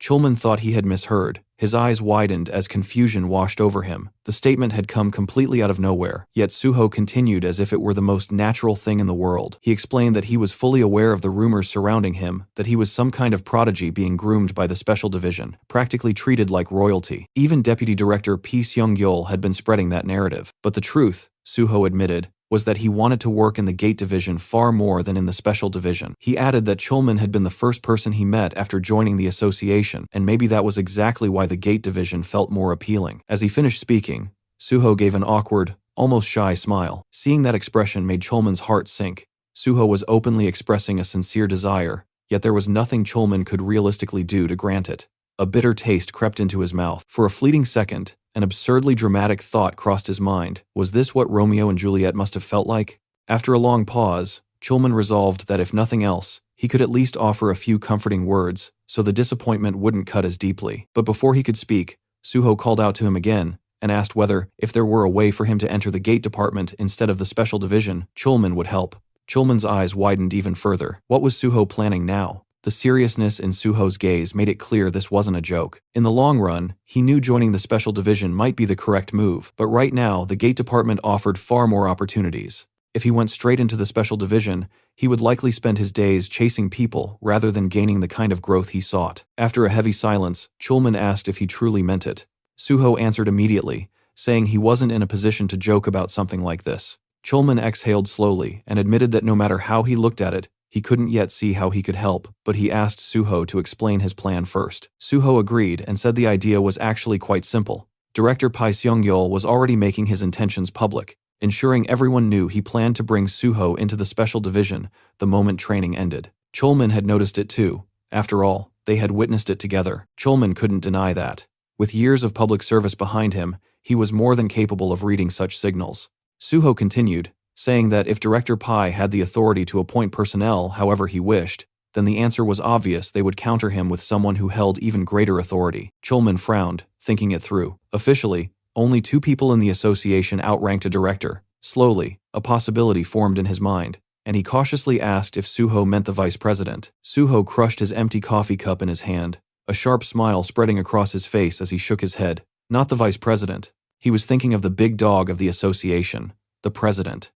Chulman thought he had misheard. His eyes widened as confusion washed over him. The statement had come completely out of nowhere, yet Suho continued as if it were the most natural thing in the world. He explained that he was fully aware of the rumors surrounding him, that he was some kind of prodigy being groomed by the Special Division, practically treated like royalty. Even Deputy Director P. Seung-yeol had been spreading that narrative. But the truth, Suho admitted, was that he wanted to work in the Gate Division far more than in the Special Division. He added that Chulman had been the first person he met after joining the association, and maybe that was exactly why the Gate Division felt more appealing. As he finished speaking, Suho gave an awkward, almost shy smile. Seeing that expression made Chulman's heart sink. Suho was openly expressing a sincere desire, yet there was nothing Chulman could realistically do to grant it. A bitter taste crept into his mouth. For a fleeting second, an absurdly dramatic thought crossed his mind. Was this what Romeo and Juliet must have felt like? After a long pause, Chulman resolved that if nothing else, he could at least offer a few comforting words, so the disappointment wouldn't cut as deeply. But before he could speak, Suho called out to him again, and asked whether, if there were a way for him to enter the Gate Department instead of the Special Division, Chulman would help. Chulman's eyes widened even further. What was Suho planning now? The seriousness in Suho's gaze made it clear this wasn't a joke. In the long run, he knew joining the Special Division might be the correct move, but right now, the Gate Department offered far more opportunities. If he went straight into the Special Division, he would likely spend his days chasing people rather than gaining the kind of growth he sought. After a heavy silence, Chulman asked if he truly meant it. Suho answered immediately, saying he wasn't in a position to joke about something like this. Chulman exhaled slowly and admitted that no matter how he looked at it, he couldn't yet see how he could help, but he asked Suho to explain his plan first. Suho agreed and said the idea was actually quite simple. Director Pai Seung-yeol was already making his intentions public, ensuring everyone knew he planned to bring Suho into the Special Division the moment training ended. Chulman had noticed it too. After all, they had witnessed it together. Chulman couldn't deny that. With years of public service behind him, he was more than capable of reading such signals. Suho continued, saying that if Director Pai had the authority to appoint personnel however he wished, then the answer was obvious: they would counter him with someone who held even greater authority. Chulman frowned, thinking it through. Officially, only 2 people in the association outranked a director. Slowly, a possibility formed in his mind, and he cautiously asked if Suho meant the vice president. Suho crushed his empty coffee cup in his hand, a sharp smile spreading across his face as he shook his head. Not the vice president. He was thinking of the big dog of the association, the president.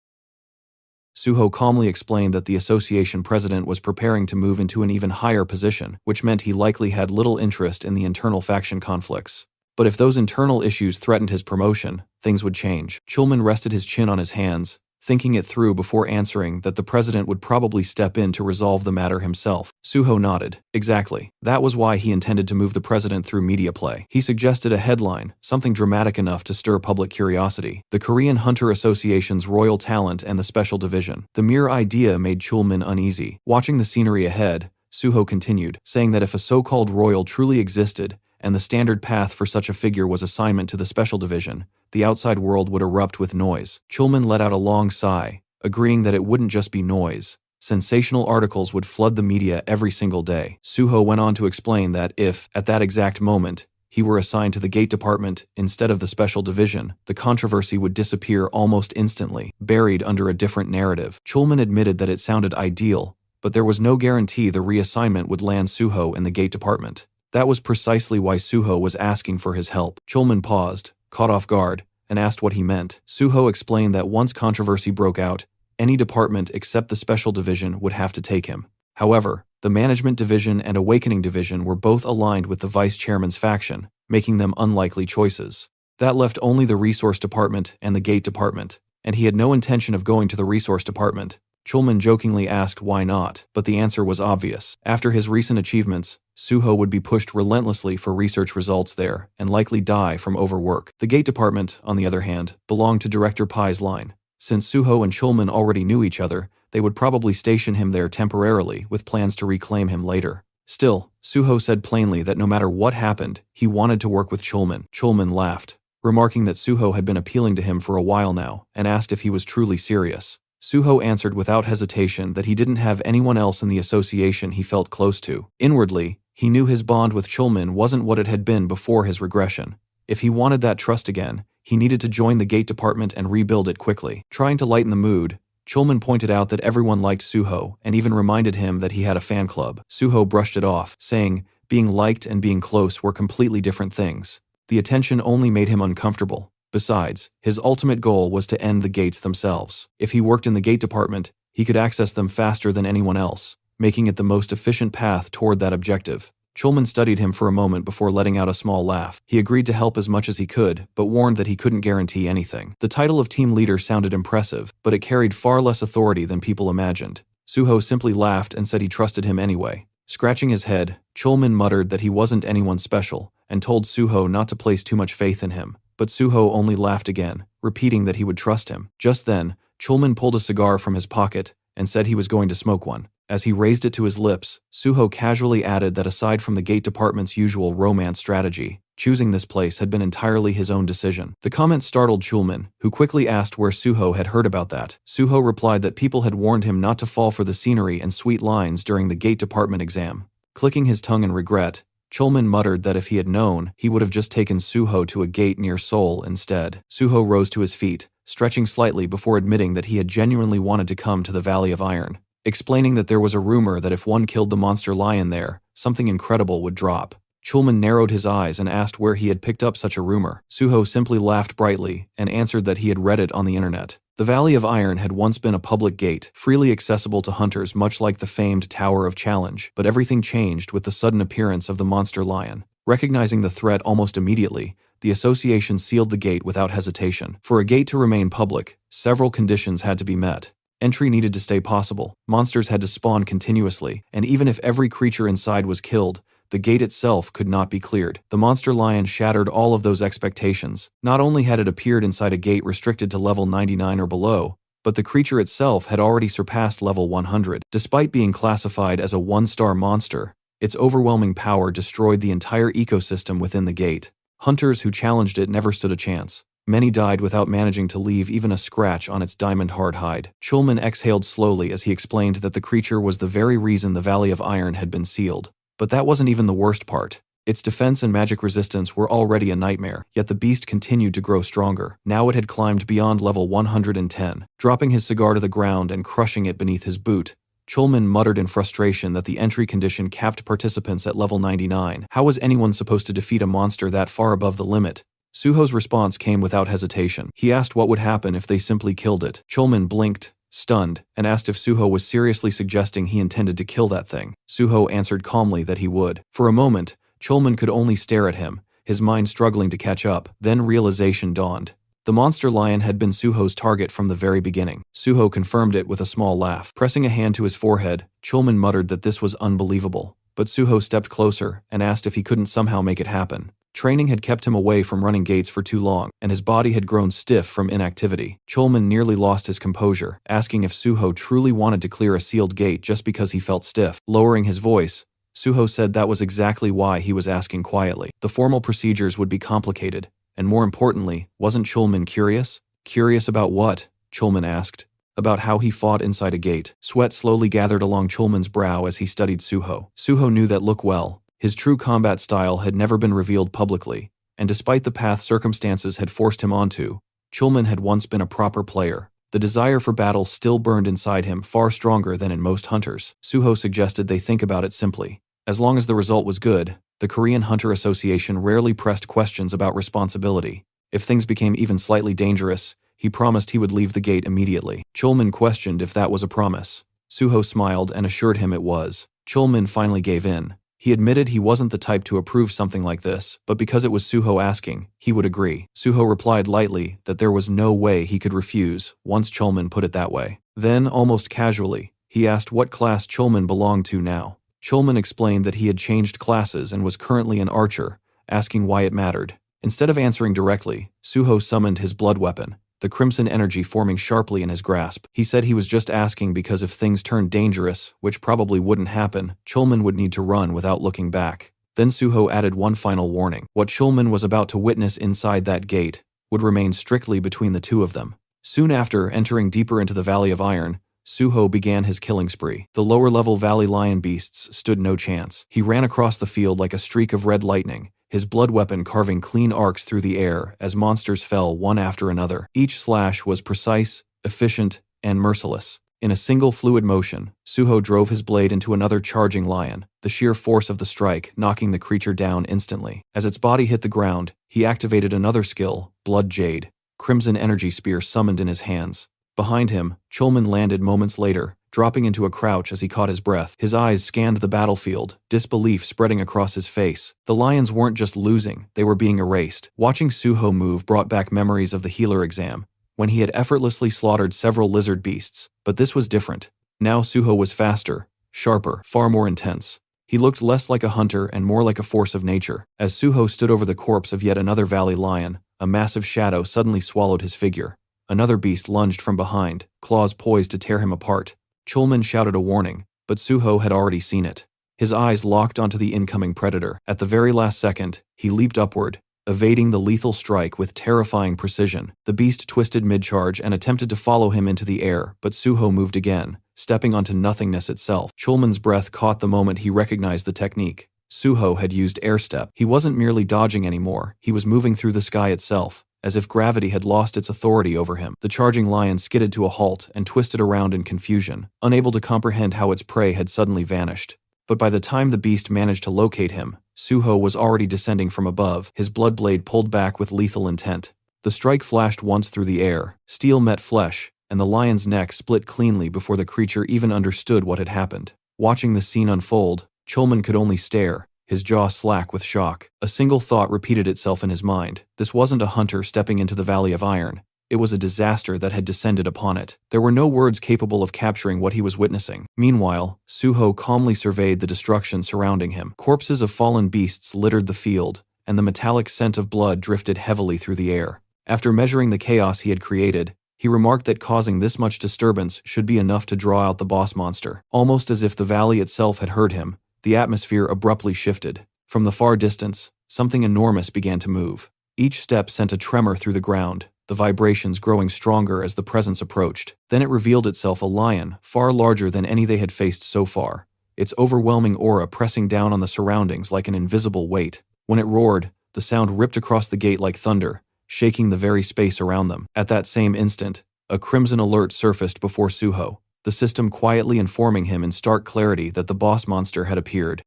Suho calmly explained that the association president was preparing to move into an even higher position, which meant he likely had little interest in the internal faction conflicts. But if those internal issues threatened his promotion, things would change. Chulman rested his chin on his hands, thinking it through before answering that the president would probably step in to resolve the matter himself. Suho nodded. Exactly. That was why he intended to move the president through media play. He suggested a headline, something dramatic enough to stir public curiosity: the Korean Hunter Association's Royal Talent and the Special Division. The mere idea made Chulman uneasy. Watching the scenery ahead, Suho continued, saying that if a so-called royal truly existed, and the standard path for such a figure was assignment to the Special Division, the outside world would erupt with noise. Chulman let out a long sigh, agreeing that it wouldn't just be noise. Sensational articles would flood the media every single day. Suho went on to explain that if, at that exact moment, he were assigned to the Gate Department instead of the Special Division, the controversy would disappear almost instantly, buried under a different narrative. Chulman admitted that it sounded ideal, but there was no guarantee the reassignment would land Suho in the Gate Department. That was precisely why Suho was asking for his help. Chulman paused, caught off guard, and asked what he meant. Suho explained that once controversy broke out, any department except the Special Division would have to take him. However, the Management Division and Awakening Division were both aligned with the Vice Chairman's faction, making them unlikely choices. That left only the Resource Department and the Gate Department, and he had no intention of going to the Resource Department. Chulman jokingly asked why not, but the answer was obvious. After his recent achievements, Suho would be pushed relentlessly for research results there and likely die from overwork. The Gate Department, on the other hand, belonged to Director Pai's line. Since Suho and Chulman already knew each other, they would probably station him there temporarily with plans to reclaim him later. Still, Suho said plainly that no matter what happened, he wanted to work with Chulman. Chulman laughed, remarking that Suho had been appealing to him for a while now, and asked if he was truly serious. Suho answered without hesitation that he didn't have anyone else in the association he felt close to. Inwardly, he knew his bond with Chulman wasn't what it had been before his regression. If he wanted that trust again, he needed to join the Gate Department and rebuild it quickly. Trying to lighten the mood, Chulman pointed out that everyone liked Suho and even reminded him that he had a fan club. Suho brushed it off, saying, Being liked and being close were completely different things. The attention only made him uncomfortable. Besides, his ultimate goal was to end the gates themselves. If he worked in the gate department, he could access them faster than anyone else, making it the most efficient path toward that objective. Chulman studied him for a moment before letting out a small laugh. He agreed to help as much as he could, but warned that he couldn't guarantee anything. The title of team leader sounded impressive, but it carried far less authority than people imagined. Suho simply laughed and said he trusted him anyway. Scratching his head, Chulman muttered that he wasn't anyone special, and told Suho not to place too much faith in him. But Suho only laughed again, repeating that he would trust him. Just then, Chulman pulled a cigar from his pocket and said he was going to smoke one. As he raised it to his lips, Suho casually added that aside from the gate department's usual romance strategy, choosing this place had been entirely his own decision. The comment startled Chulman, who quickly asked where Suho had heard about that. Suho replied that people had warned him not to fall for the scenery and sweet lines during the gate department exam. Clicking his tongue in regret, Chulman muttered that if he had known, he would have just taken Suho to a gate near Seoul instead. Suho rose to his feet, stretching slightly before admitting that he had genuinely wanted to come to the Valley of Iron, explaining that there was a rumor that if one killed the monster lion there, something incredible would drop. Chulman narrowed his eyes and asked where he had picked up such a rumor. Suho simply laughed brightly and answered that he had read it on the internet. The Valley of Iron had once been a public gate, freely accessible to hunters much like the famed Tower of Challenge, but everything changed with the sudden appearance of the monster lion. Recognizing the threat almost immediately, the association sealed the gate without hesitation. For a gate to remain public, several conditions had to be met. Entry needed to stay possible, monsters had to spawn continuously, and even if every creature inside was killed, the gate itself could not be cleared. The monster lion shattered all of those expectations. Not only had it appeared inside a gate restricted to level 99 or below, but the creature itself had already surpassed level 100. Despite being classified as a 1-star monster, its overwhelming power destroyed the entire ecosystem within the gate. Hunters who challenged it never stood a chance. Many died without managing to leave even a scratch on its diamond-hard hide. Chulman exhaled slowly as he explained that the creature was the very reason the Valley of Iron had been sealed. But that wasn't even the worst part. Its defense and magic resistance were already a nightmare, yet the beast continued to grow stronger. Now it had climbed beyond level 110. Dropping his cigar to the ground and crushing it beneath his boot, Chulman muttered in frustration that the entry condition capped participants at level 99. How was anyone supposed to defeat a monster that far above the limit? Suho's response came without hesitation. He asked what would happen if they simply killed it. Chulman blinked, stunned, and asked if Suho was seriously suggesting he intended to kill that thing. Suho answered calmly that he would. For a moment, Chulman could only stare at him, his mind struggling to catch up. Then realization dawned. The monster lion had been Suho's target from the very beginning. Suho confirmed it with a small laugh. Pressing a hand to his forehead, Chulman muttered that this was unbelievable. But Suho stepped closer and asked if he couldn't somehow make it happen. Training had kept him away from running gates for too long, and his body had grown stiff from inactivity. Chulman nearly lost his composure, asking if Suho truly wanted to clear a sealed gate just because he felt stiff. Lowering his voice, Suho said that was exactly why he was asking quietly. The formal procedures would be complicated, and more importantly, wasn't Chulman curious? Curious about what? Chulman asked. About how he fought inside a gate. Sweat slowly gathered along Chulman's brow as he studied Suho. Suho knew that look well. His true combat style had never been revealed publicly, and despite the path circumstances had forced him onto, Chulman had once been a proper player. The desire for battle still burned inside him far stronger than in most hunters. Suho suggested they think about it simply. As long as the result was good, the Korean Hunter Association rarely pressed questions about responsibility. If things became even slightly dangerous, he promised he would leave the gate immediately. Chulman questioned if that was a promise. Suho smiled and assured him it was. Chulman finally gave in. He admitted he wasn't the type to approve something like this, but because it was Suho asking, he would agree. Suho replied lightly that there was no way he could refuse once Chulman put it that way. Then, almost casually, he asked what class Chulman belonged to now. Chulman explained that he had changed classes and was currently an archer, asking why it mattered. Instead of answering directly, Suho summoned his blood weapon, the crimson energy forming sharply in his grasp. He said he was just asking because if things turned dangerous, which probably wouldn't happen, Chulman would need to run without looking back. Then Suho added one final warning. What Chulman was about to witness inside that gate would remain strictly between the two of them. Soon after entering deeper into the Valley of Iron, Suho began his killing spree. The lower-level valley lion beasts stood no chance. He ran across the field like a streak of red lightning, his blood weapon carving clean arcs through the air as monsters fell one after another. Each slash was precise, efficient, and merciless. In a single fluid motion, Suho drove his blade into another charging lion, the sheer force of the strike knocking the creature down instantly. As its body hit the ground, he activated another skill, Blood Jade, crimson energy spear summoned in his hands. Behind him, Chulman landed moments later, dropping into a crouch as he caught his breath. His eyes scanned the battlefield, disbelief spreading across his face. The lions weren't just losing, they were being erased. Watching Suho move brought back memories of the healer exam, when he had effortlessly slaughtered several lizard beasts. But this was different. Now Suho was faster, sharper, far more intense. He looked less like a hunter and more like a force of nature. As Suho stood over the corpse of yet another valley lion, a massive shadow suddenly swallowed his figure. Another beast lunged from behind, claws poised to tear him apart. Chulman shouted a warning, but Suho had already seen it. His eyes locked onto the incoming predator. At the very last second, he leaped upward, evading the lethal strike with terrifying precision. The beast twisted mid-charge and attempted to follow him into the air, but Suho moved again, stepping onto nothingness itself. Chulman's breath caught the moment he recognized the technique. Suho had used air step. He wasn't merely dodging anymore, he was moving through the sky itself, as if gravity had lost its authority over him. The charging lion skidded to a halt and twisted around in confusion, unable to comprehend how its prey had suddenly vanished. But by the time the beast managed to locate him, Suho was already descending from above, his blood blade pulled back with lethal intent. The strike flashed once through the air, steel met flesh, and the lion's neck split cleanly before the creature even understood what had happened. Watching the scene unfold, Chulman could only stare, his jaw slack with shock. A single thought repeated itself in his mind. This wasn't a hunter stepping into the Valley of Iron. It was a disaster that had descended upon it. There were no words capable of capturing what he was witnessing. Meanwhile, Suho calmly surveyed the destruction surrounding him. Corpses of fallen beasts littered the field, and the metallic scent of blood drifted heavily through the air. After measuring the chaos he had created, he remarked that causing this much disturbance should be enough to draw out the boss monster. Almost as if the valley itself had heard him, the atmosphere abruptly shifted. From the far distance, something enormous began to move. Each step sent a tremor through the ground, the vibrations growing stronger as the presence approached. Then it revealed itself a lion, far larger than any they had faced so far, its overwhelming aura pressing down on the surroundings like an invisible weight. When it roared, the sound ripped across the gate like thunder, shaking the very space around them. At that same instant, a crimson alert surfaced before Suho, the system quietly informing him in stark clarity that the boss monster had appeared.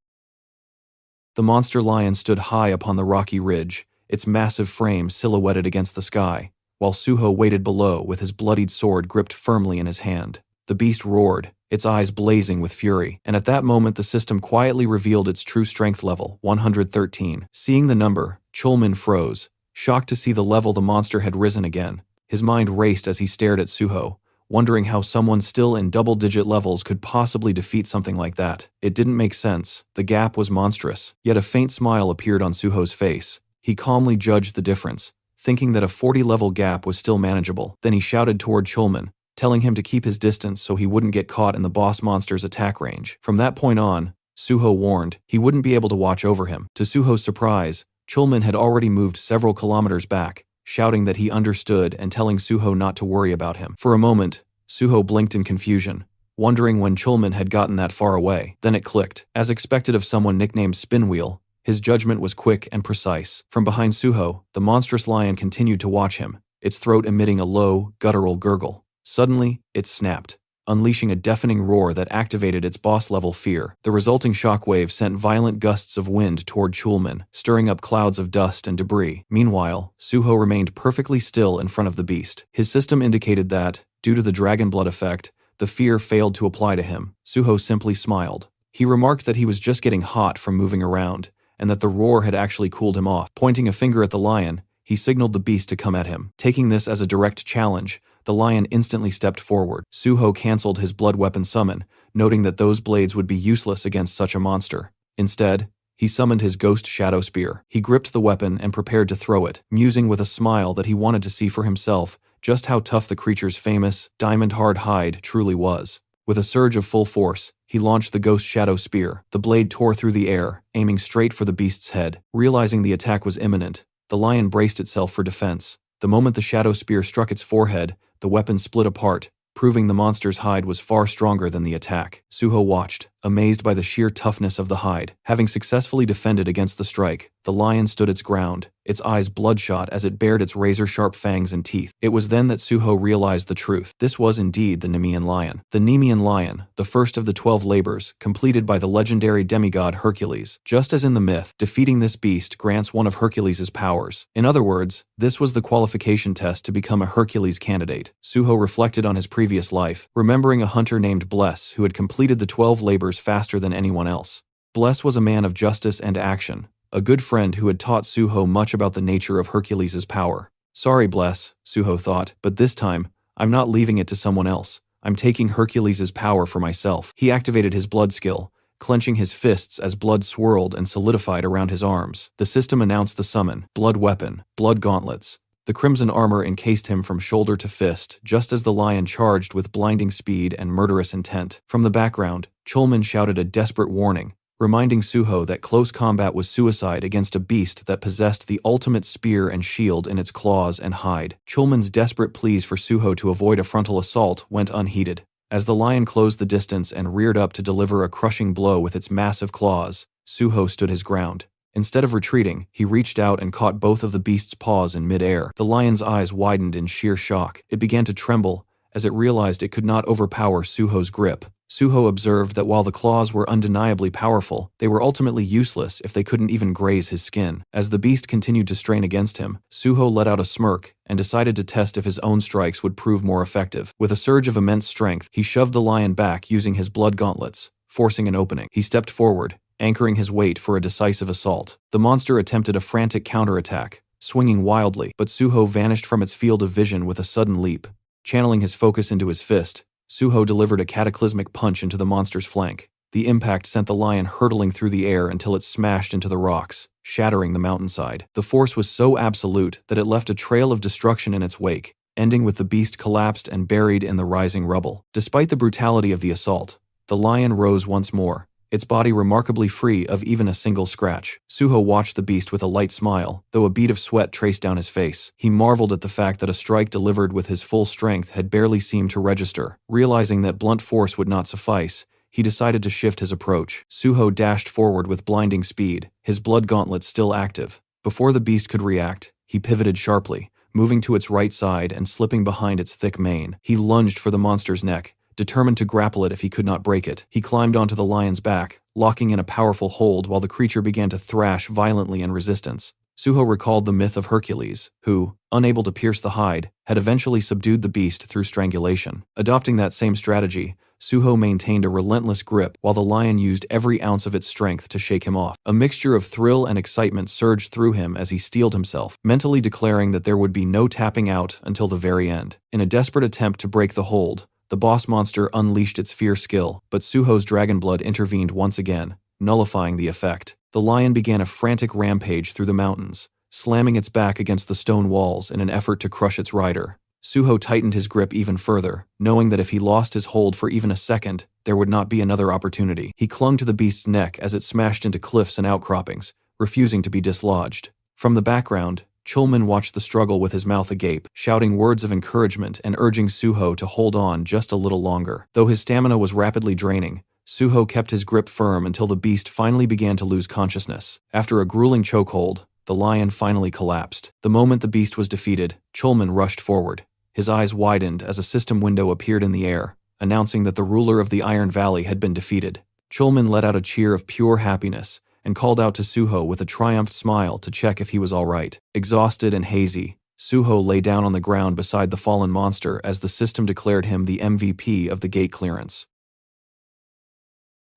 The monster lion stood high upon the rocky ridge, its massive frame silhouetted against the sky, while Suho waited below with his bloodied sword gripped firmly in his hand. The beast roared, its eyes blazing with fury, and at that moment the system quietly revealed its true strength level, 113. Seeing the number, Chulman froze, shocked to see the level the monster had risen again. His mind raced as he stared at Suho, wondering how someone still in double-digit levels could possibly defeat something like that. It didn't make sense. The gap was monstrous, yet a faint smile appeared on Suho's face. He calmly judged the difference, thinking that a 40-level gap was still manageable. Then he shouted toward Chulman, telling him to keep his distance so he wouldn't get caught in the boss monster's attack range. From that point on, Suho warned he wouldn't be able to watch over him. To Suho's surprise, Chulman had already moved several kilometers back, shouting that he understood and telling Suho not to worry about him. For a moment, Suho blinked in confusion, wondering when Chulman had gotten that far away. Then it clicked. As expected of someone nicknamed Spinwheel, his judgment was quick and precise. From behind Suho, the monstrous lion continued to watch him, its throat emitting a low, guttural gurgle. Suddenly, it snapped, unleashing a deafening roar that activated its boss-level fear. The resulting shockwave sent violent gusts of wind toward Chulman, stirring up clouds of dust and debris. Meanwhile, Suho remained perfectly still in front of the beast. His system indicated that, due to the dragon blood effect, the fear failed to apply to him. Suho simply smiled. He remarked that he was just getting hot from moving around, and that the roar had actually cooled him off. Pointing a finger at the lion, he signaled the beast to come at him. Taking this as a direct challenge, the lion instantly stepped forward. Suho cancelled his blood weapon summon, noting that those blades would be useless against such a monster. Instead, he summoned his ghost shadow spear. He gripped the weapon and prepared to throw it, musing with a smile that he wanted to see for himself just how tough the creature's famous, diamond-hard hide truly was. With a surge of full force, he launched the ghost shadow spear. The blade tore through the air, aiming straight for the beast's head. Realizing the attack was imminent, the lion braced itself for defense. The moment the shadow spear struck its forehead, the weapon split apart, proving the monster's hide was far stronger than the attack. Suho watched, amazed by the sheer toughness of the hide. Having successfully defended against the strike, the lion stood its ground, its eyes bloodshot as it bared its razor-sharp fangs and teeth. It was then that Suho realized the truth. This was indeed the Nemean lion. The Nemean lion, the first of the 12 labors, completed by the legendary demigod Hercules. Just as in the myth, defeating this beast grants one of Hercules' powers. In other words, this was the qualification test to become a Hercules candidate. Suho reflected on his previous life, remembering a hunter named Bless who had completed the 12 labors faster than anyone else. Bless was a man of justice and action, a good friend who had taught Suho much about the nature of Hercules' power. Sorry, Bless, Suho thought, but this time, I'm not leaving it to someone else. I'm taking Hercules' power for myself. He activated his blood skill, clenching his fists as blood swirled and solidified around his arms. The system announced the summon: blood weapon, blood gauntlets. The crimson armor encased him from shoulder to fist, just as the lion charged with blinding speed and murderous intent. From the background, Chulman shouted a desperate warning, reminding Suho that close combat was suicide against a beast that possessed the ultimate spear and shield in its claws and hide. Chulman's desperate pleas for Suho to avoid a frontal assault went unheeded. As the lion closed the distance and reared up to deliver a crushing blow with its massive claws, Suho stood his ground. Instead of retreating, he reached out and caught both of the beast's paws in mid-air. The lion's eyes widened in sheer shock. It began to tremble as it realized it could not overpower Suho's grip. Suho observed that while the claws were undeniably powerful, they were ultimately useless if they couldn't even graze his skin. As the beast continued to strain against him, Suho let out a smirk and decided to test if his own strikes would prove more effective. With a surge of immense strength, he shoved the lion back using his blood gauntlets, forcing an opening. He stepped forward, anchoring his weight for a decisive assault. The monster attempted a frantic counterattack, swinging wildly, but Suho vanished from its field of vision with a sudden leap. Channeling his focus into his fist, Suho delivered a cataclysmic punch into the monster's flank. The impact sent the lion hurtling through the air until it smashed into the rocks, shattering the mountainside. The force was so absolute that it left a trail of destruction in its wake, ending with the beast collapsed and buried in the rising rubble. Despite the brutality of the assault, the lion rose once more, its body remarkably free of even a single scratch. Suho watched the beast with a light smile, though a bead of sweat traced down his face. He marveled at the fact that a strike delivered with his full strength had barely seemed to register. Realizing that blunt force would not suffice, he decided to shift his approach. Suho dashed forward with blinding speed, his blood gauntlet still active. Before the beast could react, he pivoted sharply, moving to its right side and slipping behind its thick mane. He lunged for the monster's neck, determined to grapple it if he could not break it. He climbed onto the lion's back, locking in a powerful hold while the creature began to thrash violently in resistance. Suho recalled the myth of Hercules, who, unable to pierce the hide, had eventually subdued the beast through strangulation. Adopting that same strategy, Suho maintained a relentless grip while the lion used every ounce of its strength to shake him off. A mixture of thrill and excitement surged through him as he steeled himself, mentally declaring that there would be no tapping out until the very end. In a desperate attempt to break the hold, the boss monster unleashed its fierce skill, but Suho's dragon blood intervened once again, nullifying the effect. The lion began a frantic rampage through the mountains, slamming its back against the stone walls in an effort to crush its rider. Suho tightened his grip even further, knowing that if he lost his hold for even a second, there would not be another opportunity. He clung to the beast's neck as it smashed into cliffs and outcroppings, refusing to be dislodged. From the background, Chulman watched the struggle with his mouth agape, shouting words of encouragement and urging Suho to hold on just a little longer. Though his stamina was rapidly draining, Suho kept his grip firm until the beast finally began to lose consciousness. After a grueling chokehold, the lion finally collapsed. The moment the beast was defeated, Chulman rushed forward. His eyes widened as a system window appeared in the air, announcing that the ruler of the Iron Valley had been defeated. Chulman let out a cheer of pure happiness and called out to Suho with a triumphant smile to check if he was all right. Exhausted and hazy, Suho lay down on the ground beside the fallen monster as the system declared him the MVP of the gate clearance.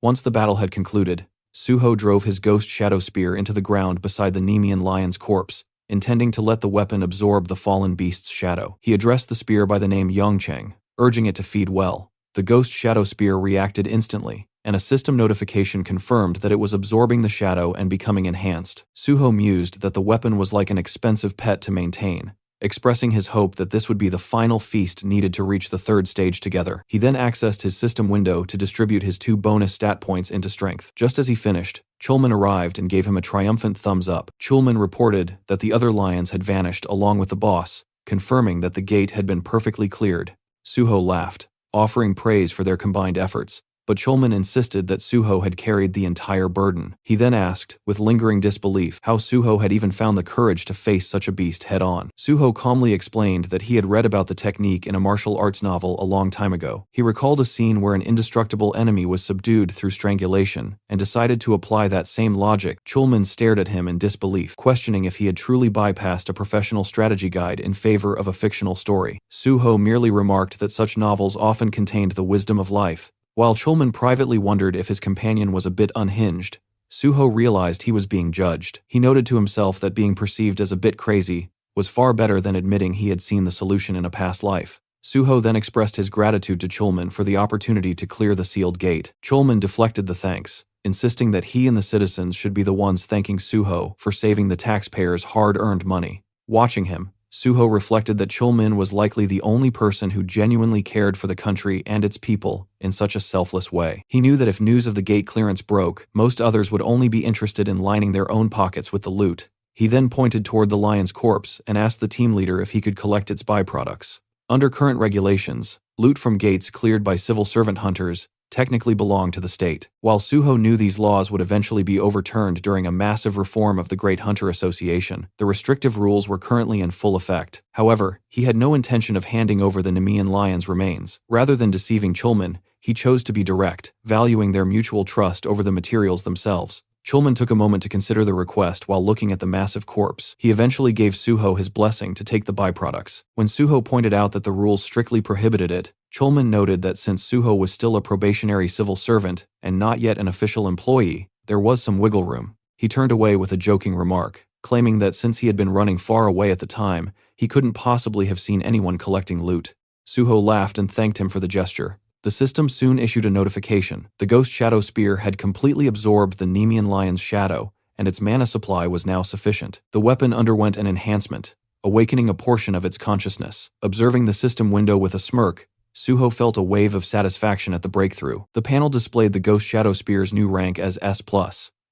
Once the battle had concluded, Suho drove his ghost shadow spear into the ground beside the Nemean lion's corpse, intending to let the weapon absorb the fallen beast's shadow. He addressed the spear by the name Yongcheng, urging it to feed well. The ghost shadow spear reacted instantly, and a system notification confirmed that it was absorbing the shadow and becoming enhanced. Suho mused that the weapon was like an expensive pet to maintain, expressing his hope that this would be the final feast needed to reach the third stage together. He then accessed his system window to distribute his 2 bonus stat points into strength. Just as he finished, Chulman arrived and gave him a triumphant thumbs up. Chulman reported that the other lions had vanished along with the boss, confirming that the gate had been perfectly cleared. Suho laughed, offering praise for their combined efforts. but Chulman insisted that Suho had carried the entire burden. He then asked, with lingering disbelief, how Suho had even found the courage to face such a beast head-on. Suho calmly explained that he had read about the technique in a martial arts novel a long time ago. He recalled a scene where an indestructible enemy was subdued through strangulation, and decided to apply that same logic. Chulman stared at him in disbelief, questioning if he had truly bypassed a professional strategy guide in favor of a fictional story. Suho merely remarked that such novels often contained the wisdom of life. While Chulman privately wondered if his companion was a bit unhinged, Suho realized he was being judged. He noted to himself that being perceived as a bit crazy was far better than admitting he had seen the solution in a past life. Suho then expressed his gratitude to Chulman for the opportunity to clear the sealed gate. Chulman deflected the thanks, insisting that he and the citizens should be the ones thanking Suho for saving the taxpayers' hard-earned money. Watching him, Suho reflected that Chulman was likely the only person who genuinely cared for the country and its people in such a selfless way. He knew that if news of the gate clearance broke, most others would only be interested in lining their own pockets with the loot. He then pointed toward the lion's corpse and asked the team leader if he could collect its byproducts. Under current regulations, loot from gates cleared by civil servant hunters technically belong to the state. While Suho knew these laws would eventually be overturned during a massive reform of the Great Hunter Association, the restrictive rules were currently in full effect. However, he had no intention of handing over the Nemean lion's remains. Rather than deceiving Chulman, he chose to be direct, valuing their mutual trust over the materials themselves. Chulman took a moment to consider the request while looking at the massive corpse. He eventually gave Suho his blessing to take the byproducts. When Suho pointed out that the rules strictly prohibited it, Chulman noted that since Suho was still a probationary civil servant and not yet an official employee, there was some wiggle room. He turned away with a joking remark, claiming that since he had been running far away at the time, he couldn't possibly have seen anyone collecting loot. Suho laughed and thanked him for the gesture. The system soon issued a notification. The Ghost Shadow Spear had completely absorbed the Nemean lion's shadow, and its mana supply was now sufficient. The weapon underwent an enhancement, awakening a portion of its consciousness. Observing the system window with a smirk, Suho felt a wave of satisfaction at the breakthrough. The panel displayed the Ghost Shadow Spear's new rank as S+,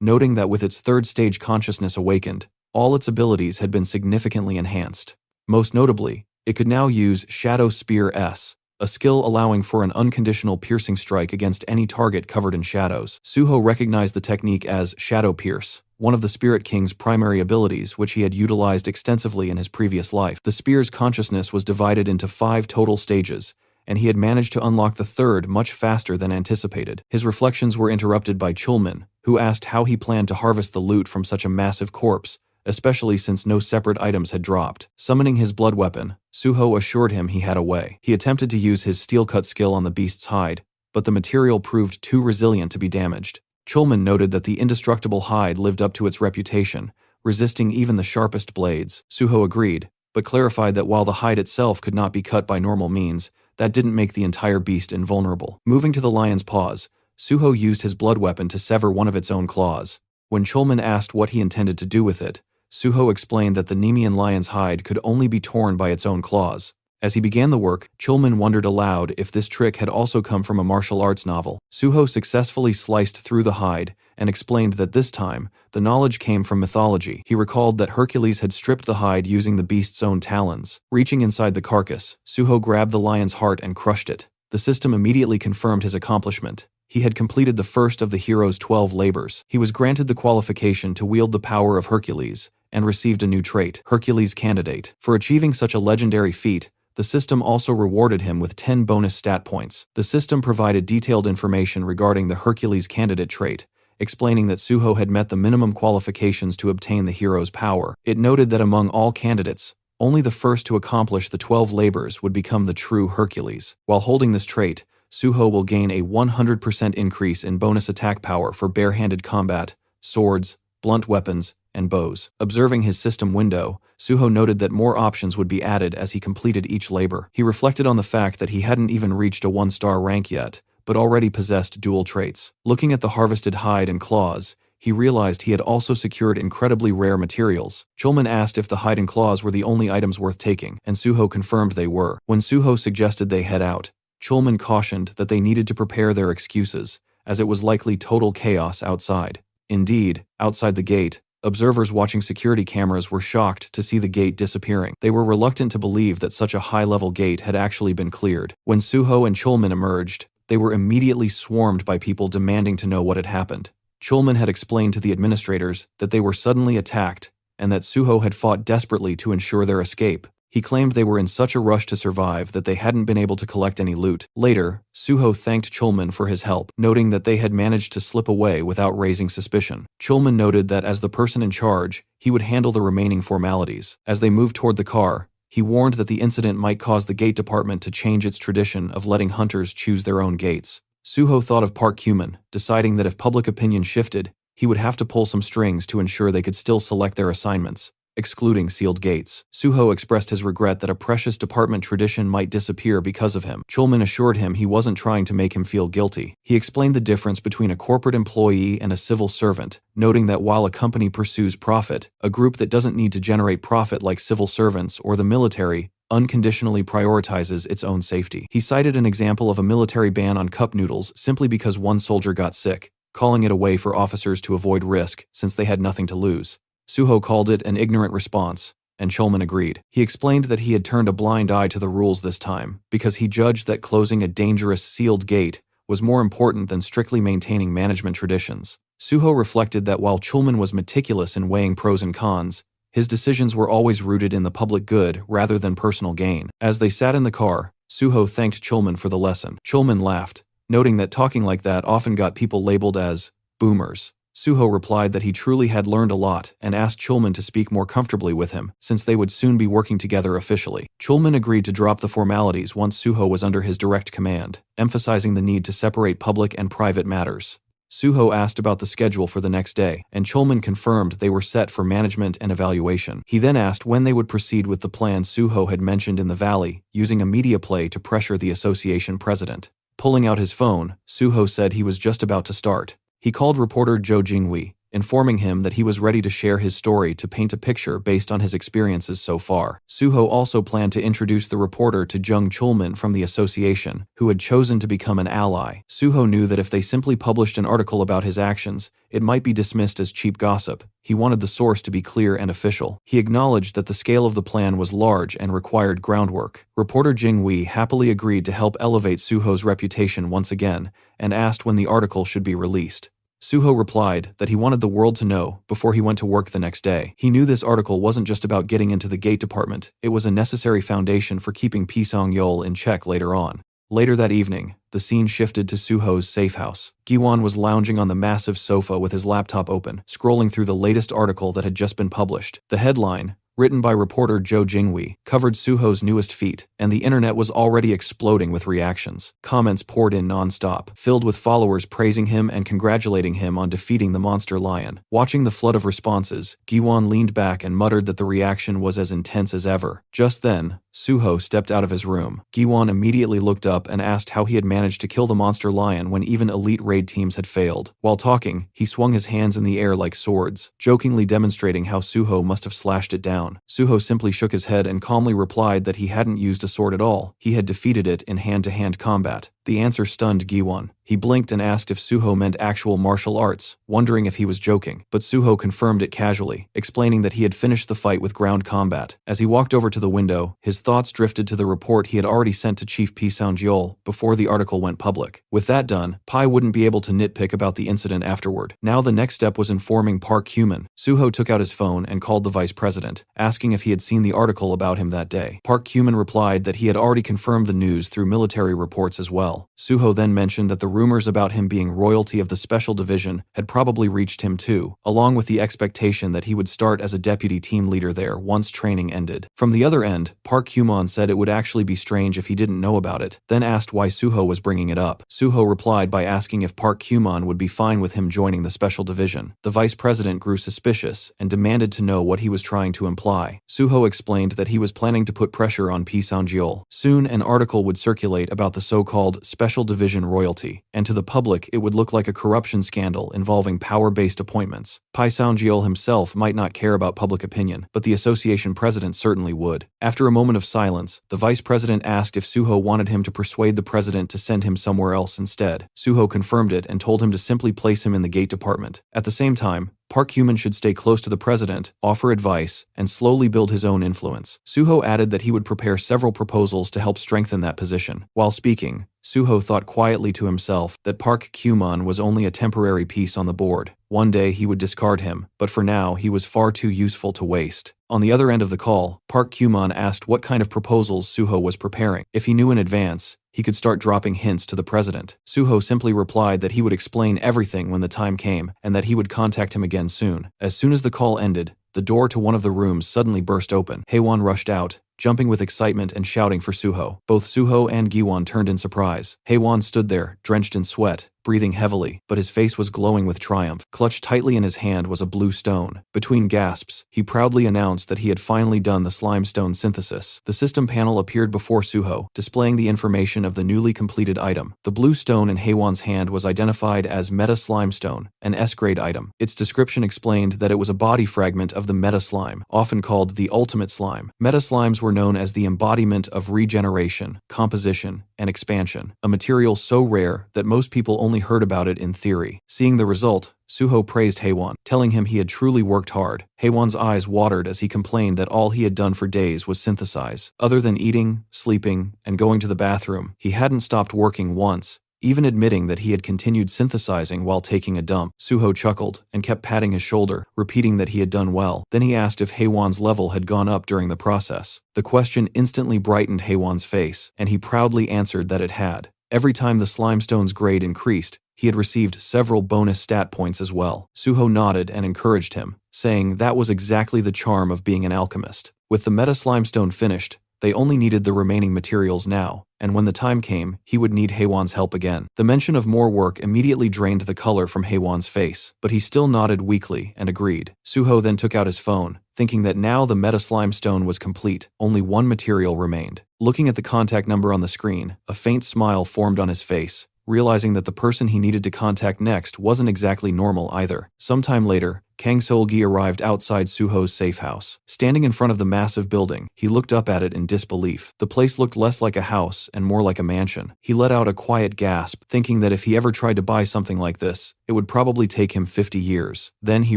noting that with its third stage consciousness awakened, all its abilities had been significantly enhanced. Most notably, it could now use Shadow Spear S, a skill allowing for an unconditional piercing strike against any target covered in shadows. Suho recognized the technique as Shadow Pierce, one of the Spirit King's primary abilities which he had utilized extensively in his previous life. The spear's consciousness was divided into 5 total stages, and he had managed to unlock the third much faster than anticipated. His reflections were interrupted by Chulman, who asked how he planned to harvest the loot from such a massive corpse, especially since no separate items had dropped. Summoning his blood weapon, Suho assured him he had a way. He attempted to use his steel cut skill on the beast's hide, but the material proved too resilient to be damaged. Chulman noted that the indestructible hide lived up to its reputation, resisting even the sharpest blades. Suho agreed, but clarified that while the hide itself could not be cut by normal means, that didn't make the entire beast invulnerable. Moving to the lion's paws, Suho used his blood weapon to sever one of its own claws. When Chulman asked what he intended to do with it, Suho explained that the Nemean lion's hide could only be torn by its own claws. As he began the work, Chulman wondered aloud if this trick had also come from a martial arts novel. Suho successfully sliced through the hide and explained that this time, the knowledge came from mythology. He recalled that Hercules had stripped the hide using the beast's own talons. Reaching inside the carcass, Suho grabbed the lion's heart and crushed it. The system immediately confirmed his accomplishment. He had completed the first of the hero's 12 labors. He was granted the qualification to wield the power of Hercules, and received a new trait, Hercules Candidate. For achieving such a legendary feat, the system also rewarded him with 10 bonus stat points. The system provided detailed information regarding the Hercules Candidate trait, explaining that Suho had met the minimum qualifications to obtain the hero's power. It noted that among all candidates, only the first to accomplish the 12 labors would become the true Hercules. While holding this trait, Suho will gain a 100% increase in bonus attack power for barehanded combat, swords, blunt weapons, and bows. Observing his system window, Suho noted that more options would be added as he completed each labor. He reflected on the fact that he hadn't even reached a 1-star rank yet, but already possessed dual traits. Looking at the harvested hide and claws, he realized he had also secured incredibly rare materials. Chulman asked if the hide and claws were the only items worth taking, and Suho confirmed they were. When Suho suggested they head out, Chulman cautioned that they needed to prepare their excuses, as it was likely total chaos outside. Indeed, outside the gate, observers watching security cameras were shocked to see the gate disappearing. They were reluctant to believe that such a high-level gate had actually been cleared. When Suho and Chulman emerged, they were immediately swarmed by people demanding to know what had happened. Chulman had explained to the administrators that they were suddenly attacked and that Suho had fought desperately to ensure their escape. He claimed they were in such a rush to survive that they hadn't been able to collect any loot. Later, Suho thanked Chulman for his help, noting that they had managed to slip away without raising suspicion. Chulman noted that as the person in charge, he would handle the remaining formalities. As they moved toward the car, he warned that the incident might cause the gate department to change its tradition of letting hunters choose their own gates. Suho thought of Park Kyuman, deciding that if public opinion shifted, he would have to pull some strings to ensure they could still select their assignments, excluding sealed gates. Suho expressed his regret that a precious department tradition might disappear because of him. Chulman assured him he wasn't trying to make him feel guilty. He explained the difference between a corporate employee and a civil servant, noting that while a company pursues profit, a group that doesn't need to generate profit like civil servants or the military unconditionally prioritizes its own safety. He cited an example of a military ban on cup noodles simply because one soldier got sick, calling it a way for officers to avoid risk since they had nothing to lose. Suho called it an ignorant response, and Chulman agreed. He explained that he had turned a blind eye to the rules this time, because he judged that closing a dangerous sealed gate was more important than strictly maintaining management traditions. Suho reflected that while Chulman was meticulous in weighing pros and cons, his decisions were always rooted in the public good rather than personal gain. As they sat in the car, Suho thanked Chulman for the lesson. Chulman laughed, noting that talking like that often got people labeled as boomers. Suho replied that he truly had learned a lot and asked Chulman to speak more comfortably with him, since they would soon be working together officially. Chulman agreed to drop the formalities once Suho was under his direct command, emphasizing the need to separate public and private matters. Suho asked about the schedule for the next day, and Chulman confirmed they were set for management and evaluation. He then asked when they would proceed with the plan Suho had mentioned in the valley, using a media play to pressure the association president. Pulling out his phone, Suho said he was just about to start. He called reporter Jo Jinghui, informing him that he was ready to share his story to paint a picture based on his experiences so far. Suho also planned to introduce the reporter to Jung Chulman from the association, who had chosen to become an ally. Suho knew that if they simply published an article about his actions, it might be dismissed as cheap gossip. He wanted the source to be clear and official. He acknowledged that the scale of the plan was large and required groundwork. Reporter Jinghui happily agreed to help elevate Suho's reputation once again, and asked when the article should be released. Suho replied that he wanted the world to know before he went to work the next day. He knew this article wasn't just about getting into the gate department, it was a necessary foundation for keeping Pisang-yeol in check later on. Later that evening, the scene shifted to Suho's safe house. Giwon was lounging on the massive sofa with his laptop open, scrolling through the latest article that had just been published. The headline, written by reporter Jo Jinghui, covered Suho's newest feat, and the internet was already exploding with reactions. Comments poured in non-stop, filled with followers praising him and congratulating him on defeating the monster lion. Watching the flood of responses, Giwon leaned back and muttered that the reaction was as intense as ever. Just then, Suho stepped out of his room. Giwon immediately looked up and asked how he had managed to kill the monster lion when even elite raid teams had failed. While talking, he swung his hands in the air like swords, jokingly demonstrating how Suho must have slashed it down. Suho simply shook his head and calmly replied that he hadn't used a sword at all. He had defeated it in hand-to-hand combat. The answer stunned Giwon. He blinked and asked if Suho meant actual martial arts, wondering if he was joking, but Suho confirmed it casually, explaining that he had finished the fight with ground combat. As he walked over to the window, his thoughts drifted to the report he had already sent to Chief Pisang-yeol before the article went public. With that done, Pai wouldn't be able to nitpick about the incident afterward. Now the next step was informing Park Kyuman. Suho took out his phone and called the vice president, asking if he had seen the article about him that day. Park Kyuman replied that he had already confirmed the news through military reports as well. Suho then mentioned that the rumors about him being royalty of the Special Division had probably reached him too, along with the expectation that he would start as a deputy team leader there once training ended. From the other end, Park Kyuman said it would actually be strange if he didn't know about it, then asked why Suho was bringing it up. Suho replied by asking if Park Kyuman would be fine with him joining the Special Division. The vice president grew suspicious and demanded to know what he was trying to imply. Suho explained that he was planning to put pressure on Pisang-yeol. Soon an article would circulate about the so-called Special Division royalty, and to the public it would look like a corruption scandal involving power-based appointments. Pisang-yeol himself might not care about public opinion, but the association president certainly would. After a moment of silence, the vice president asked if Suho wanted him to persuade the president to send him somewhere else instead. Suho confirmed it and told him to simply place him in the gate department. At the same time, Park Hyuman should stay close to the president, offer advice, and slowly build his own influence. Suho added that he would prepare several proposals to help strengthen that position. While speaking, Suho thought quietly to himself that Park Hyuman was only a temporary piece on the board. One day he would discard him, but for now he was far too useful to waste. On the other end of the call, Park Hyuman asked what kind of proposals Suho was preparing. If he knew in advance, he could start dropping hints to the president. Suho simply replied that he would explain everything when the time came and that he would contact him again soon. As soon as the call ended, the door to one of the rooms suddenly burst open. Haewon rushed out, jumping with excitement and shouting for Suho. Both Suho and Giwon turned in surprise. Haewon stood there, drenched in sweat, breathing heavily, but his face was glowing with triumph. Clutched tightly in his hand was a blue stone. Between gasps, he proudly announced that he had finally done the slime stone synthesis. The system panel appeared before Suho, displaying the information of the newly completed item. The blue stone in Haewon's hand was identified as Meta Slime Stone, an S-grade item. Its description explained that it was a body fragment of the Meta Slime, often called the Ultimate Slime. Meta Slimes were known as the embodiment of regeneration, composition, and expansion, a material so rare that most people only heard about it in theory. Seeing the result, Suho praised Haewon, telling him he had truly worked hard. Haewon's eyes watered as he complained that all he had done for days was synthesize. Other than eating, sleeping, and going to the bathroom, he hadn't stopped working once, even admitting that he had continued synthesizing while taking a dump. Suho chuckled and kept patting his shoulder, repeating that he had done well. Then he asked if Haewon's level had gone up during the process. The question instantly brightened Haewon's face, and he proudly answered that it had. Every time the slimestone's grade increased, he had received several bonus stat points as well. Suho nodded and encouraged him, saying that was exactly the charm of being an alchemist. With the Meta Slimestone finished, they only needed the remaining materials now, and when the time came, he would need Haewon's help again. The mention of more work immediately drained the color from Haewon's face, but he still nodded weakly and agreed. Suho then took out his phone, thinking that now the Meta Slime Stone was complete, only one material remained. Looking at the contact number on the screen, a faint smile formed on his face, realizing that the person he needed to contact next wasn't exactly normal either. Sometime later, Kang Seol-gi arrived outside Suho's safe house. Standing in front of the massive building, he looked up at it in disbelief. The place looked less like a house and more like a mansion. He let out a quiet gasp, thinking that if he ever tried to buy something like this, it would probably take him 50 years. Then he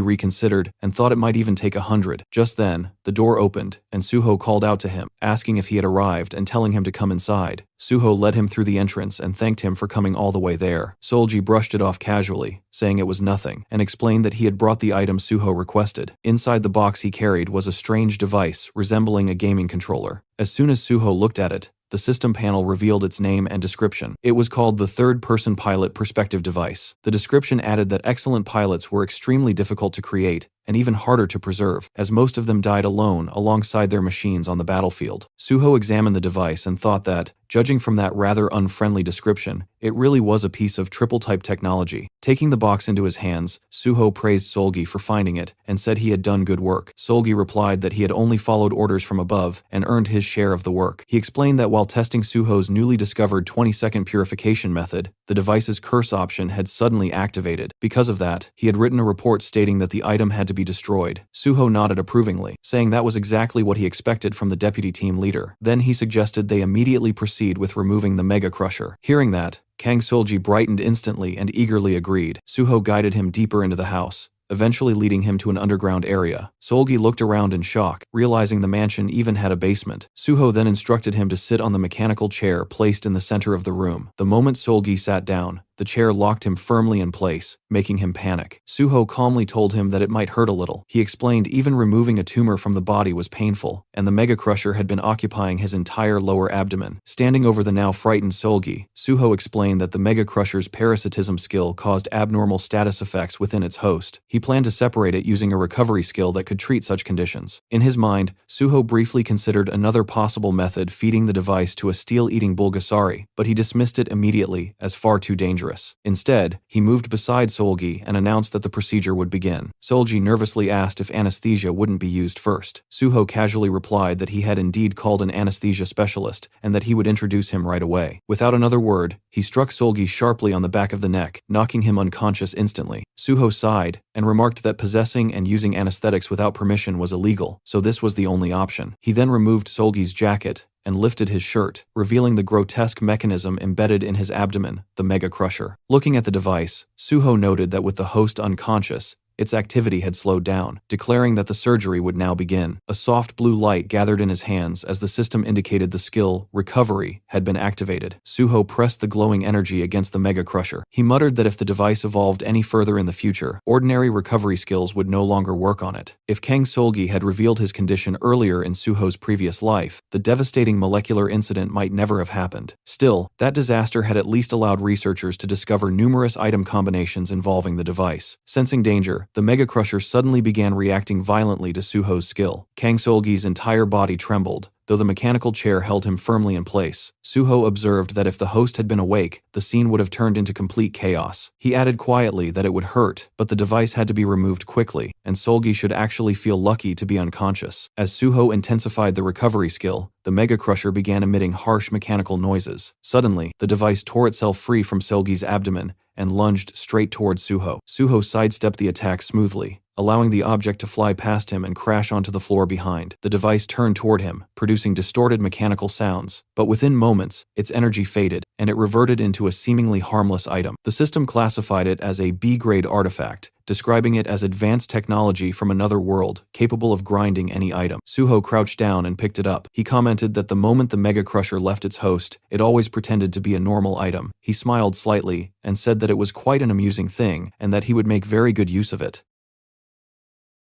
reconsidered and thought it might even take 100. Just then, the door opened and Suho called out to him, asking if he had arrived and telling him to come inside. Suho led him through the entrance and thanked him for coming all the way there. Seol-gi brushed it off casually, saying it was nothing, and explained that he had brought the item Suho requested. Inside the box he carried was a strange device resembling a gaming controller. As soon as Suho looked at it, the system panel revealed its name and description. It was called the Third-Person Pilot Perspective Device. The description added that excellent pilots were extremely difficult to create and even harder to preserve, as most of them died alone alongside their machines on the battlefield. Suho examined the device and thought that, judging from that rather unfriendly description, it really was a piece of triple-type technology. Taking the box into his hands, Suho praised Seol-gi for finding it and said he had done good work. Seol-gi replied that he had only followed orders from above and earned his share of the work. He explained that while testing Suho's newly discovered 20-second purification method, the device's curse option had suddenly activated. Because of that, he had written a report stating that the item had to be destroyed. Suho nodded approvingly, saying that was exactly what he expected from the deputy team leader. Then he suggested they immediately proceed with removing the Mega Crusher. Hearing that, Kang Seol-gi brightened instantly and eagerly agreed. Suho guided him deeper into the house, eventually leading him to an underground area. Seol-gi looked around in shock, realizing the mansion even had a basement. Suho then instructed him to sit on the mechanical chair placed in the center of the room. The moment Seol-gi sat down, the chair locked him firmly in place, making him panic. Suho calmly told him that it might hurt a little. He explained even removing a tumor from the body was painful, and the Mega Crusher had been occupying his entire lower abdomen. Standing over the now frightened Seol-gi, Suho explained that the Mega Crusher's parasitism skill caused abnormal status effects within its host. He planned to separate it using a recovery skill that could treat such conditions. In his mind, Suho briefly considered another possible method, feeding the device to a steel-eating Bulgasari, but he dismissed it immediately as far too dangerous. Instead, he moved beside Seol-gi and announced that the procedure would begin. Seol-gi nervously asked if anesthesia wouldn't be used first. Suho casually replied that he had indeed called an anesthesia specialist and that he would introduce him right away. Without another word, he struck Seol-gi sharply on the back of the neck, knocking him unconscious instantly. Suho sighed and remarked that possessing and using anesthetics without permission was illegal, so this was the only option. He then removed Seol-gi's jacket and lifted his shirt, revealing the grotesque mechanism embedded in his abdomen, the Mega Crusher. Looking at the device, Suho noted that with the host unconscious, its activity had slowed down, declaring that the surgery would now begin. A soft blue light gathered in his hands as the system indicated the skill, recovery, had been activated. Suho pressed the glowing energy against the Mega Crusher. He muttered that if the device evolved any further in the future, ordinary recovery skills would no longer work on it. If Kang Solgi had revealed his condition earlier in Suho's previous life, the devastating molecular incident might never have happened. Still, that disaster had at least allowed researchers to discover numerous item combinations involving the device. Sensing danger, the Mega Crusher suddenly began reacting violently to Suho's skill. Kang Solgi's entire body trembled, though the mechanical chair held him firmly in place. Suho observed that if the host had been awake, the scene would have turned into complete chaos. He added quietly that it would hurt, but the device had to be removed quickly, and Solgi should actually feel lucky to be unconscious. As Suho intensified the recovery skill, the Mega Crusher began emitting harsh mechanical noises. Suddenly, the device tore itself free from Solgi's abdomen and lunged straight towards Suho. Suho sidestepped the attack smoothly, allowing the object to fly past him and crash onto the floor behind. The device turned toward him, producing distorted mechanical sounds, but within moments, its energy faded, and it reverted into a seemingly harmless item. The system classified it as a B-grade artifact, describing it as advanced technology from another world, capable of grinding any item. Suho crouched down and picked it up. He commented that the moment the Mega Crusher left its host, it always pretended to be a normal item. He smiled slightly, and said that it was quite an amusing thing, and that he would make very good use of it.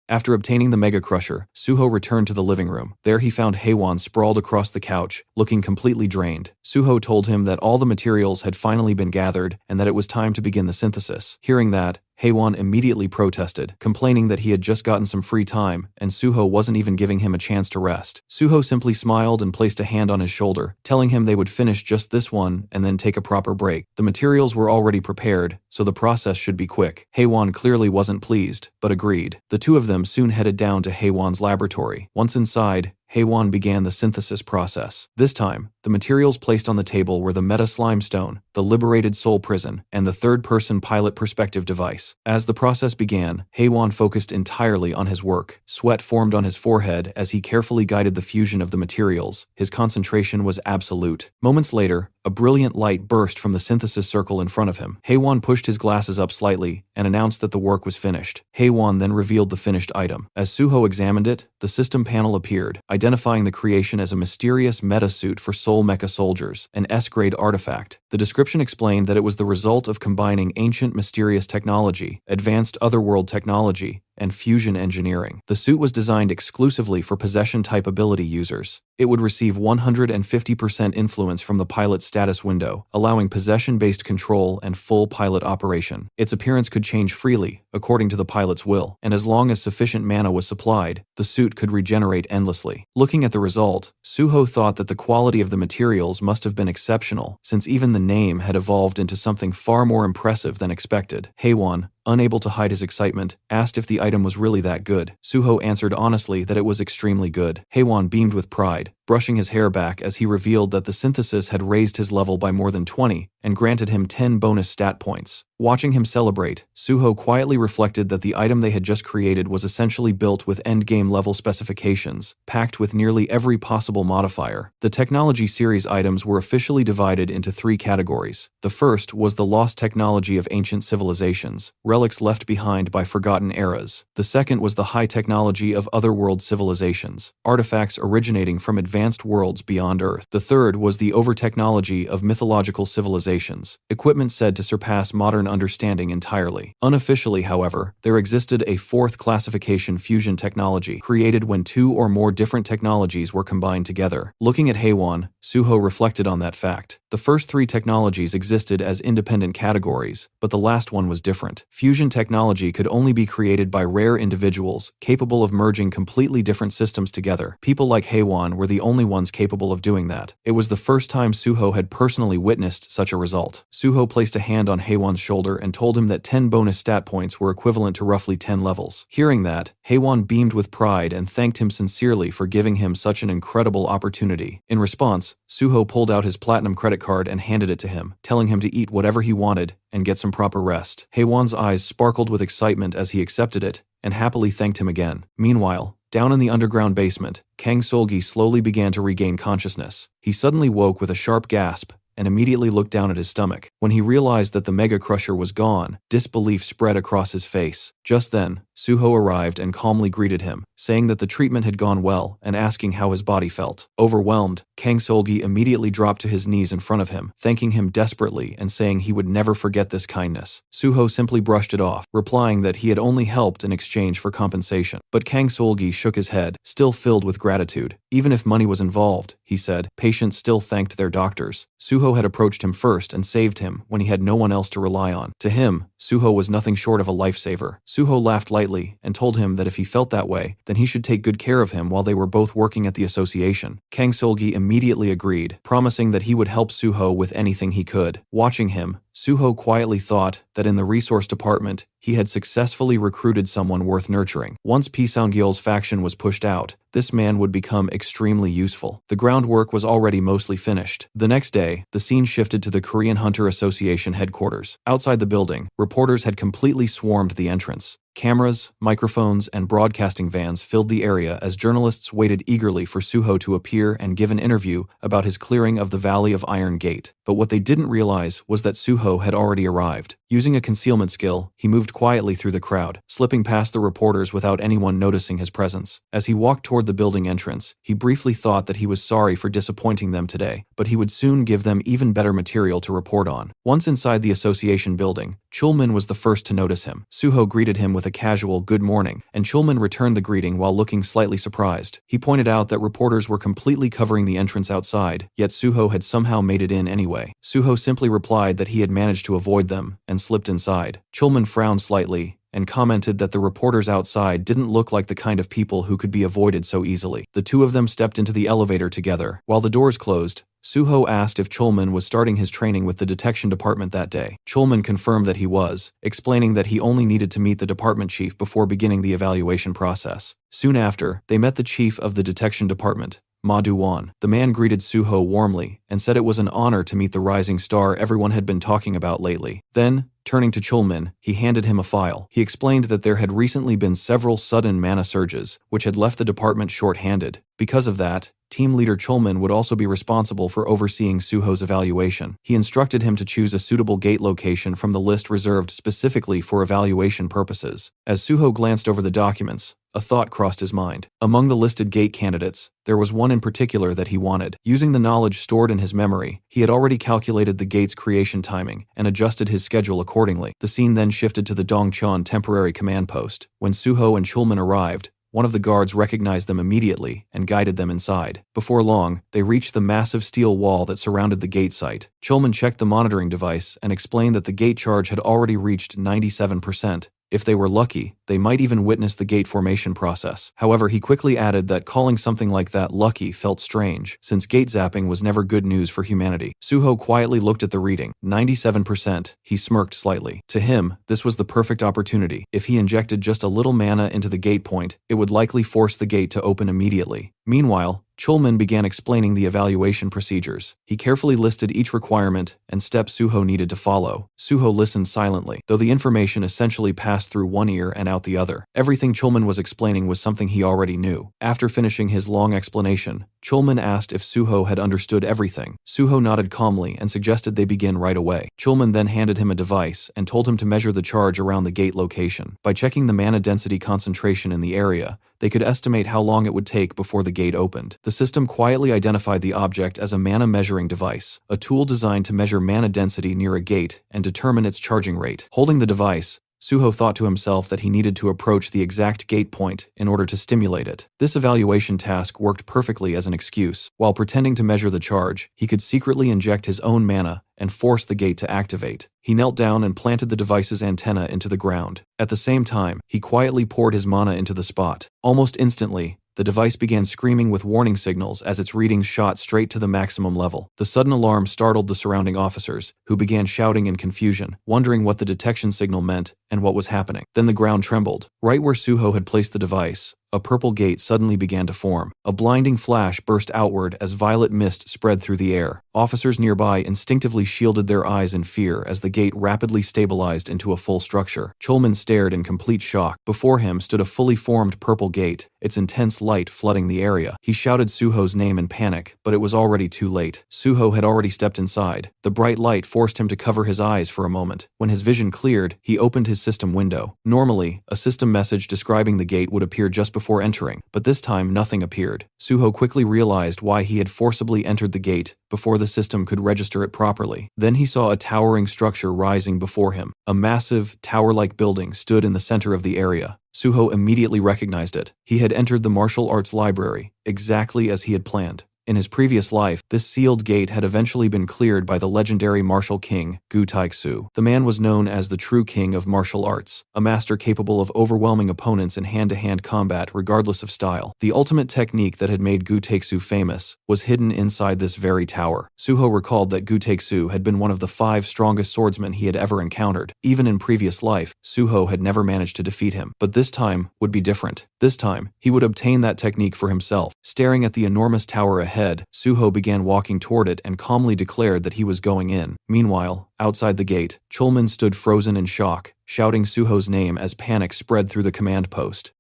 After obtaining the Mega Crusher, Suho returned to the living room. There he found Haewon sprawled across the couch, looking completely drained. Suho told him that all the materials had finally been gathered and that it was time to begin the synthesis. Hearing that, Haewon immediately protested, complaining that he had just gotten some free time, and Suho wasn't even giving him a chance to rest. Suho simply smiled and placed a hand on his shoulder, telling him they would finish just this one and then take a proper break. The materials were already prepared, so the process should be quick. Haewon clearly wasn't pleased, but agreed. The two of them soon headed down to Haewon's laboratory. Once inside, Haewon began the synthesis process. This time, the materials placed on the table were the Meta Slime Stone, the Liberated Soul Prison, and the third-person pilot perspective device. As the process began, Haewon focused entirely on his work. Sweat formed on his forehead as he carefully guided the fusion of the materials. His concentration was absolute. Moments later, a brilliant light burst from the synthesis circle in front of him. Haewon pushed his glasses up slightly and announced that the work was finished. Haewon then revealed the finished item. As Suho examined it, the system panel appeared, identifying the creation as a mysterious meta-suit for Soul Mecha soldiers, an S-grade artifact. The description explained that it was the result of combining ancient mysterious technology, advanced otherworld technology, and fusion engineering. The suit was designed exclusively for possession-type ability users. It would receive 150% influence from the pilot status window, allowing possession-based control and full pilot operation. Its appearance could change freely, according to the pilot's will, and as long as sufficient mana was supplied, the suit could regenerate endlessly. Looking at the result, Suho thought that the quality of the materials must have been exceptional, since even the name had evolved into something far more impressive than expected. Haewon, unable to hide his excitement, asked if the item was really that good. Suho answered honestly that it was extremely good. Haewon beamed with pride, brushing his hair back as he revealed that the synthesis had raised his level by more than 20 and granted him 10 bonus stat points. Watching him celebrate, Suho quietly reflected that the item they had just created was essentially built with endgame level specifications, packed with nearly every possible modifier. The technology series items were officially divided into 3 categories. The first was the lost technology of ancient civilizations, relics left behind by forgotten eras. The second was the high technology of otherworld civilizations, artifacts originating from advanced worlds beyond Earth. The third was the over-technology of mythological civilizations, equipment said to surpass modern understanding entirely. Unofficially, however, there existed a 4th classification, fusion technology, created when 2 or more different technologies were combined together. Looking at Haewon, Suho reflected on that fact. The first 3 technologies existed as independent categories, but the last one was different. Fusion technology could only be created by rare individuals capable of merging completely different systems together. People like Haewon were the only ones capable of doing that. It was the first time Suho had personally witnessed such a result. Suho placed a hand on Haewon's shoulder and told him that 10 bonus stat points were equivalent to roughly 10 levels. Hearing that, Haewon beamed with pride and thanked him sincerely for giving him such an incredible opportunity. In response, Suho pulled out his platinum credit card and handed it to him, telling him to eat whatever he wanted and get some proper rest. Haewon's eyes sparkled with excitement as he accepted it and happily thanked him again. Meanwhile, down in the underground basement, Kang Solgi slowly began to regain consciousness. He suddenly woke with a sharp gasp and immediately looked down at his stomach. When he realized that the Mega Crusher was gone, disbelief spread across his face. Just then, Suho arrived and calmly greeted him, saying that the treatment had gone well and asking how his body felt. Overwhelmed, Kang Solgi immediately dropped to his knees in front of him, thanking him desperately and saying he would never forget this kindness. Suho simply brushed it off, replying that he had only helped in exchange for compensation. But Kang Solgi shook his head, still filled with gratitude. Even if money was involved, he said, patients still thanked their doctors. Suho had approached him first and saved him when he had no one else to rely on. To him, Suho was nothing short of a lifesaver. Suho laughed lightly and told him that if he felt that way, then he should take good care of him while they were both working at the association. Kang Solgi immediately agreed, promising that he would help Suho with anything he could. Watching him, Suho quietly thought that in the resource department, he had successfully recruited someone worth nurturing. Once Pisangyeol's faction was pushed out, this man would become extremely useful. The groundwork was already mostly finished. The next day, the scene shifted to the Korean Hunter Association headquarters. Outside the building, reporters had completely swarmed the entrance. Cameras, microphones, and broadcasting vans filled the area as journalists waited eagerly for Suho to appear and give an interview about his clearing of the Valley of Iron Gate. But what they didn't realize was that Suho had already arrived. Using a concealment skill, he moved quietly through the crowd, slipping past the reporters without anyone noticing his presence. As he walked toward the building entrance, he briefly thought that he was sorry for disappointing them today, but he would soon give them even better material to report on. Once inside the association building, Chulman was the first to notice him. Suho greeted him with a casual "good morning," and Chulman returned the greeting while looking slightly surprised. He pointed out that reporters were completely covering the entrance outside, yet Suho had somehow made it in anyway. Suho simply replied that he had managed to avoid them, and slipped inside. Chulman frowned slightly, and commented that the reporters outside didn't look like the kind of people who could be avoided so easily. The two of them stepped into the elevator together. While the doors closed, Suho asked if Chulman was starting his training with the detection department that day. Chulman confirmed that he was, explaining that he only needed to meet the department chief before beginning the evaluation process. Soon after, they met the chief of the detection department, Ma Du-won. The man greeted Suho warmly and said it was an honor to meet the rising star everyone had been talking about lately. Then, turning to Chulman, he handed him a file. He explained that there had recently been several sudden mana surges, which had left the department short-handed. Because of that, team leader Chulman would also be responsible for overseeing Suho's evaluation. He instructed him to choose a suitable gate location from the list reserved specifically for evaluation purposes. As Suho glanced over the documents, a thought crossed his mind. Among the listed gate candidates, there was one in particular that he wanted. Using the knowledge stored in his memory, he had already calculated the gate's creation timing and adjusted his schedule accordingly. The scene then shifted to the Dongcheon temporary command post. When Suho and Chulman arrived, one of the guards recognized them immediately and guided them inside. Before long, they reached the massive steel wall that surrounded the gate site. Chulman checked the monitoring device and explained that the gate charge had already reached 97%. If they were lucky, they might even witness the gate formation process. However, he quickly added that calling something like that lucky felt strange, since gate zapping was never good news for humanity. Suho quietly looked at the reading. 97%. He smirked slightly. To him, this was the perfect opportunity. If he injected just a little mana into the gate point, it would likely force the gate to open immediately. Meanwhile, Chulman began explaining the evaluation procedures. He carefully listed each requirement and steps Suho needed to follow. Suho listened silently, though the information essentially passed through one ear and out the other. Everything Chulman was explaining was something he already knew. After finishing his long explanation, Chulman asked if Suho had understood everything. Suho nodded calmly and suggested they begin right away. Chulman then handed him a device and told him to measure the charge around the gate location. By checking the mana density concentration in the area, they could estimate how long it would take before the gate opened. The system quietly identified the object as a mana measuring device, a tool designed to measure mana density near a gate and determine its charging rate. Holding the device, Suho thought to himself that he needed to approach the exact gate point in order to stimulate it. This evaluation task worked perfectly as an excuse. While pretending to measure the charge, he could secretly inject his own mana and force the gate to activate. He knelt down and planted the device's antenna into the ground. At the same time, he quietly poured his mana into the spot. Almost instantly, the device began screaming with warning signals as its readings shot straight to the maximum level. The sudden alarm startled the surrounding officers, who began shouting in confusion, wondering what the detection signal meant and what was happening. Then the ground trembled. Right where Suho had placed the device, a purple gate suddenly began to form. A blinding flash burst outward as violet mist spread through the air. Officers nearby instinctively shielded their eyes in fear as the gate rapidly stabilized into a full structure. Chulman stared in complete shock. Before him stood a fully formed purple gate, its intense light flooding the area. He shouted Suho's name in panic, but it was already too late. Suho had already stepped inside. The bright light forced him to cover his eyes for a moment. When his vision cleared, he opened his system window. Normally, a system message describing the gate would appear just before entering, but this time nothing appeared. Suho quickly realized why he had forcibly entered the gate before the system could register it properly. Then he saw a towering structure rising before him. A massive, tower-like building stood in the center of the area. Suho immediately recognized it. He had entered the martial arts library, exactly as he had planned. In his previous life, this sealed gate had eventually been cleared by the legendary martial king, Gu Taixu. The man was known as the true king of martial arts, a master capable of overwhelming opponents in hand-to-hand combat regardless of style. The ultimate technique that had made Gu Taixu famous was hidden inside this very tower. Suho recalled that Gu Taixu had been one of the 5 strongest swordsmen he had ever encountered. Even in previous life, Suho had never managed to defeat him, but this time would be different. This time, he would obtain that technique for himself. Staring at the enormous tower ahead, Suho began walking toward it and calmly declared that he was going in. Meanwhile, outside the gate, Chulman stood frozen in shock, shouting Suho's name as panic spread through the command post.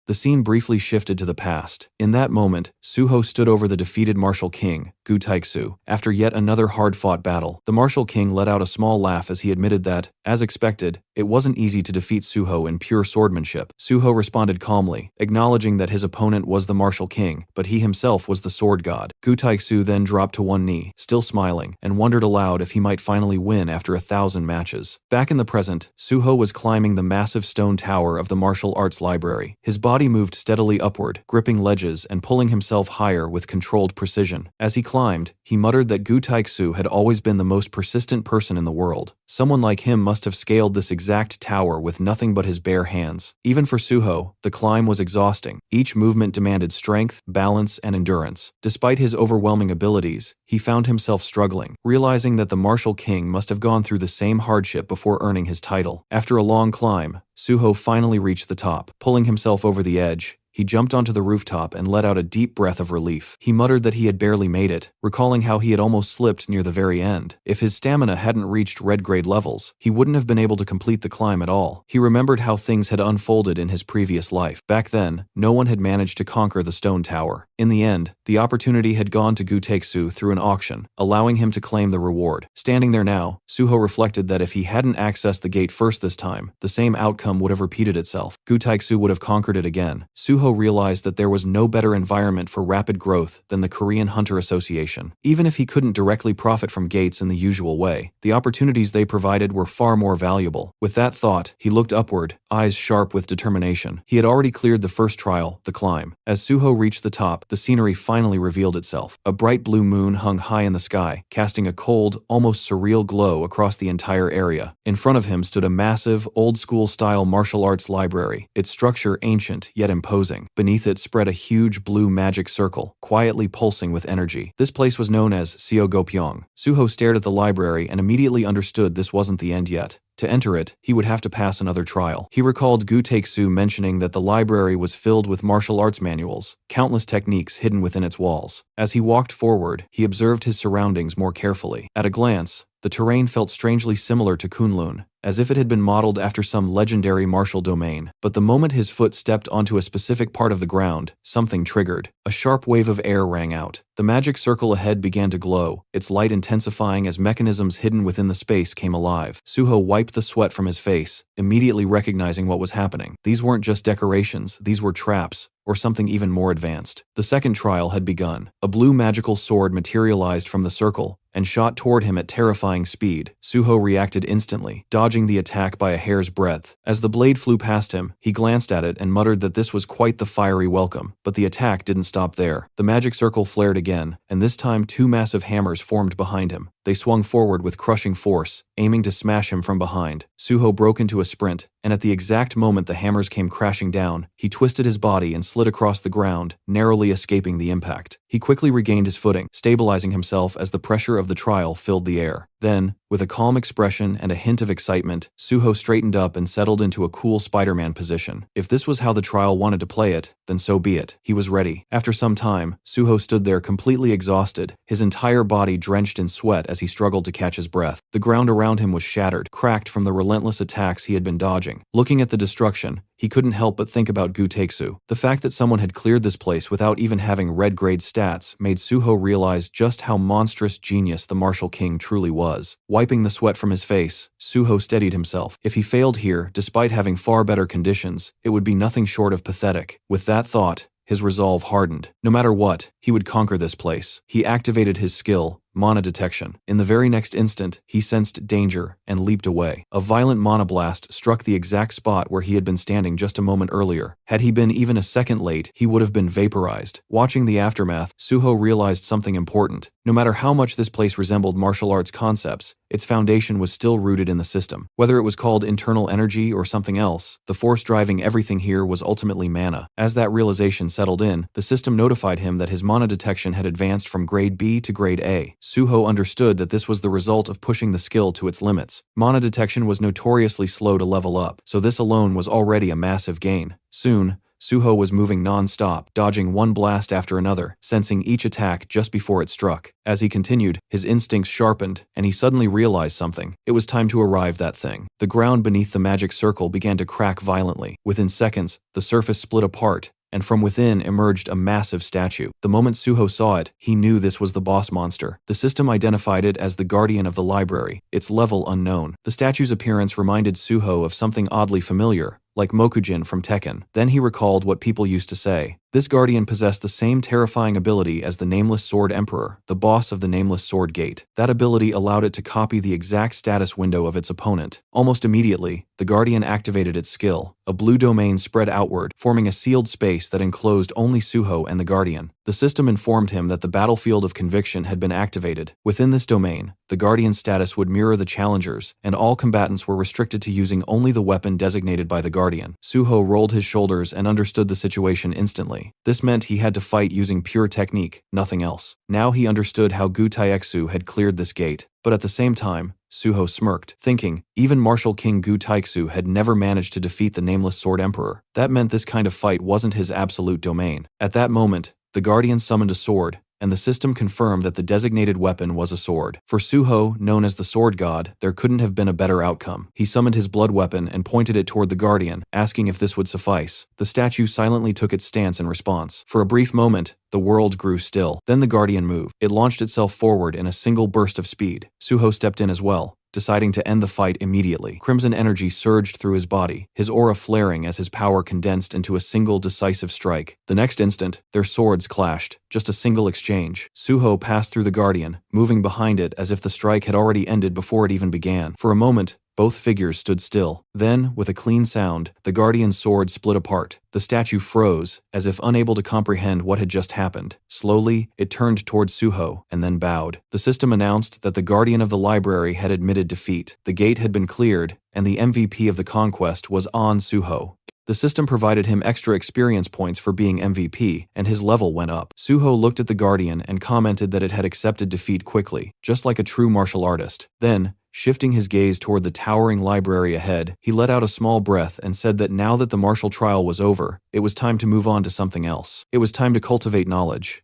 The scene briefly shifted to the past. In that moment, Suho stood over the defeated martial king, Gu Taixu. After yet another hard-fought battle, the martial king let out a small laugh as he admitted that, as expected, it wasn't easy to defeat Suho in pure swordsmanship. Suho responded calmly, acknowledging that his opponent was the martial king, but he himself was the sword god. Gu Taixu then dropped to one knee, still smiling, and wondered aloud if he might finally win after 1,000 matches. Back in the present, Suho was climbing the massive stone tower of the martial arts library. His body moved steadily upward, gripping ledges and pulling himself higher with controlled precision. As he climbed, he muttered that Gu Taixu had always been the most persistent person in the world. Someone like him must have scaled this exact tower with nothing but his bare hands. Even for Suho, the climb was exhausting. Each movement demanded strength, balance, and endurance. Despite his overwhelming abilities, he found himself struggling, realizing that the martial king must have gone through the same hardship before earning his title. After a long climb, Suho finally reached the top. Pulling himself over the edge, he jumped onto the rooftop and let out a deep breath of relief. He muttered that he had barely made it, recalling how he had almost slipped near the very end. If his stamina hadn't reached red grade levels, he wouldn't have been able to complete the climb at all. He remembered how things had unfolded in his previous life. Back then, no one had managed to conquer the stone tower. In the end, the opportunity had gone to Gu Taixu through an auction, allowing him to claim the reward. Standing there now, Suho reflected that if he hadn't accessed the gate first this time, the same outcome would have repeated itself. Gu Taixu would have conquered it again. Suho realized that there was no better environment for rapid growth than the Korean Hunter Association. Even if he couldn't directly profit from gates in the usual way, the opportunities they provided were far more valuable. With that thought, he looked upward, eyes sharp with determination. He had already cleared the first trial, the climb. As Suho reached the top, the scenery finally revealed itself. A bright blue moon hung high in the sky, casting a cold, almost surreal glow across the entire area. In front of him stood a massive, old-school-style martial arts library, its structure ancient yet imposing. Beneath it spread a huge blue magic circle, quietly pulsing with energy. This place was known as Seogopyeong. Suho stared at the library and immediately understood this wasn't the end yet. To enter it, he would have to pass another trial. He recalled Gu Taixu mentioning that the library was filled with martial arts manuals, countless techniques hidden within its walls. As he walked forward, he observed his surroundings more carefully. At a glance, the terrain felt strangely similar to Kunlun, as if it had been modeled after some legendary martial domain. But the moment his foot stepped onto a specific part of the ground, something triggered. A sharp wave of air rang out. The magic circle ahead began to glow, its light intensifying as mechanisms hidden within the space came alive. Suho wiped the sweat from his face, immediately recognizing what was happening. These weren't just decorations, these were traps, or something even more advanced. The second trial had begun. A blue magical sword materialized from the circle and shot toward him at terrifying speed. Suho reacted instantly, dodging the attack by a hair's breadth. As the blade flew past him, he glanced at it and muttered that this was quite the fiery welcome. But the attack didn't stop there. The magic circle flared again, and this time 2 massive hammers formed behind him. They swung forward with crushing force, aiming to smash him from behind. Suho broke into a sprint, and at the exact moment the hammers came crashing down, he twisted his body and slid across the ground, narrowly escaping the impact. He quickly regained his footing, stabilizing himself as the pressure of the trial filled the air. Then, With a calm expression and a hint of excitement, Suho straightened up and settled into a cool Spider-Man position. If this was how the trial wanted to play it, then so be it. He was ready. After some time, Suho stood there completely exhausted, his entire body drenched in sweat as he struggled to catch his breath. The ground around him was shattered, cracked from the relentless attacks he had been dodging. Looking at the destruction, he couldn't help but think about Guteksu. The fact that someone had cleared this place without even having red-grade stats made Suho realize just how monstrous genius the Martial King truly was. Wiping the sweat from his face, Suho steadied himself. If he failed here, despite having far better conditions, it would be nothing short of pathetic. With that thought, his resolve hardened. No matter what, he would conquer this place. He activated his skill, Mana Detection. In the very next instant, he sensed danger and leaped away. A violent mana blast struck the exact spot where he had been standing just a moment earlier. Had he been even a second late, he would have been vaporized. Watching the aftermath, Suho realized something important. No matter how much this place resembled martial arts concepts, its foundation was still rooted in the system. Whether it was called internal energy or something else, the force driving everything here was ultimately mana. As that realization settled in, the system notified him that his mana detection had advanced from grade B to grade A. Suho understood that this was the result of pushing the skill to its limits. Mana detection was notoriously slow to level up, so this alone was already a massive gain. Soon, Suho was moving non-stop, dodging one blast after another, sensing each attack just before it struck. As he continued, his instincts sharpened, and he suddenly realized something. It was time to arrive that thing. The ground beneath the magic circle began to crack violently. Within seconds, the surface split apart, and from within emerged a massive statue. The moment Suho saw it, he knew this was the boss monster. The system identified it as the guardian of the library, its level unknown. The statue's appearance reminded Suho of something oddly familiar, like Mokujin from Tekken. Then he recalled what people used to say. This guardian possessed the same terrifying ability as the Nameless Sword Emperor, the boss of the Nameless Sword Gate. That ability allowed it to copy the exact status window of its opponent. Almost immediately, the guardian activated its skill. A blue domain spread outward, forming a sealed space that enclosed only Suho and the guardian. The system informed him that the battlefield of conviction had been activated. Within this domain, the guardian's status would mirror the challenger's, and all combatants were restricted to using only the weapon designated by the guardian. Suho rolled his shoulders and understood the situation instantly. This meant he had to fight using pure technique, nothing else. Now he understood how Gu Taixu had cleared this gate, but at the same time, Suho smirked, thinking, even Martial King Gu Taixu had never managed to defeat the Nameless Sword Emperor. That meant this kind of fight wasn't his absolute domain. At that moment, the guardian summoned a sword, and the system confirmed that the designated weapon was a sword. For Suho, known as the Sword God, there couldn't have been a better outcome. He summoned his blood weapon and pointed it toward the guardian, asking if this would suffice. The statue silently took its stance in response. For a brief moment, the world grew still. Then the guardian moved. It launched itself forward in a single burst of speed. Suho stepped in as well, deciding to end the fight immediately. Crimson energy surged through his body, his aura flaring as his power condensed into a single decisive strike. The next instant, their swords clashed, just a single exchange. Suho passed through the guardian, moving behind it as if the strike had already ended before it even began. For a moment, both figures stood still. Then, with a clean sound, the guardian's sword split apart. The statue froze, as if unable to comprehend what had just happened. Slowly, it turned towards Suho, and then bowed. The system announced that the guardian of the library had admitted defeat. The gate had been cleared, and the MVP of the conquest was on Suho. The system provided him extra experience points for being MVP, and his level went up. Suho looked at the guardian and commented that it had accepted defeat quickly, just like a true martial artist. Then, shifting his gaze toward the towering library ahead, he let out a small breath and said that now that the martial trial was over, it was time to move on to something else. It was time to cultivate knowledge.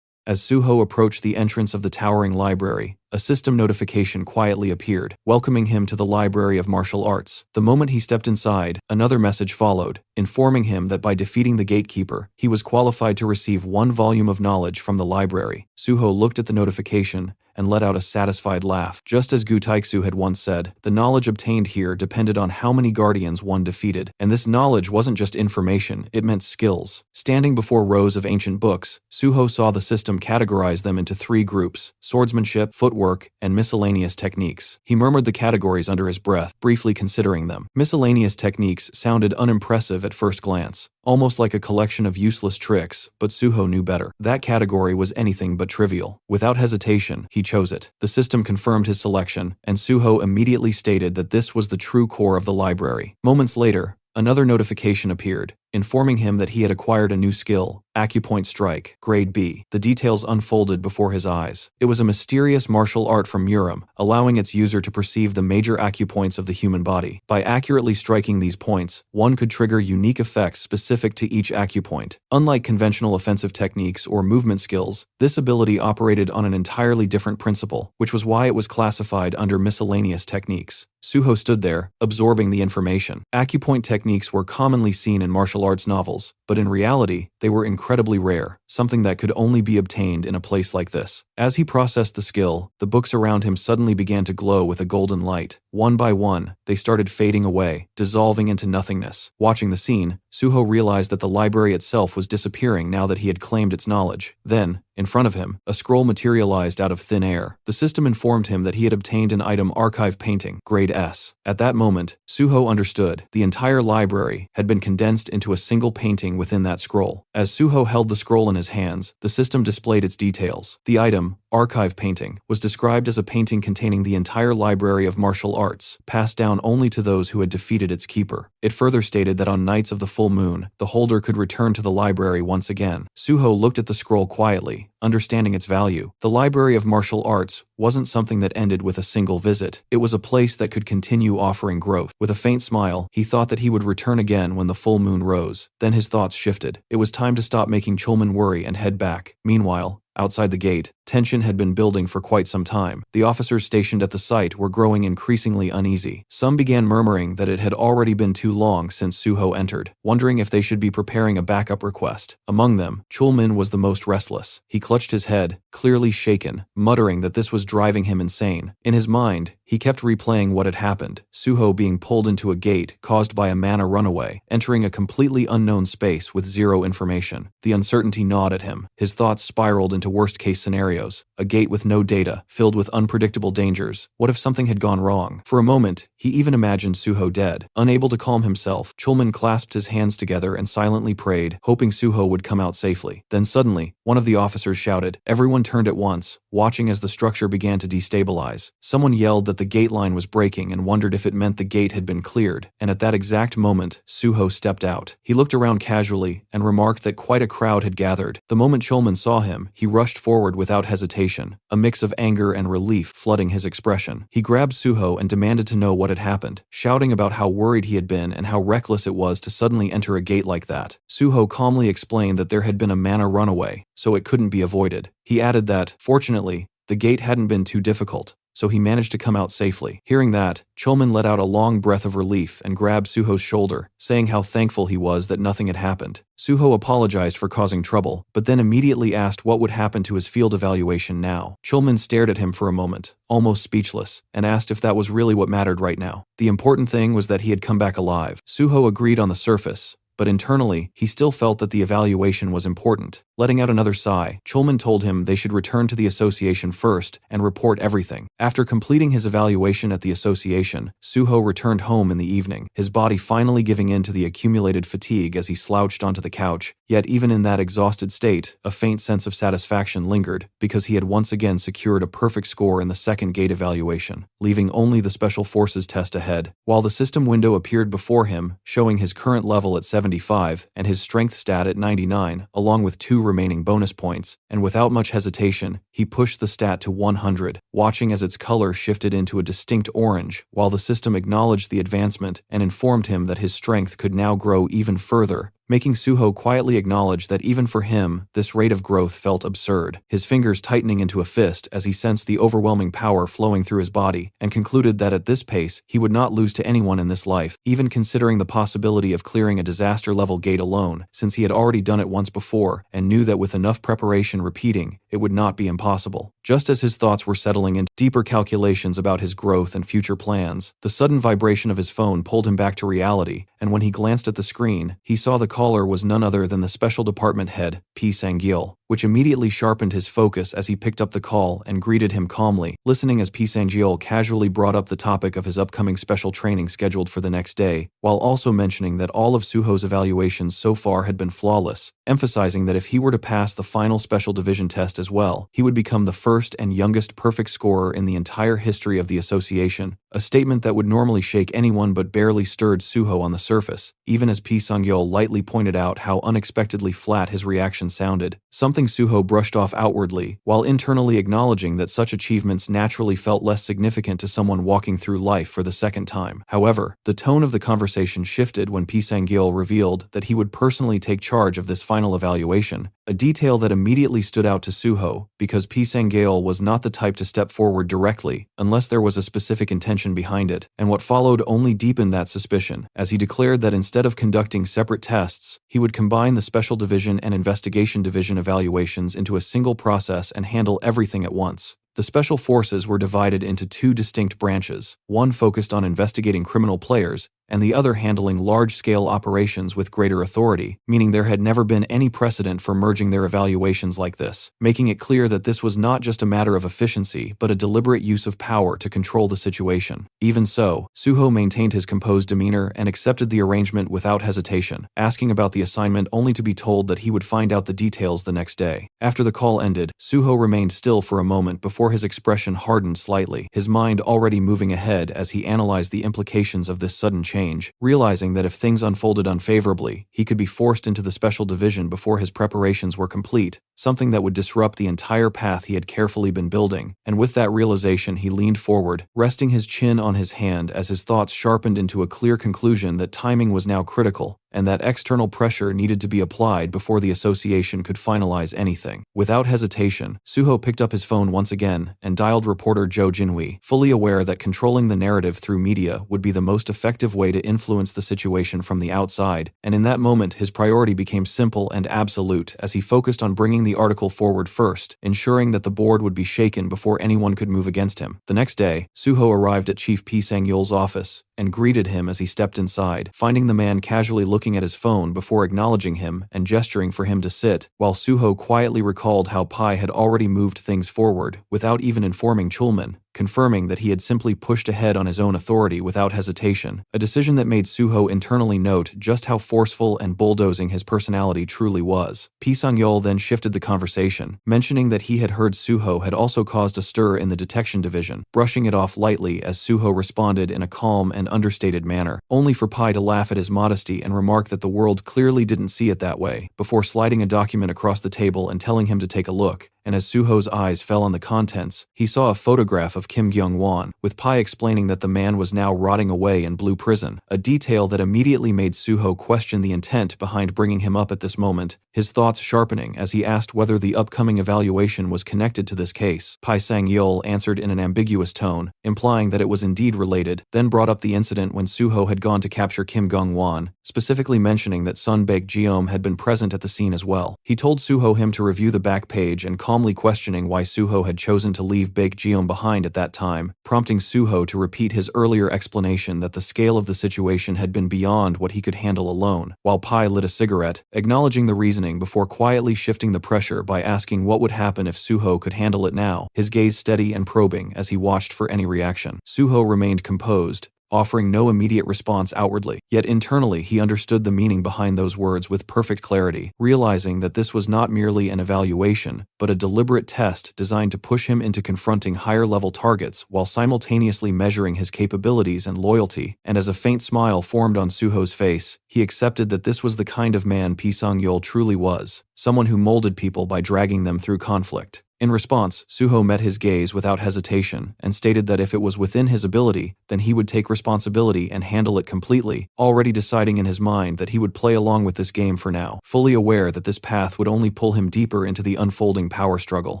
As Suho approached the entrance of the towering library, a system notification quietly appeared, welcoming him to the Library of Martial Arts. The moment he stepped inside, another message followed, informing him that by defeating the gatekeeper, he was qualified to receive 1 volume of knowledge from the library. Suho looked at the notification and let out a satisfied laugh. Just as Gu Taixu had once said, the knowledge obtained here depended on how many guardians one defeated. And this knowledge wasn't just information, it meant skills. Standing before rows of ancient books, Suho saw the system categorize them into 3 groups: swordsmanship, footwork, and miscellaneous techniques. He murmured the categories under his breath, briefly considering them. Miscellaneous techniques sounded unimpressive at first glance, almost like a collection of useless tricks, but Suho knew better. That category was anything but trivial. Without hesitation, he chose it. The system confirmed his selection, and Suho immediately stated that this was the true core of the library. Moments later, another notification appeared, informing him that he had acquired a new skill, Acupoint Strike, Grade B. The details unfolded before his eyes. It was a mysterious martial art from Muram, allowing its user to perceive the major acupoints of the human body. By accurately striking these points, one could trigger unique effects specific to each acupoint. Unlike conventional offensive techniques or movement skills, this ability operated on an entirely different principle, which was why it was classified under miscellaneous techniques. Suho stood there, absorbing the information. Acupoint techniques were commonly seen in martial arts novels, but in reality, they were incredibly rare, something that could only be obtained in a place like this. As he processed the skill, the books around him suddenly began to glow with a golden light. One by one, they started fading away, dissolving into nothingness. Watching the scene, Suho realized that the library itself was disappearing now that he had claimed its knowledge. Then, in front of him, a scroll materialized out of thin air. The system informed him that he had obtained an item archive painting, Grade S. At that moment, Suho understood. The entire library had been condensed into a single painting within that scroll. As Suho held the scroll in his hands, the system displayed its details. The item, archive painting, was described as a painting containing the entire library of martial arts, passed down only to those who had defeated its keeper. It further stated that on nights of the full moon, the holder could return to the library once again. Suho looked at the scroll quietly, understanding its value. The library of martial arts wasn't something that ended with a single visit. It was a place that could continue offering growth. With a faint smile, he thought that he would return again when the full moon rose. Then his thoughts shifted. It was time to stop making Chulman worry and head back. Meanwhile, outside the gate, tension had been building for quite some time. The officers stationed at the site were growing increasingly uneasy. Some began murmuring that it had already been too long since Suho entered, wondering if they should be preparing a backup request. Among them, Chulman was the most restless. He clutched his head, clearly shaken, muttering that this was driving him insane. In his mind, he kept replaying what had happened, Suho being pulled into a gate caused by a mana runaway, entering a completely unknown space with zero information. The uncertainty gnawed at him. His thoughts spiraled into worst-case scenarios. A gate with no data, filled with unpredictable dangers. What if something had gone wrong? For a moment, he even imagined Suho dead. Unable to calm himself, Chulman clasped his hands together and silently prayed, hoping Suho would come out safely. Then suddenly, one of the officers shouted. Everyone turned at once, watching as the structure began to destabilize. Someone yelled that the gate line was breaking and wondered if it meant the gate had been cleared, and at that exact moment, Suho stepped out. He looked around casually and remarked that quite a crowd had gathered. The moment Chulman saw him, he rushed forward without hesitation, a mix of anger and relief flooding his expression. He grabbed Suho and demanded to know what had happened, shouting about how worried he had been and how reckless it was to suddenly enter a gate like that. Suho calmly explained that there had been a mana runaway, so it couldn't be avoided. He added that, fortunately, the gate hadn't been too difficult, so he managed to come out safely. Hearing that, Chulman let out a long breath of relief and grabbed Suho's shoulder, saying how thankful he was that nothing had happened. Suho apologized for causing trouble, but then immediately asked what would happen to his field evaluation now. Chulman stared at him for a moment, almost speechless, and asked if that was really what mattered right now. The important thing was that he had come back alive. Suho agreed on the surface, but internally, he still felt that the evaluation was important. Letting out another sigh, Chulman told him they should return to the association first and report everything. After completing his evaluation at the association, Suho returned home in the evening, his body finally giving in to the accumulated fatigue as he slouched onto the couch. Yet even in that exhausted state, a faint sense of satisfaction lingered, because he had once again secured a perfect score in the second gate evaluation, leaving only the Special Forces test ahead. While the system window appeared before him, showing his current level at 75 and his strength stat at 99, along with 2 remaining bonus points, and without much hesitation, he pushed the stat to 100, watching as its color shifted into a distinct orange, while the system acknowledged the advancement and informed him that his strength could now grow even further, making Suho quietly acknowledge that even for him, this rate of growth felt absurd, his fingers tightening into a fist as he sensed the overwhelming power flowing through his body, and concluded that at this pace, he would not lose to anyone in this life, even considering the possibility of clearing a disaster-level gate alone, since he had already done it once before, and knew that with enough preparation repeating, it would not be impossible. Just as his thoughts were settling into deeper calculations about his growth and future plans, the sudden vibration of his phone pulled him back to reality, and when he glanced at the screen, he saw the caller was none other than the Special Department head, P. Sang-gil. which immediately sharpened his focus as he picked up the call and greeted him calmly, listening as Lee Sang-yeol casually brought up the topic of his upcoming special training scheduled for the next day, while also mentioning that all of Suho's evaluations so far had been flawless, emphasizing that if he were to pass the final special division test as well, he would become the first and youngest perfect scorer in the entire history of the association, a statement that would normally shake anyone but barely stirred Suho on the surface, even as Lee Sang-yeol lightly pointed out how unexpectedly flat his reaction sounded, something Suho brushed off outwardly, while internally acknowledging that such achievements naturally felt less significant to someone walking through life for the second time. However, the tone of the conversation shifted when Lee Sang-yeol revealed that he would personally take charge of this final evaluation, a detail that immediately stood out to Suho, because Lee Sang-yeol was not the type to step forward directly, unless there was a specific intention behind it, and what followed only deepened that suspicion, as he declared that instead of conducting separate tests, he would combine the Special Division and Investigation Division evaluations into a single process and handle everything at once. The Special Forces were divided into two distinct branches, one focused on investigating criminal players, and the other handling large-scale operations with greater authority, meaning there had never been any precedent for merging their evaluations like this, making it clear that this was not just a matter of efficiency but a deliberate use of power to control the situation. Even so, Suho maintained his composed demeanor and accepted the arrangement without hesitation, asking about the assignment only to be told that he would find out the details the next day. After the call ended, Suho remained still for a moment before his expression hardened slightly, his mind already moving ahead as he analyzed the implications of this sudden change, realizing that if things unfolded unfavorably, he could be forced into the special division before his preparations were complete, something that would disrupt the entire path he had carefully been building. And with that realization, he leaned forward, resting his chin on his hand as his thoughts sharpened into a clear conclusion that timing was now critical, and that external pressure needed to be applied before the association could finalize anything. Without hesitation, Suho picked up his phone once again and dialed reporter Jo Jinhui, fully aware that controlling the narrative through media would be the most effective way to influence the situation from the outside, and in that moment his priority became simple and absolute as he focused on bringing the article forward first, ensuring that the board would be shaken before anyone could move against him. The next day, Suho arrived at Chief Lee Sang-yeol's office and greeted him as he stepped inside, finding the man casually looking at his phone before acknowledging him and gesturing for him to sit, while Suho quietly recalled how Pai had already moved things forward without even informing Chulman, confirming that he had simply pushed ahead on his own authority without hesitation, a decision that made Suho internally note just how forceful and bulldozing his personality truly was. Lee Sang-yeol then shifted the conversation, mentioning that he had heard Suho had also caused a stir in the detection division, brushing it off lightly as Suho responded in a calm and understated manner, only for Pai to laugh at his modesty and remark that the world clearly didn't see it that way, before sliding a document across the table and telling him to take a look. And as Suho's eyes fell on the contents, he saw a photograph of Kim Kyung-won, with Pai explaining that the man was now rotting away in Blue Prison, a detail that immediately made Suho question the intent behind bringing him up at this moment, his thoughts sharpening as he asked whether the upcoming evaluation was connected to this case. Pai Sang-yeol answered in an ambiguous tone, implying that it was indeed related, then brought up the incident when Suho had gone to capture Kim Kyung-won, specifically mentioning that Sun Baek-jeom had been present at the scene as well. He told Suho him to review the back page and calmly questioning why Suho had chosen to leave Baek-jeom behind at that time, prompting Suho to repeat his earlier explanation that the scale of the situation had been beyond what he could handle alone, while Pai lit a cigarette, acknowledging the reasoning before quietly shifting the pressure by asking what would happen if Suho could handle it now, his gaze steady and probing as he watched for any reaction. Suho remained composed, offering no immediate response outwardly, yet internally he understood the meaning behind those words with perfect clarity, realizing that this was not merely an evaluation, but a deliberate test designed to push him into confronting higher-level targets while simultaneously measuring his capabilities and loyalty. And as a faint smile formed on Suho's face, he accepted that this was the kind of man Lee Sang-yeol truly was, someone who molded people by dragging them through conflict. In response, Suho met his gaze without hesitation and stated that if it was within his ability, then he would take responsibility and handle it completely, already deciding in his mind that he would play along with this game for now, fully aware that this path would only pull him deeper into the unfolding power struggle.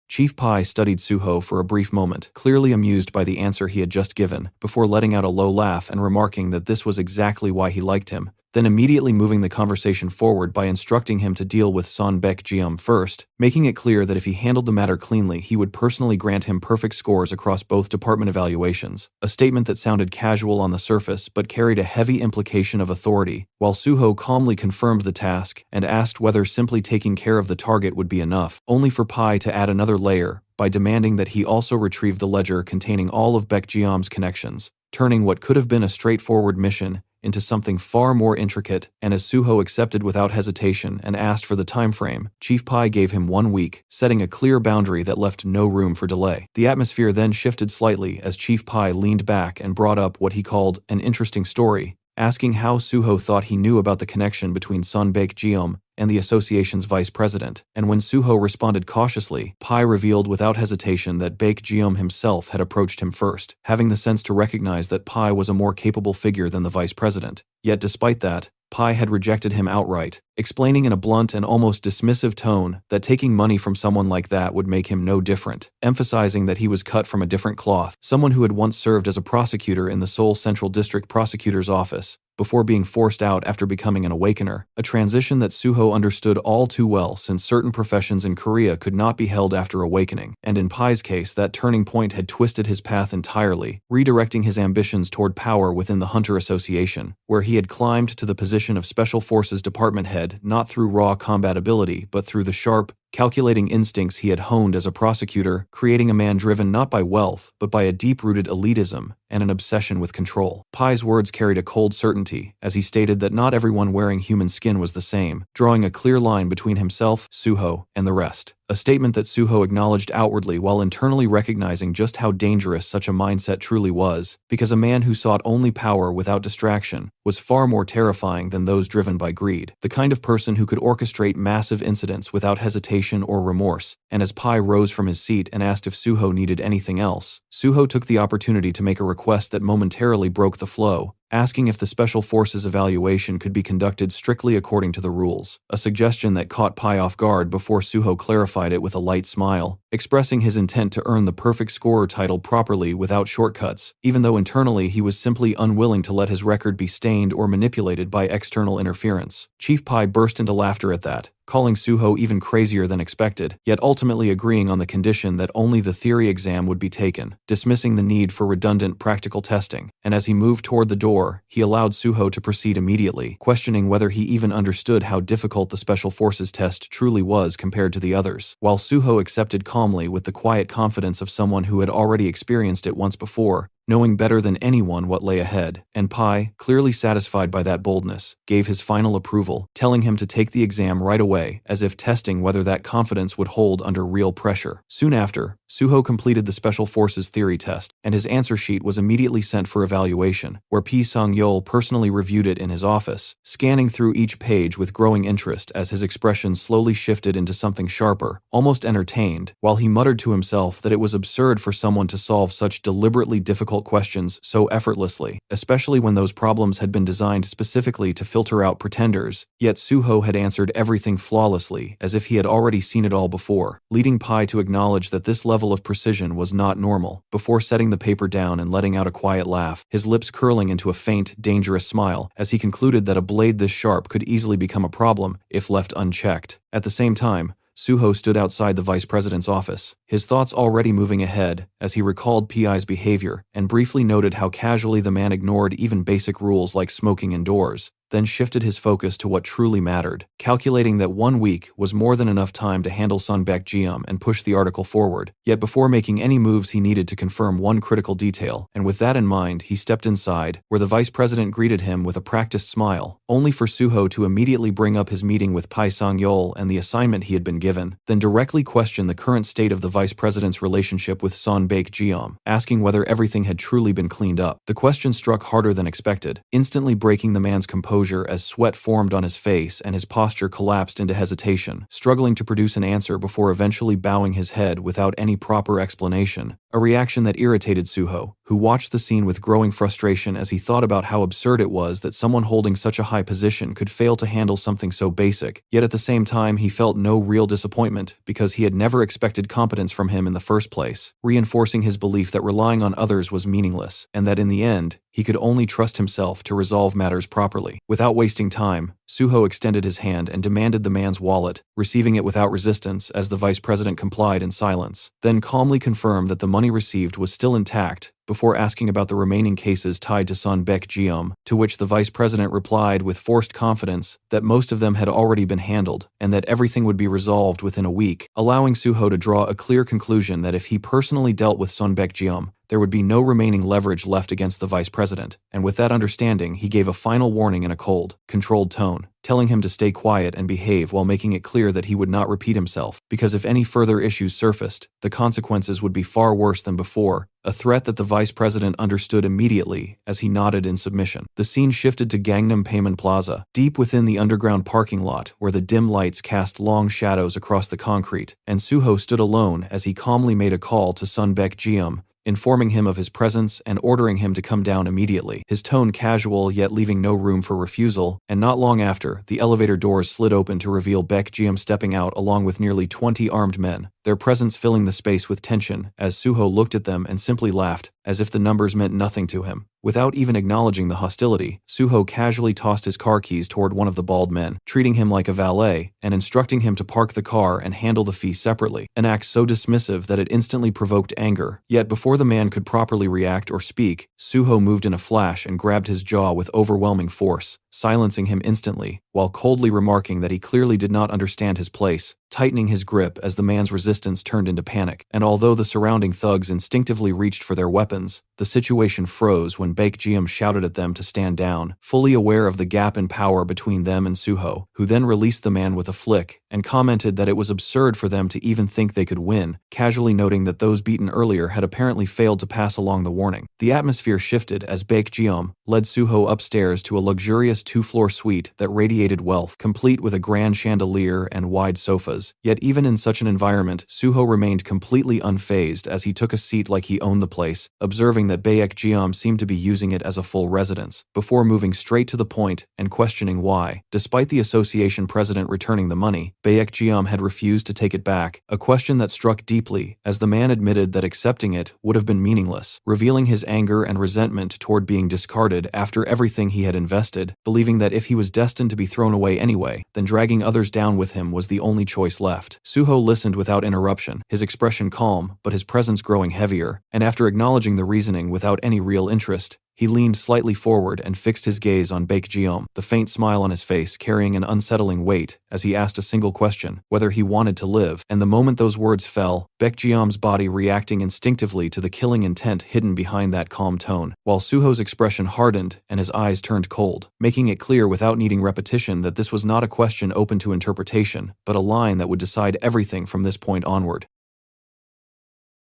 Chief Pai studied Suho for a brief moment, clearly amused by the answer he had just given, before letting out a low laugh and remarking that this was exactly why he liked him, then immediately moving the conversation forward by instructing him to deal with Son Baek-jeom first, making it clear that if he handled the matter cleanly he would personally grant him perfect scores across both department evaluations, a statement that sounded casual on the surface but carried a heavy implication of authority, while Suho calmly confirmed the task and asked whether simply taking care of the target would be enough, only for Pai to add another layer by demanding that he also retrieve the ledger containing all of Baek-jeom's connections, turning what could have been a straightforward mission into something far more intricate. And as Suho accepted without hesitation and asked for the time frame, Chief Pai gave him 1 week, setting a clear boundary that left no room for delay. The atmosphere then shifted slightly as Chief Pai leaned back and brought up what he called an interesting story, asking how Suho thought he knew about the connection between Son Baek-jeom and the association's vice president, and when Suho responded cautiously, Pai revealed without hesitation that Baek-jeom himself had approached him first, having the sense to recognize that Pai was a more capable figure than the vice president. Yet despite that, Pai had rejected him outright, explaining in a blunt and almost dismissive tone that taking money from someone like that would make him no different, emphasizing that he was cut from a different cloth, someone who had once served as a prosecutor in the Seoul Central District Prosecutor's Office, before being forced out after becoming an awakener, a transition that Suho understood all too well since certain professions in Korea could not be held after awakening, and in Pai's case that turning point had twisted his path entirely, redirecting his ambitions toward power within the Hunter Association, where he had climbed to the position of Special Forces Department Head not through raw combat ability but through the sharp, calculating instincts he had honed as a prosecutor, creating a man driven not by wealth but by a deep-rooted elitism and an obsession with control. Pai's words carried a cold certainty, as he stated that not everyone wearing human skin was the same, drawing a clear line between himself, Suho, and the rest. A statement that Suho acknowledged outwardly while internally recognizing just how dangerous such a mindset truly was, because a man who sought only power without distraction was far more terrifying than those driven by greed, the kind of person who could orchestrate massive incidents without hesitation or remorse. And as Pai rose from his seat and asked if Suho needed anything else, Suho took the opportunity to make a request that momentarily broke the flow, asking if the Special Forces evaluation could be conducted strictly according to the rules, a suggestion that caught Pai off guard before Suho clarified it with a light smile, expressing his intent to earn the perfect scorer title properly without shortcuts, even though internally he was simply unwilling to let his record be stained or manipulated by external interference. Chief Pai burst into laughter at that, calling Suho even crazier than expected, yet ultimately agreeing on the condition that only the theory exam would be taken, dismissing the need for redundant practical testing. And as he moved toward the door, he allowed Suho to proceed immediately, questioning whether he even understood how difficult the Special Forces test truly was compared to the others, while Suho accepted calmly with the quiet confidence of someone who had already experienced it once before, knowing better than anyone what lay ahead. And Pai, clearly satisfied by that boldness, gave his final approval, telling him to take the exam right away, as if testing whether that confidence would hold under real pressure. Soon after, Suho completed the Special Forces theory test, and his answer sheet was immediately sent for evaluation, where Pi Sang-yeol personally reviewed it in his office, scanning through each page with growing interest as his expression slowly shifted into something sharper, almost entertained, while he muttered to himself that it was absurd for someone to solve such deliberately difficult questions so effortlessly, especially when those problems had been designed specifically to filter out pretenders. Yet Suho had answered everything flawlessly, as if he had already seen it all before, leading Pai to acknowledge that this level of precision was not normal, before setting the paper down and letting out a quiet laugh, his lips curling into a faint, dangerous smile, as he concluded that a blade this sharp could easily become a problem if left unchecked. At the same time, Suho stood outside the vice president's office, his thoughts already moving ahead as he recalled Pi's behavior and briefly noted how casually the man ignored even basic rules like smoking indoors, then shifted his focus to what truly mattered, calculating that 1 week was more than enough time to handle Son Baek-jeom and push the article forward. Yet before making any moves he needed to confirm one critical detail, and with that in mind he stepped inside, where the vice president greeted him with a practiced smile, only for Suho to immediately bring up his meeting with Pai Sang-yeol and the assignment he had been given, then directly question the current state of the vice president's relationship with Son Baek-jeom, asking whether everything had truly been cleaned up. The question struck harder than expected, instantly breaking the man's composure as sweat formed on his face and his posture collapsed into hesitation, struggling to produce an answer before eventually bowing his head without any proper explanation, a reaction that irritated Suho, who watched the scene with growing frustration as he thought about how absurd it was that someone holding such a high position could fail to handle something so basic. Yet at the same time he felt no real disappointment because he had never expected competence from him in the first place, reinforcing his belief that relying on others was meaningless, and that in the end, he could only trust himself to resolve matters properly. Without wasting time, Suho extended his hand and demanded the man's wallet, receiving it without resistance as the vice president complied in silence, then calmly confirmed that the money received was still intact, before asking about the remaining cases tied to Son Baek-jeom, to which the vice president replied with forced confidence that most of them had already been handled and that everything would be resolved within a week, allowing Suho to draw a clear conclusion that if he personally dealt with Son Baek-jeom, there would be no remaining leverage left against the vice president, and with that understanding he gave a final warning in a cold, controlled tone, telling him to stay quiet and behave while making it clear that he would not repeat himself, because if any further issues surfaced, the consequences would be far worse than before, a threat that the vice president understood immediately as he nodded in submission. The scene shifted to Gangnam Payment Plaza, deep within the underground parking lot where the dim lights cast long shadows across the concrete, and Suho stood alone as he calmly made a call to Son Baek-jeom, informing him of his presence and ordering him to come down immediately, his tone casual yet leaving no room for refusal, and not long after, the elevator doors slid open to reveal Baek-jeom stepping out along with nearly 20 armed men, their presence filling the space with tension as Suho looked at them and simply laughed, as if the numbers meant nothing to him. Without even acknowledging the hostility, Suho casually tossed his car keys toward one of the bald men, treating him like a valet and instructing him to park the car and handle the fee separately, an act so dismissive that it instantly provoked anger. Yet before the man could properly react or speak, Suho moved in a flash and grabbed his jaw with overwhelming force, silencing him instantly, while coldly remarking that he clearly did not understand his place, tightening his grip as the man's resistance turned into panic. And although the surrounding thugs instinctively reached for their weapons, the situation froze when Baek-jeom shouted at them to stand down, fully aware of the gap in power between them and Suho, who then released the man with a flick, and commented that it was absurd for them to even think they could win, casually noting that those beaten earlier had apparently failed to pass along the warning. The atmosphere shifted as Baek-jeom led Suho upstairs to a luxurious two-floor suite that radiated wealth, complete with a grand chandelier and wide sofas. Yet even in such an environment, Suho remained completely unfazed as he took a seat like he owned the place, observing that Baek-jeom seemed to be using it as a full residence, before moving straight to the point and questioning why. Despite the association president returning the money, Baek-jeom had refused to take it back, a question that struck deeply as the man admitted that accepting it would have been meaningless, revealing his anger and resentment toward being discarded after everything he had invested, believing that if he was destined to be thrown away anyway, then dragging others down with him was the only choice left. Suho listened without interruption, his expression calm, but his presence growing heavier, and after acknowledging the reasoning without any real interest, he leaned slightly forward and fixed his gaze on Baek-jeom, the faint smile on his face carrying an unsettling weight as he asked a single question, whether he wanted to live, and the moment those words fell, Baek-jeom's body reacting instinctively to the killing intent hidden behind that calm tone, while Suho's expression hardened and his eyes turned cold, making it clear without needing repetition that this was not a question open to interpretation, but a line that would decide everything from this point onward.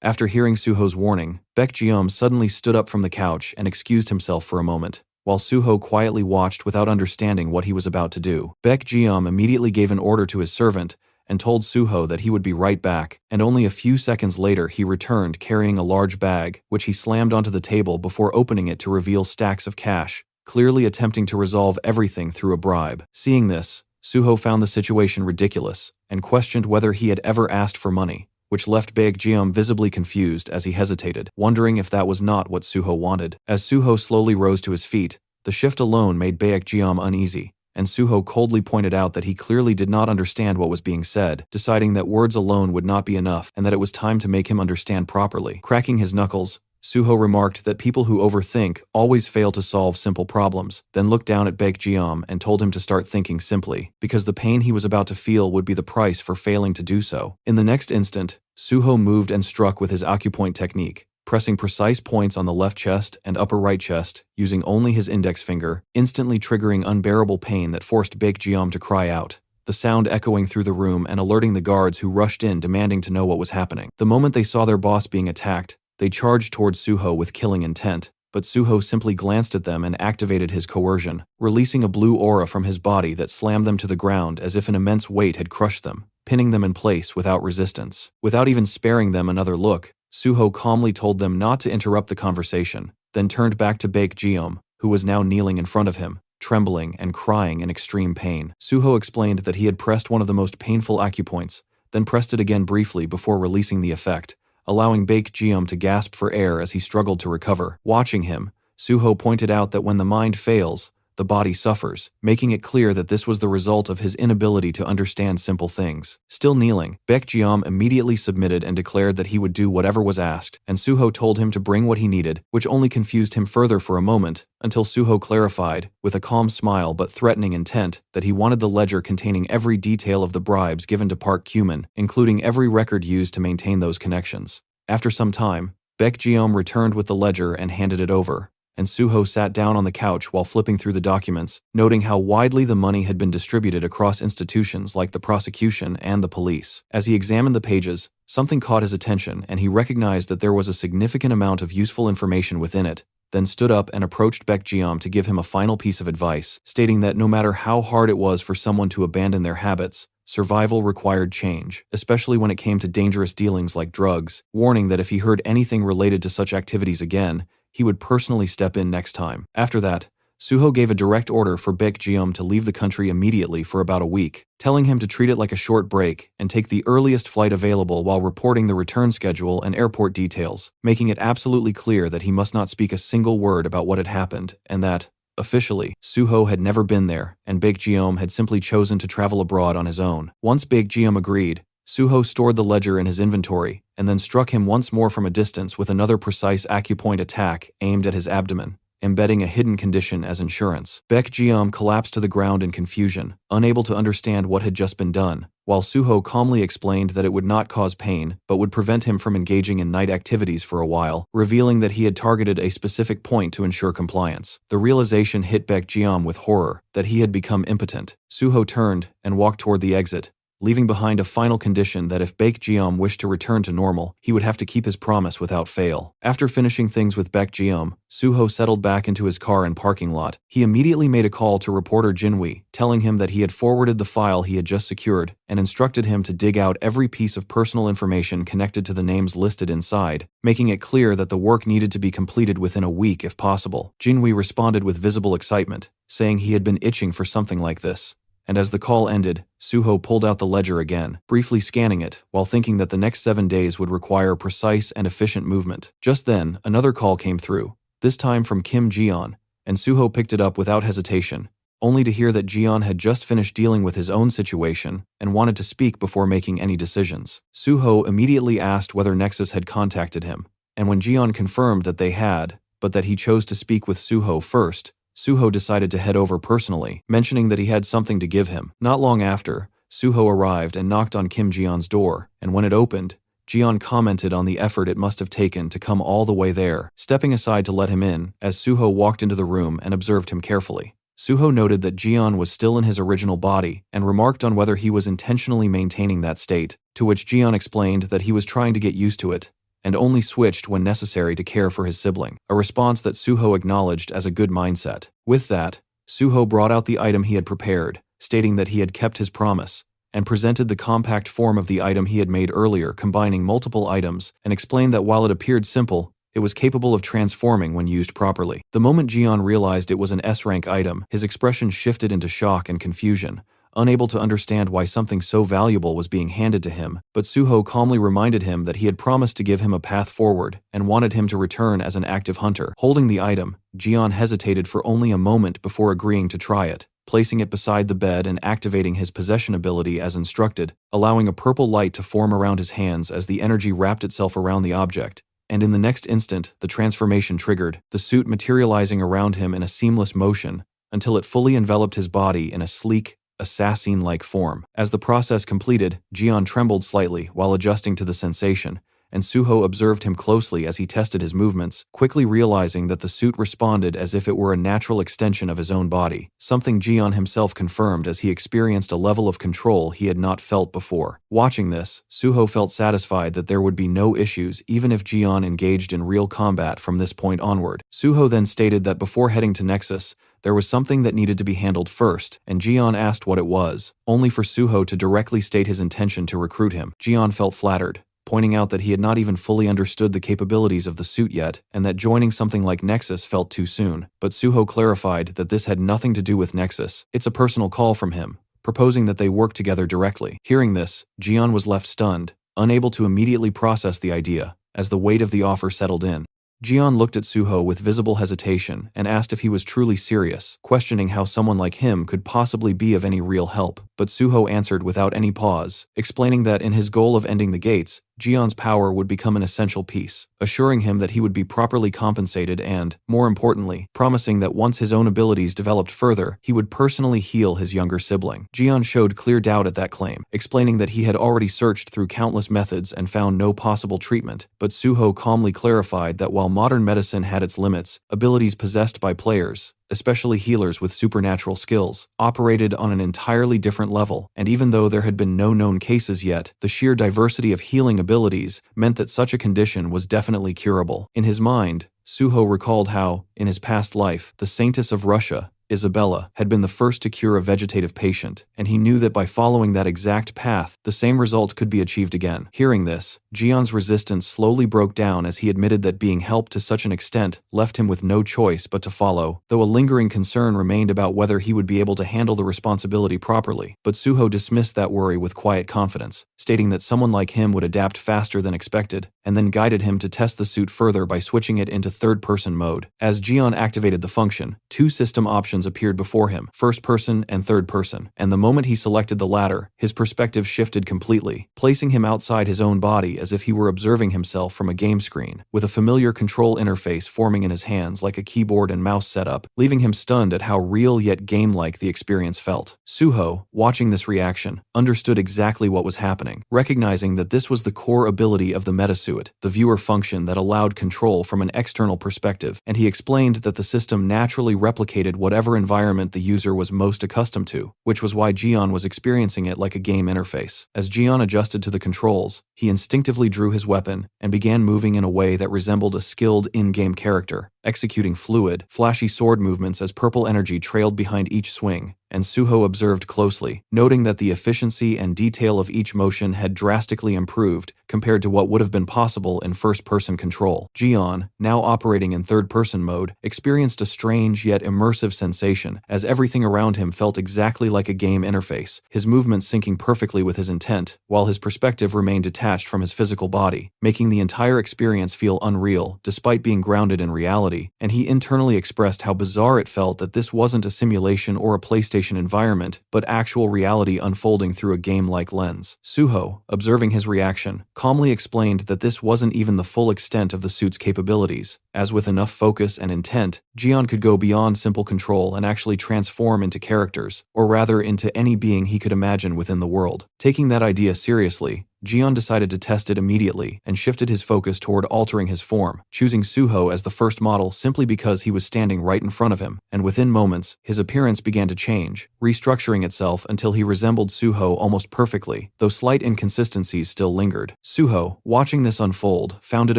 After hearing Suho's warning, Baek-jeom suddenly stood up from the couch and excused himself for a moment, while Suho quietly watched without understanding what he was about to do. Baek-jeom immediately gave an order to his servant and told Suho that he would be right back, and only a few seconds later he returned carrying a large bag, which he slammed onto the table before opening it to reveal stacks of cash, clearly attempting to resolve everything through a bribe. Seeing this, Suho found the situation ridiculous and questioned whether he had ever asked for money, which left Baek-jeom visibly confused as he hesitated, wondering if that was not what Suho wanted. As Suho slowly rose to his feet, the shift alone made Baek-jeom uneasy, and Suho coldly pointed out that he clearly did not understand what was being said, deciding that words alone would not be enough and that it was time to make him understand properly. Cracking his knuckles, Suho remarked that people who overthink always fail to solve simple problems, then looked down at Baek-jeom and told him to start thinking simply, because the pain he was about to feel would be the price for failing to do so. In the next instant, Suho moved and struck with his acupoint technique, pressing precise points on the left chest and upper right chest, using only his index finger, instantly triggering unbearable pain that forced Baek-jeom to cry out, the sound echoing through the room and alerting the guards who rushed in demanding to know what was happening. The moment they saw their boss being attacked, they charged towards Suho with killing intent, but Suho simply glanced at them and activated his coercion, releasing a blue aura from his body that slammed them to the ground as if an immense weight had crushed them, pinning them in place without resistance. Without even sparing them another look, Suho calmly told them not to interrupt the conversation, then turned back to Baek-jeom, who was now kneeling in front of him, trembling and crying in extreme pain. Suho explained that he had pressed one of the most painful acupoints, then pressed it again briefly before releasing the effect, allowing Baek-jeom to gasp for air as he struggled to recover. Watching him, Suho pointed out that when the mind fails, the body suffers, making it clear that this was the result of his inability to understand simple things. Still kneeling, Baekjeom immediately submitted and declared that he would do whatever was asked, and Suho told him to bring what he needed, which only confused him further for a moment, until Suho clarified, with a calm smile but threatening intent, that he wanted the ledger containing every detail of the bribes given to Park Kyuman, including every record used to maintain those connections. After some time, Baekjeom returned with the ledger and handed it over, and Suho sat down on the couch while flipping through the documents, noting how widely the money had been distributed across institutions like the prosecution and the police. As he examined the pages, something caught his attention and he recognized that there was a significant amount of useful information within it, then stood up and approached Baekjeom to give him a final piece of advice, stating that no matter how hard it was for someone to abandon their habits, survival required change, especially when it came to dangerous dealings like drugs, warning that if he heard anything related to such activities again, he would personally step in next time. After that, Suho gave a direct order for Baekjeom to leave the country immediately for about a week, telling him to treat it like a short break and take the earliest flight available while reporting the return schedule and airport details, making it absolutely clear that he must not speak a single word about what had happened and that, officially, Suho had never been there, and Baekjeom had simply chosen to travel abroad on his own. Once Baekjeom agreed, Suho stored the ledger in his inventory, and then struck him once more from a distance with another precise acupoint attack aimed at his abdomen, embedding a hidden condition as insurance. Baekjeom collapsed to the ground in confusion, unable to understand what had just been done, while Suho calmly explained that it would not cause pain, but would prevent him from engaging in night activities for a while, revealing that he had targeted a specific point to ensure compliance. The realization hit Baekjeom with horror, that he had become impotent. Suho turned and walked toward the exit, leaving behind a final condition that if Baekjeom wished to return to normal, he would have to keep his promise without fail. After finishing things with Baekjeom, Suho settled back into his car and parking lot. He immediately made a call to reporter Jinwi, telling him that he had forwarded the file he had just secured and instructed him to dig out every piece of personal information connected to the names listed inside, making it clear that the work needed to be completed within a week if possible. Jinwi responded with visible excitement, saying he had been itching for something like this. And as the call ended, Suho pulled out the ledger again, briefly scanning it, while thinking that the next 7 days would require precise and efficient movement. Just then, another call came through, this time from Kim Jeon, and Suho picked it up without hesitation, only to hear that Jeon had just finished dealing with his own situation and wanted to speak before making any decisions. Suho immediately asked whether Nexus had contacted him, and when Jeon confirmed that they had, but that he chose to speak with Suho first, Suho decided to head over personally, mentioning that he had something to give him. Not long after, Suho arrived and knocked on Kim Jeon's door, and when it opened, Jeon commented on the effort it must have taken to come all the way there, stepping aside to let him in as Suho walked into the room and observed him carefully. Suho noted that Jeon was still in his original body and remarked on whether he was intentionally maintaining that state, to which Jeon explained that he was trying to get used to it, and only switched when necessary to care for his sibling, a response that Suho acknowledged as a good mindset. With that, Suho brought out the item he had prepared, stating that he had kept his promise, and presented the compact form of the item he had made earlier, combining multiple items, and explained that while it appeared simple, it was capable of transforming when used properly. The moment Jeon realized it was an S-rank item, his expression shifted into shock and confusion, unable to understand why something so valuable was being handed to him, but Suho calmly reminded him that he had promised to give him a path forward and wanted him to return as an active hunter. Holding the item, Jeon hesitated for only a moment before agreeing to try it, placing it beside the bed and activating his possession ability as instructed, allowing a purple light to form around his hands as the energy wrapped itself around the object, and in the next instant, the transformation triggered, the suit materializing around him in a seamless motion until it fully enveloped his body in a sleek, assassin-like form. As the process completed, Jeon trembled slightly while adjusting to the sensation, and Suho observed him closely as he tested his movements, quickly realizing that the suit responded as if it were a natural extension of his own body, something Jeon himself confirmed as he experienced a level of control he had not felt before. Watching this, Suho felt satisfied that there would be no issues even if Jeon engaged in real combat from this point onward. Suho then stated that before heading to Nexus, there was something that needed to be handled first, and Jeon asked what it was, only for Suho to directly state his intention to recruit him. Jeon felt flattered, pointing out that he had not even fully understood the capabilities of the suit yet, and that joining something like Nexus felt too soon. But Suho clarified that this had nothing to do with Nexus. It's a personal call from him, proposing that they work together directly. Hearing this, Jeon was left stunned, unable to immediately process the idea, as the weight of the offer settled in. Jian looked at Suho with visible hesitation and asked if he was truly serious, questioning how someone like him could possibly be of any real help. But Suho answered without any pause, explaining that in his goal of ending the gates, Jian's power would become an essential piece, assuring him that he would be properly compensated and, more importantly, promising that once his own abilities developed further, he would personally heal his younger sibling. Jian showed clear doubt at that claim, explaining that he had already searched through countless methods and found no possible treatment, but Suho calmly clarified that while modern medicine had its limits, abilities possessed by players, especially healers with supernatural skills, operated on an entirely different level, and even though there had been no known cases yet, the sheer diversity of healing abilities meant that such a condition was definitely curable. In his mind, Suho recalled how, in his past life, the Saintess of Russia, Isabella, had been the first to cure a vegetative patient, and he knew that by following that exact path, the same result could be achieved again. Hearing this, Jian's resistance slowly broke down as he admitted that being helped to such an extent left him with no choice but to follow, though a lingering concern remained about whether he would be able to handle the responsibility properly. But Suho dismissed that worry with quiet confidence, stating that someone like him would adapt faster than expected, and then guided him to test the suit further by switching it into third-person mode. As Jian activated the function, two system options appeared before him, first person and third person, and the moment he selected the latter, his perspective shifted completely, placing him outside his own body as if he were observing himself from a game screen, with a familiar control interface forming in his hands like a keyboard and mouse setup, leaving him stunned at how real yet game-like the experience felt. Suho, watching this reaction, understood exactly what was happening, recognizing that this was the core ability of the metasuit, the viewer function that allowed control from an external perspective, and he explained that the system naturally replicated whatever environment the user was most accustomed to, which was why Jian was experiencing it like a game interface. As Jian adjusted to the controls, he instinctively drew his weapon and began moving in a way that resembled a skilled in-game character, executing fluid, flashy sword movements as purple energy trailed behind each swing, and Suho observed closely, noting that the efficiency and detail of each motion had drastically improved compared to what would have been possible in first-person control. Jian, now operating in third-person mode, experienced a strange yet immersive sensation as everything around him felt exactly like a game interface, his movements syncing perfectly with his intent, while his perspective remained detached from his physical body, making the entire experience feel unreal despite being grounded in reality, and he internally expressed how bizarre it felt that this wasn't a simulation or a PlayStation environment, but actual reality unfolding through a game-like lens. Suho, observing his reaction, calmly explained that this wasn't even the full extent of the suit's capabilities, as with enough focus and intent, Jian could go beyond simple control and actually transform into characters, or rather into any being he could imagine within the world. Taking that idea seriously, Jian decided to test it immediately and shifted his focus toward altering his form, choosing Suho as the first model simply because he was standing right in front of him, and within moments, his appearance began to change, restructuring itself until he resembled Suho almost perfectly, though slight inconsistencies still lingered. Suho, watching this unfold, found it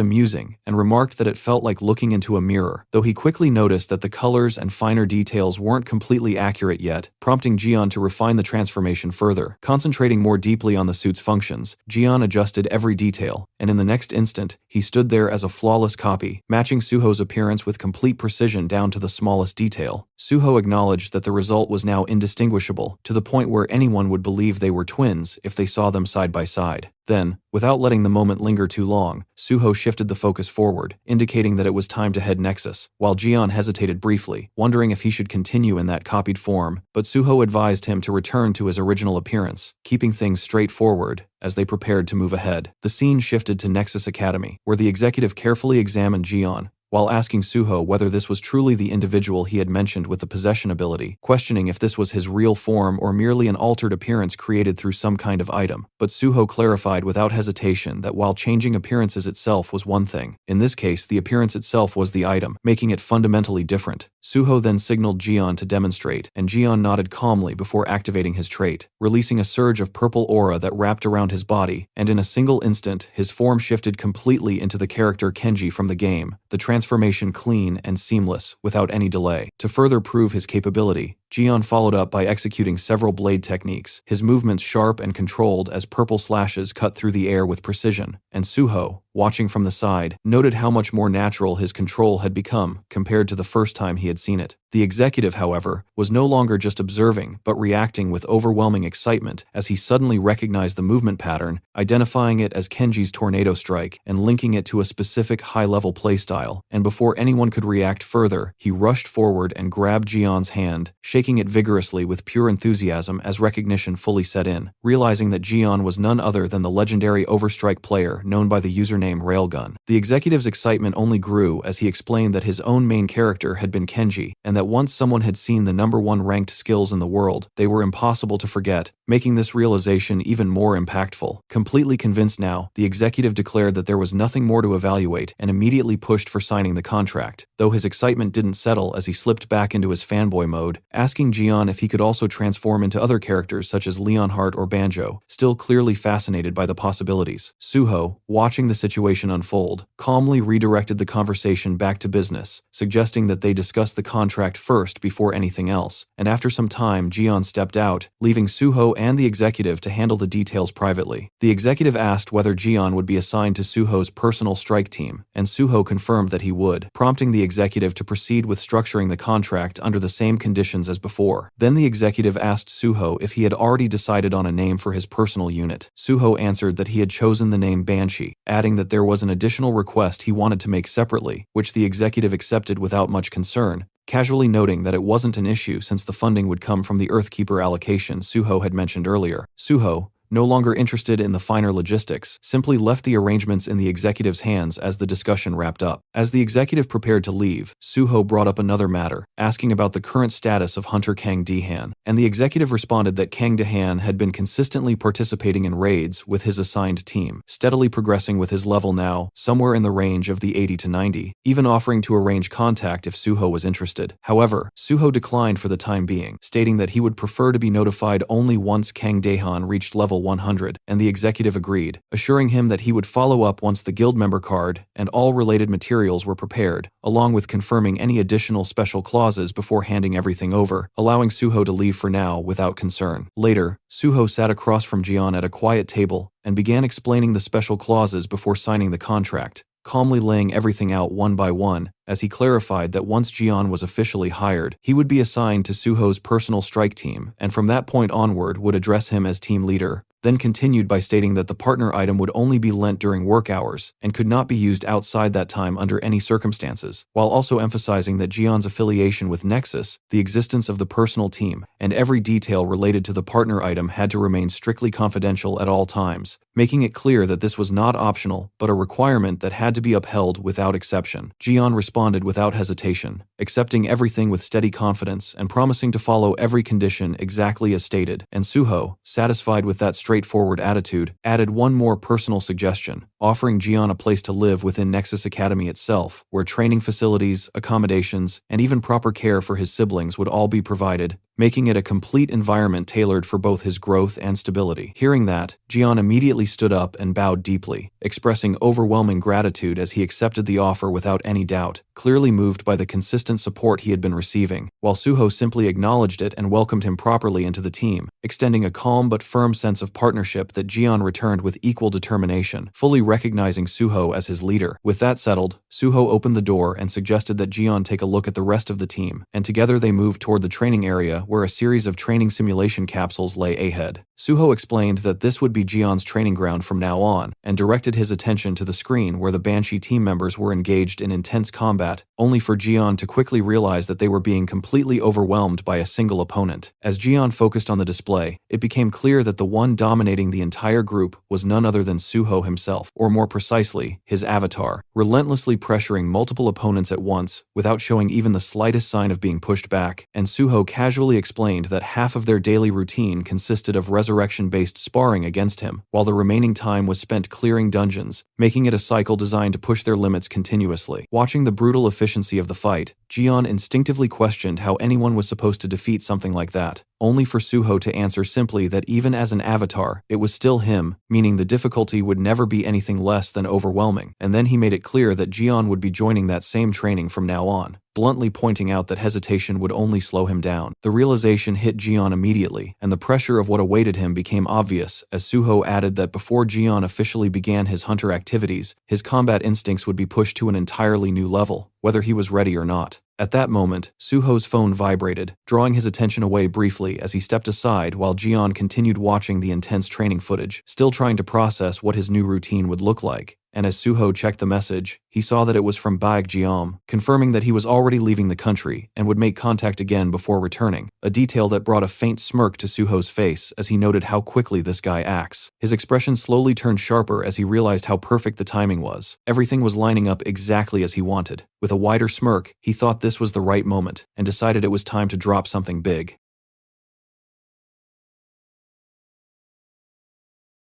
amusing and remarked that it felt like looking into a mirror, though he quickly noticed that the colors and finer details weren't completely accurate yet, prompting Jian to refine the transformation further. Concentrating more deeply on the suit's functions, Jian adjusted every detail, and in the next instant, he stood there as a flawless copy, matching Suho's appearance with complete precision down to the smallest detail. Suho acknowledged that the result was now indistinguishable, to the point where anyone would believe they were twins if they saw them side by side. Then, without letting the moment linger too long, Suho shifted the focus forward, indicating that it was time to head Nexus, while Jian hesitated briefly, wondering if he should continue in that copied form, but Suho advised him to return to his original appearance, keeping things straightforward as they prepared to move ahead. The scene shifted to Nexus Academy, where the executive carefully examined Jian, while asking Suho whether this was truly the individual he had mentioned with the possession ability, questioning if this was his real form or merely an altered appearance created through some kind of item. But Suho clarified without hesitation that while changing appearances itself was one thing, in this case the appearance itself was the item, making it fundamentally different. Suho then signaled Jian to demonstrate, and Jian nodded calmly before activating his trait, releasing a surge of purple aura that wrapped around his body, and in a single instant his form shifted completely into the character Kenji from the game, the transformation clean and seamless, without any delay. To further prove his capability, Jian followed up by executing several blade techniques, his movements sharp and controlled as purple slashes cut through the air with precision, and Suho, watching from the side, noted how much more natural his control had become compared to the first time he had seen it. The executive, however, was no longer just observing but reacting with overwhelming excitement as he suddenly recognized the movement pattern, identifying it as Kenji's tornado strike and linking it to a specific high-level playstyle, and before anyone could react further, he rushed forward and grabbed Jian's hand, shaking it vigorously with pure enthusiasm as recognition fully set in, realizing that Jian was none other than the legendary Overstrike player known by the username Railgun. The executive's excitement only grew as he explained that his own main character had been Kenji, and that once someone had seen the #1 ranked skills in the world, they were impossible to forget, making this realization even more impactful. Completely convinced now, the executive declared that there was nothing more to evaluate and immediately pushed for signing the contract, though his excitement didn't settle as he slipped back into his fanboy mode, asking Jian if he could also transform into other characters such as Leonhardt or Banjo, still clearly fascinated by the possibilities. Suho, watching the situation unfold, calmly redirected the conversation back to business, suggesting that they discuss the contract first before anything else, and after some time Jian stepped out, leaving Suho and the executive to handle the details privately. The executive asked whether Jian would be assigned to Suho's personal strike team, and Suho confirmed that he would, prompting the executive to proceed with structuring the contract under the same conditions as before. Then the executive asked Suho if he had already decided on a name for his personal unit. Suho answered that he had chosen the name Banshee, adding that there was an additional request he wanted to make separately, which the executive accepted without much concern, casually noting that it wasn't an issue since the funding would come from the Earthkeeper allocation Suho had mentioned earlier. Suho, no longer interested in the finer logistics, simply left the arrangements in the executive's hands as the discussion wrapped up. As the executive prepared to leave, Suho brought up another matter, asking about the current status of Hunter Kang Dehan, and the executive responded that Kang Dehan had been consistently participating in raids with his assigned team, steadily progressing with his level now somewhere in the range of the 80 to 90, even offering to arrange contact if Suho was interested. However, Suho declined for the time being, stating that he would prefer to be notified only once Kang Dehan reached level 100, and the executive agreed, assuring him that he would follow up once the guild member card and all related materials were prepared, along with confirming any additional special clauses before handing everything over, allowing Suho to leave for now without concern. Later, Suho sat across from Jian at a quiet table and began explaining the special clauses before signing the contract, calmly laying everything out one by one, as he clarified that once Jian was officially hired, he would be assigned to Suho's personal strike team, and from that point onward would address him as team leader, then continued by stating that the partner item would only be lent during work hours and could not be used outside that time under any circumstances, while also emphasizing that Jian's affiliation with Nexus, the existence of the personal team, and every detail related to the partner item had to remain strictly confidential at all times, making it clear that this was not optional but a requirement that had to be upheld without exception. Jian responded without hesitation, accepting everything with steady confidence and promising to follow every condition exactly as stated, and Suho, satisfied with that straightforward attitude, added one more personal suggestion, offering Jian a place to live within Nexus Academy itself, where training facilities, accommodations, and even proper care for his siblings would all be provided, making it a complete environment tailored for both his growth and stability. Hearing that, Jian immediately stood up and bowed deeply, expressing overwhelming gratitude as he accepted the offer without any doubt, clearly moved by the consistent support he had been receiving, while Suho simply acknowledged it and welcomed him properly into the team, extending a calm but firm sense of partnership that Jian returned with equal determination, fully recognizing Suho as his leader. With that settled, Suho opened the door and suggested that Jian take a look at the rest of the team, and together they moved toward the training area where a series of training simulation capsules lay ahead. Suho explained that this would be Jian's training ground from now on, and directed his attention to the screen where the Banshee team members were engaged in intense combat, only for Jian to quickly realize that they were being completely overwhelmed by a single opponent. As Jian focused on the display, it became clear that the one dominating the entire group was none other than Suho himself, or more precisely, his avatar, relentlessly pressuring multiple opponents at once, without showing even the slightest sign of being pushed back, and Suho casually explained that half of their daily routine consisted of resurrection-based sparring against him, while the remaining time was spent clearing dungeons, making it a cycle designed to push their limits continuously. Watching the brutal efficiency of the fight, Jian instinctively questioned how anyone was supposed to defeat something like that, only for Suho to answer simply that even as an avatar, it was still him, meaning the difficulty would never be anything less than overwhelming. And then he made it clear that Jian would be joining that same training from now on, bluntly pointing out that hesitation would only slow him down. The realization hit Jian immediately, and the pressure of what awaited him became obvious as Suho added that before Jian officially began his hunter activities, his combat instincts would be pushed to an entirely new level, whether he was ready or not. At that moment, Suho's phone vibrated, drawing his attention away briefly as he stepped aside while Jian continued watching the intense training footage, still trying to process what his new routine would look like. And as Suho checked the message, he saw that it was from Baek Jiam, confirming that he was already leaving the country and would make contact again before returning, a detail that brought a faint smirk to Suho's face as he noted how quickly this guy acts. His expression slowly turned sharper as he realized how perfect the timing was. Everything was lining up exactly as he wanted. With a wider smirk, he thought this was the right moment and decided it was time to drop something big.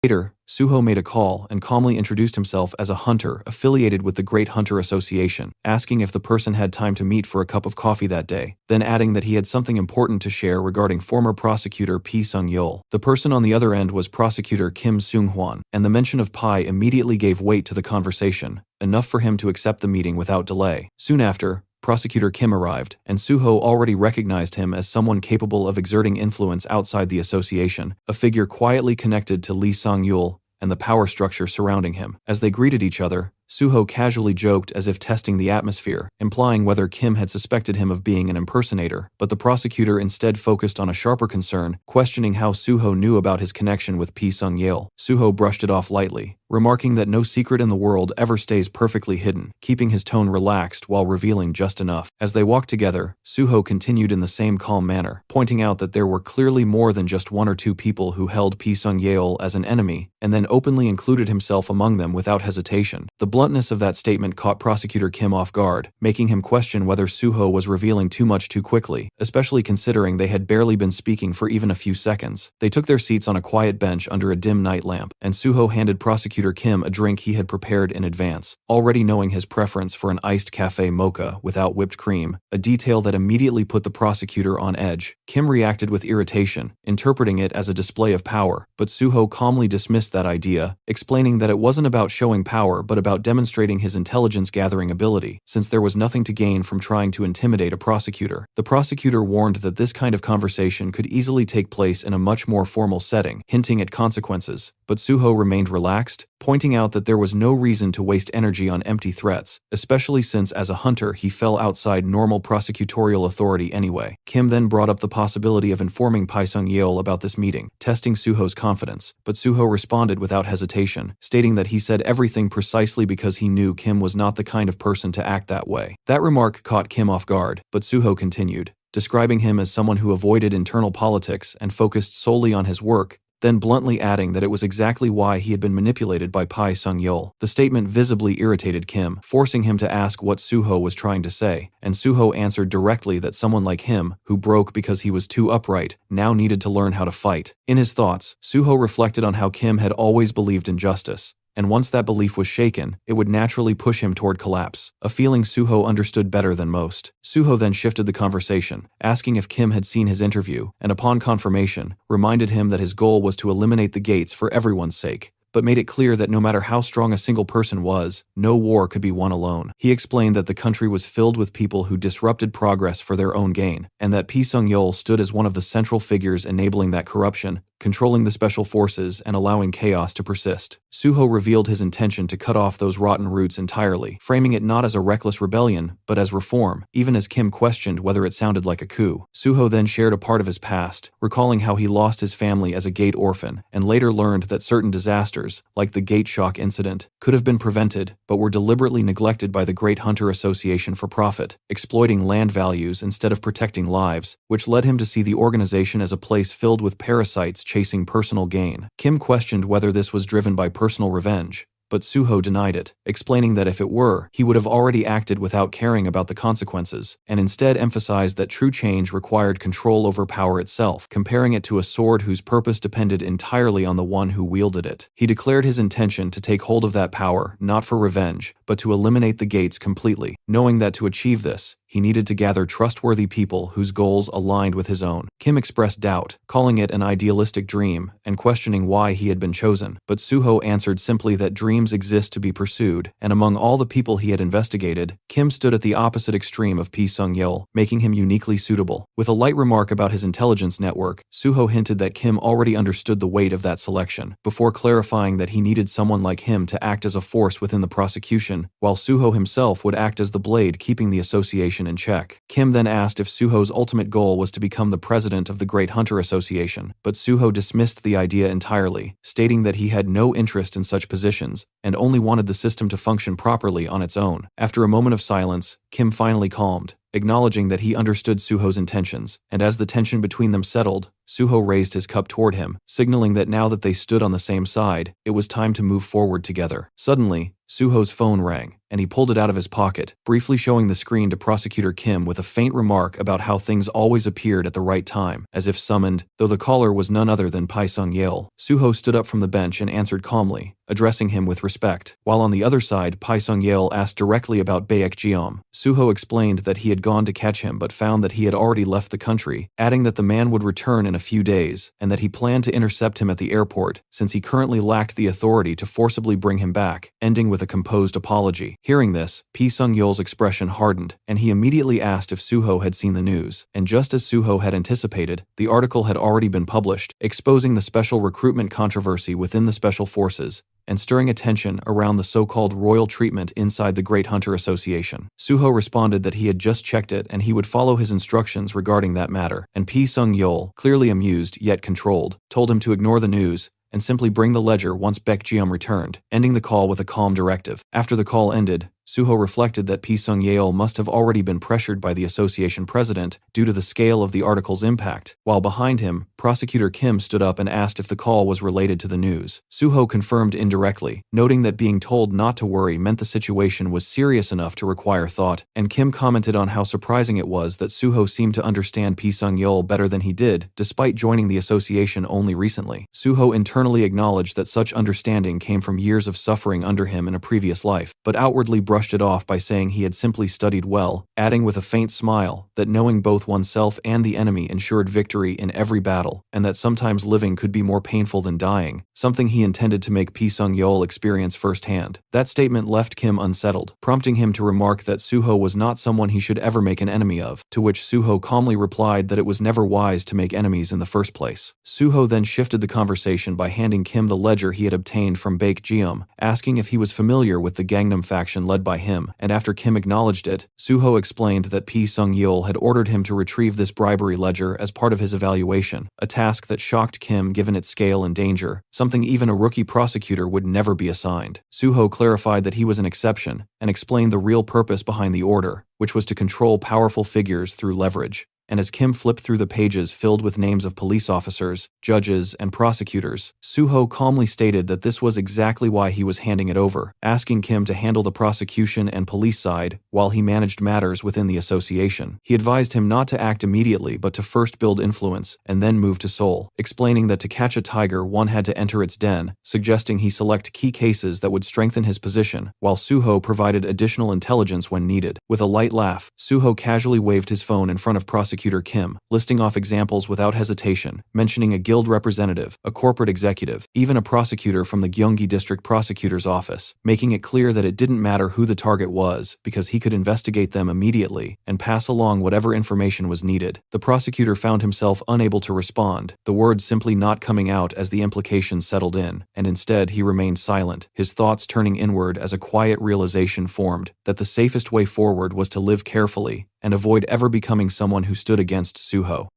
Later, Suho made a call and calmly introduced himself as a hunter affiliated with the Great Hunter Association, asking if the person had time to meet for a cup of coffee that day, then adding that he had something important to share regarding former prosecutor Pi Sung-yeol. The person on the other end was prosecutor Kim Seung-hwan, and the mention of Pi immediately gave weight to the conversation, enough for him to accept the meeting without delay. Soon after, Prosecutor Kim arrived, and Suho already recognized him as someone capable of exerting influence outside the association, a figure quietly connected to Lee Sang-yul and the power structure surrounding him. As they greeted each other, Suho casually joked as if testing the atmosphere, implying whether Kim had suspected him of being an impersonator, but the prosecutor instead focused on a sharper concern, questioning how Suho knew about his connection with Pi Sung-yeol. Suho brushed it off lightly, remarking that no secret in the world ever stays perfectly hidden, keeping his tone relaxed while revealing just enough. As they walked together, Suho continued in the same calm manner, pointing out that there were clearly more than just one or two people who held Pi Sung-yeol as an enemy, and then openly included himself among them without hesitation. The bluntness of that statement caught Prosecutor Kim off guard, making him question whether Suho was revealing too much too quickly, especially considering they had barely been speaking for even a few seconds. They took their seats on a quiet bench under a dim night lamp, and Suho handed Prosecutor Kim a drink he had prepared in advance, already knowing his preference for an iced cafe mocha without whipped cream, a detail that immediately put the prosecutor on edge. Kim reacted with irritation, interpreting it as a display of power, but Suho calmly dismissed that idea, explaining that it wasn't about showing power but about demonstrating his intelligence-gathering ability, since there was nothing to gain from trying to intimidate a prosecutor. The prosecutor warned that this kind of conversation could easily take place in a much more formal setting, hinting at consequences, but Suho remained relaxed, pointing out that there was no reason to waste energy on empty threats, especially since as a hunter he fell outside normal prosecutorial authority anyway. Kim then brought up the possibility of informing Pi Sung-yeol about this meeting, testing Suho's confidence, but Suho responded without hesitation, stating that he said everything precisely because he knew Kim was not the kind of person to act that way. That remark caught Kim off guard, but Suho continued, describing him as someone who avoided internal politics and focused solely on his work, then bluntly adding that it was exactly why he had been manipulated by Pi Sung-yeol. The statement visibly irritated Kim, forcing him to ask what Suho was trying to say, and Suho answered directly that someone like him, who broke because he was too upright, now needed to learn how to fight. In his thoughts, Suho reflected on how Kim had always believed in justice, and once that belief was shaken, it would naturally push him toward collapse, a feeling Suho understood better than most. Suho then shifted the conversation, asking if Kim had seen his interview, and upon confirmation, reminded him that his goal was to eliminate the gates for everyone's sake, but made it clear that no matter how strong a single person was, no war could be won alone. He explained that the country was filled with people who disrupted progress for their own gain, and that Pi Sung-yeol stood as one of the central figures enabling that corruption, controlling the special forces and allowing chaos to persist. Suho revealed his intention to cut off those rotten roots entirely, framing it not as a reckless rebellion, but as reform, even as Kim questioned whether it sounded like a coup. Suho then shared a part of his past, recalling how he lost his family as a gate orphan, and later learned that certain disasters, like the gate shock incident, could have been prevented, but were deliberately neglected by the Great Hunter Association for profit, exploiting land values instead of protecting lives, which led him to see the organization as a place filled with parasites chasing personal gain. Kim questioned whether this was driven by personal revenge, but Suho denied it, explaining that if it were, he would have already acted without caring about the consequences, and instead emphasized that true change required control over power itself, comparing it to a sword whose purpose depended entirely on the one who wielded it. He declared his intention to take hold of that power, not for revenge, but to eliminate the gates completely, knowing that to achieve this, he needed to gather trustworthy people whose goals aligned with his own. Kim expressed doubt, calling it an idealistic dream, and questioning why he had been chosen. But Suho answered simply that dreams exist to be pursued, and among all the people he had investigated, Kim stood at the opposite extreme of Pi Sung-yeol, making him uniquely suitable. With a light remark about his intelligence network, Suho hinted that Kim already understood the weight of that selection, before clarifying that he needed someone like him to act as a force within the prosecution, while Suho himself would act as the blade keeping the association in check. Kim then asked if Suho's ultimate goal was to become the president of the Great Hunter Association, but Suho dismissed the idea entirely, stating that he had no interest in such positions, and only wanted the system to function properly on its own. After a moment of silence, Kim finally calmed, acknowledging that he understood Suho's intentions, and as the tension between them settled, Suho raised his cup toward him, signaling that now that they stood on the same side, it was time to move forward together. Suddenly, Suho's phone rang, and he pulled it out of his pocket, briefly showing the screen to Prosecutor Kim with a faint remark about how things always appeared at the right time, as if summoned, though the caller was none other than Pi Sung-yeol. Suho stood up from the bench and answered calmly, addressing him with respect, while on the other side Pi Sung-yeol asked directly about Baek Jeom. Suho explained that he had gone to catch him but found that he had already left the country, adding that the man would return in a few days, and that he planned to intercept him at the airport, since he currently lacked the authority to forcibly bring him back, ending with a composed apology. Hearing this, Pi Sung-yeol's expression hardened, and he immediately asked if Suho had seen the news, and just as Suho had anticipated, the article had already been published, exposing the special recruitment controversy within the Special Forces, and stirring attention around the so-called royal treatment inside the Great Hunter Association. Suho responded that he had just checked it and he would follow his instructions regarding that matter, and Pi Sung-yeol, clearly amused yet controlled, told him to ignore the news and simply bring the ledger once Baek Jeom returned, ending the call with a calm directive. After the call ended, Suho reflected that Pi Sung-yeol must have already been pressured by the association president due to the scale of the article's impact, while behind him, Prosecutor Kim stood up and asked if the call was related to the news. Suho confirmed indirectly, noting that being told not to worry meant the situation was serious enough to require thought, and Kim commented on how surprising it was that Suho seemed to understand Pi Sung-yeol better than he did, despite joining the association only recently. Suho internally acknowledged that such understanding came from years of suffering under him in a previous life, but outwardly brushed it off by saying he had simply studied well, adding with a faint smile that knowing both oneself and the enemy ensured victory in every battle, and that sometimes living could be more painful than dying, something he intended to make Pi Sung-yeol experience firsthand. That statement left Kim unsettled, prompting him to remark that Suho was not someone he should ever make an enemy of, to which Suho calmly replied that it was never wise to make enemies in the first place. Suho then shifted the conversation by handing Kim the ledger he had obtained from Baek Jeom, asking if he was familiar with the Gangnam faction led by him, and after Kim acknowledged it, Suho explained that Pi Sung-yeol had ordered him to retrieve this bribery ledger as part of his evaluation, a task that shocked Kim given its scale and danger, something even a rookie prosecutor would never be assigned. Suho clarified that he was an exception, and explained the real purpose behind the order, which was to control powerful figures through leverage. And as Kim flipped through the pages filled with names of police officers, judges, and prosecutors, Suho calmly stated that this was exactly why he was handing it over, asking Kim to handle the prosecution and police side while he managed matters within the association. He advised him not to act immediately but to first build influence and then move to Seoul, explaining that to catch a tiger one had to enter its den, suggesting he select key cases that would strengthen his position, while Suho provided additional intelligence when needed. With a light laugh, Suho casually waved his phone in front of Prosecutor Kim, listing off examples without hesitation, mentioning a guild representative, a corporate executive, even a prosecutor from the Gyeonggi District Prosecutor's Office, making it clear that it didn't matter who the target was because he could investigate them immediately and pass along whatever information was needed. The prosecutor found himself unable to respond, the words simply not coming out as the implications settled in, and instead he remained silent, his thoughts turning inward as a quiet realization formed that the safest way forward was to live carefully and avoid ever becoming someone who stood against Suho.